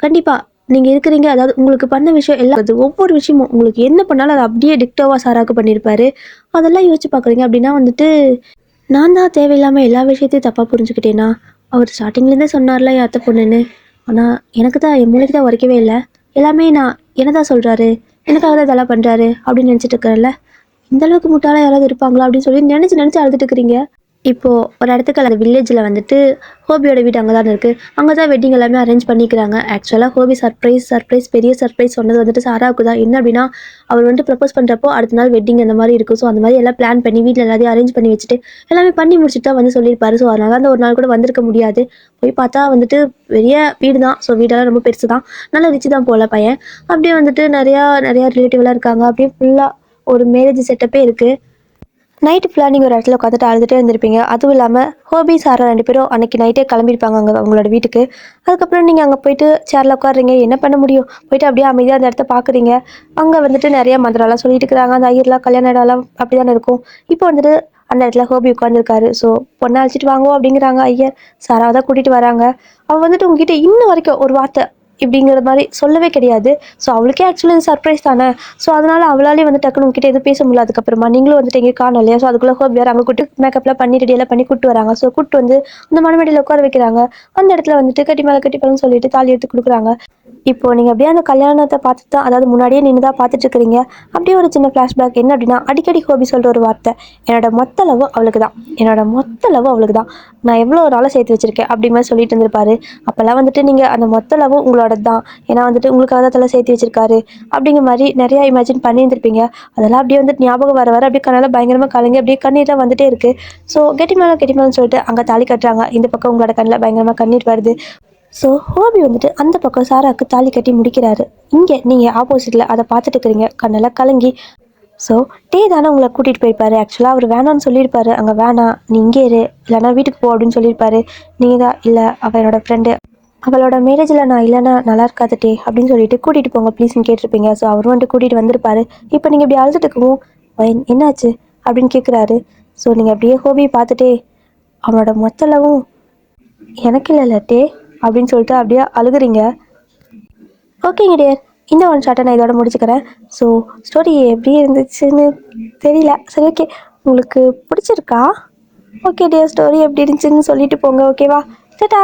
கண்டிப்பாக நீங்கள் இருக்கிறீங்க. அதாவது உங்களுக்கு பண்ண விஷயம் எல்லாம், அது ஒவ்வொரு விஷயமும் உங்களுக்கு என்ன பண்ணாலும் அதை அப்படியே டிக்டோவாக சாராக்கு பண்ணியிருப்பாரு. அதெல்லாம் யோசிச்சு பார்க்குறீங்க அப்படின்னா வந்துட்டு நான் தான் தேவையில்லாமல் எல்லா விஷயத்தையும் தப்பாக புரிஞ்சுக்கிட்டேன்னா. அவர் ஸ்டார்டிங்லேருந்தே சொன்னார்ல என் அத்தை பொண்ணுன்னு, ஆனால் எனக்கு தான் என் மூளைக்கு தான் உரைக்கவே இல்லை. எல்லாமே நான் என்ன தான் சொல்கிறாரு, எனக்காக தான் இதெல்லாம் பண்ணுறாரு அப்படின்னு நினச்சிட்டு இருக்கிறேன்ல. இந்தளவுக்கு முட்டாளாக யாராவது இருப்பாங்களா அப்படின்னு சொல்லி நினச்சி அழுதுட்டு இருக்கிறீங்க. இப்போது ஒரு இடத்துக்கு அந்த வில்லேஜில் வந்துட்டு ஹோபியோட வீடு அங்கே தான் இருக்குது. அங்கே தான் வெட்டிங் எல்லாமே அரேஞ்ச் பண்ணிக்கிறாங்க. ஆக்சுவலாக ஹோபி சர்ப்ரைஸ் பெரிய சர்ப்ரைஸ் சொன்னது வந்துட்டு சாராவுக்கு தான். என்ன அப்படின்னா, அவர் வந்துட்டு ப்ரப்போஸ் பண்ணுறப்போ அடுத்த நாள் வெட்டிங் அந்த மாதிரி இருக்கும். ஸோ அந்த மாதிரி எல்லாம் பிளான் பண்ணி வீட்டில் எல்லாத்தையும் அரேஞ்ச் பண்ணி வச்சுட்டு எல்லாமே பண்ணி முடிச்சுட்டு தான் வந்து சொல்லியிருப்பாரு. ஸோ அதனால அந்த ஒரு நாள் கூட வந்திருக்க முடியாது. போய் பார்த்தா வந்துட்டு பெரிய வீடு தான். ஸோ வீடெல்லாம் ரொம்ப பெருசு தான். நல்லா ரிச்சு தான் போல பையன். அப்படியே வந்துட்டு நிறையா ரிலேட்டிவ்லாம் இருக்காங்க. அப்படியே ஃபுல்லாக ஒரு மேரேஜ் செட்டப்பே இருக்குது. நைட்டு ஃபுல்லாக நீங்கள் ஒரு இடத்துல உட்காந்துட்டு அழுதுகிட்டே இருந்திருப்பீங்க. அதுவும் இல்லாமல் ஹோபி சாரா 2 பேரும் அன்றைக்கி நைட்டே கிளம்பியிருப்பாங்க அங்கே அவங்களோட வீட்டுக்கு. அதுக்கப்புறம் நீங்கள் அங்கே போயிட்டு சேரில் உட்காடுறீங்க. என்ன பண்ண முடியும்? போயிட்டு அப்படியே அமைதியாக அந்த இடத்த பார்க்குறீங்க. அங்கே வந்துட்டு நிறைய மந்திரம்லாம் சொல்லிட்டு இருக்கிறாங்க. அந்த ஐயர்லாம் கல்யாண இடம்லாம் அப்படி தானே இருக்கும். இப்போ வந்துட்டு அந்த இடத்துல ஹோபி உட்காந்துருக்காரு. ஸோ பொண்ணை அழைச்சிட்டு வாங்குவோம் அப்படிங்கிறாங்க ஐயர். சாராவை தான் கூட்டிகிட்டு வராங்க. அவள் வந்துட்டு உங்ககிட்ட இன்ன வரைக்கும் ஒரு வார்த்தை இப்படிங்கிற மாதிரி சொல்லவே கிடையாது. ஸோ அவளுக்கே ஆக்சுவலி இது சர்ப்ரைஸ் தானே. ஸோ அதனால் அவளாலே வந்து டக்குனு உங்ககிட்ட எதுவும் பேச முடியல. அதுக்கப்புறமா நீங்களும் வந்துட்டு எங்கேயும் காணும் இல்லையா. ஸோ அதுக்குள்ளே ஹோப் வேறு அங்கே கூட்டு மேக்கப்லாம் பண்ணி ரெடியெல்லாம் பண்ணி கூட்டு வராங்க. ஸோ கூட்டு வந்து அந்த மணமேடையில் உட்கார வைக்கிறாங்க. அந்த இடத்துல வந்துட்டு கட்டி மேலே கட்டிப்பலன்னு சொல்லிட்டு தாலி எடுத்து கொடுக்குறாங்க. இப்போது நீங்கள் அப்படியே அந்த கல்யாணத்தை பார்த்துட்டு தான், அதாவது முன்னாடியே நின்று தான் பார்த்துட்டு இருக்கிறீங்க. அப்படியே ஒரு சின்ன ஃப்ளாஷ்பேக் என்ன அப்படின்னா, அடிக்கடி ஹோபி சொல்கிற ஒரு வார்த்தை, என்னோட மொத்த லவ் அவளுக்கு தான், என்னோட மொத்த லவ் அவளுக்கு தான், நான் எவ்வளோ நாளாக சேர்த்து வச்சிருக்கேன் அப்படி மாதிரி சொல்லிட்டு இருந்திருப்பாரு. அப்போல்லாம் வந்துட்டு நீங்கள் அந்த மொத்த லவ்வும் உங்களோட தான், ஏன்னா வந்துட்டு உங்களுக்காக தான் அதெல்லாம் சேர்த்து வச்சிருக்காரு அப்படிங்கிற மாதிரி நிறையா இமேஜின் பண்ணியிருந்திருப்பீங்க. அதெல்லாம் அப்படியே வந்துட்டு ஞாபகம் வர அப்படியே கண்ணால் பயங்கரமாக கலங்கி அப்படியே கண்ணீர் வந்துட்டே இருக்குது. ஸோ கெட்டி மேலேன்னு சொல்லிட்டு அங்கே தாலி கட்டுறாங்க. இந்த பக்கம் உங்களோட கண்ணில் பயங்கரமாக கண்ணீர் வருது. ஸோ ஹோபி வந்துட்டு அந்த பக்கம் சாராவுக்கு தாலி கட்டி முடிக்கிறாரு. இங்கே நீங்கள் ஆப்போசிட்டில் அதை பார்த்துட்டு இருக்கிறீங்க. கண்ணெல்லாம் கலங்கி. ஸோ டே தானே உங்களை கூட்டிகிட்டு போயிருப்பாரு. ஆக்சுவலாக அவர் வேணான்னு சொல்லியிருப்பாரு. அங்கே வேணாம், நீ இங்கே இரு, இல்லைனா வீட்டுக்கு போ அப்படின்னு சொல்லியிருப்பாரு. நீங்கள் தான் இல்லை, அவள் என்னோட ஃப்ரெண்டு, அவளோட மேரேஜில் நான் இல்லைன்னா நல்லா இருக்காது டே அப்படின்னு சொல்லிட்டு கூட்டிகிட்டு போங்க ப்ளீஸ்ன்னு கேட்டிருப்பீங்க. ஸோ அவரும் வந்துட்டு கூட்டிகிட்டு வந்திருப்பாரு. இப்போ நீங்கள் இப்படி அழுதுட்டு இருக்கவும் என்னாச்சு அப்படின்னு கேட்குறாரு. ஸோ நீங்கள் அப்படியே ஹோபியை பார்த்துட்டே, அவனோட மொத்தலவும் எனக்கு இல்லைல்ல டே அப்படின்னு சொல்லிட்டு அப்படியே அழுகுறீங்க. ஓகேங்க டியர், இந்த ஒன் ஷார்ட்டை நான் இதோட முடிச்சுக்கிறேன். ஸோ ஸ்டோரி எப்படி இருந்துச்சுன்னு தெரியல. சரி, ஓகே, உங்களுக்கு பிடிச்சிருக்கா? ஓகே டியர், ஸ்டோரி எப்படி இருந்துச்சுன்னு சொல்லிட்டு போங்க. ஓகேவா? டாடா.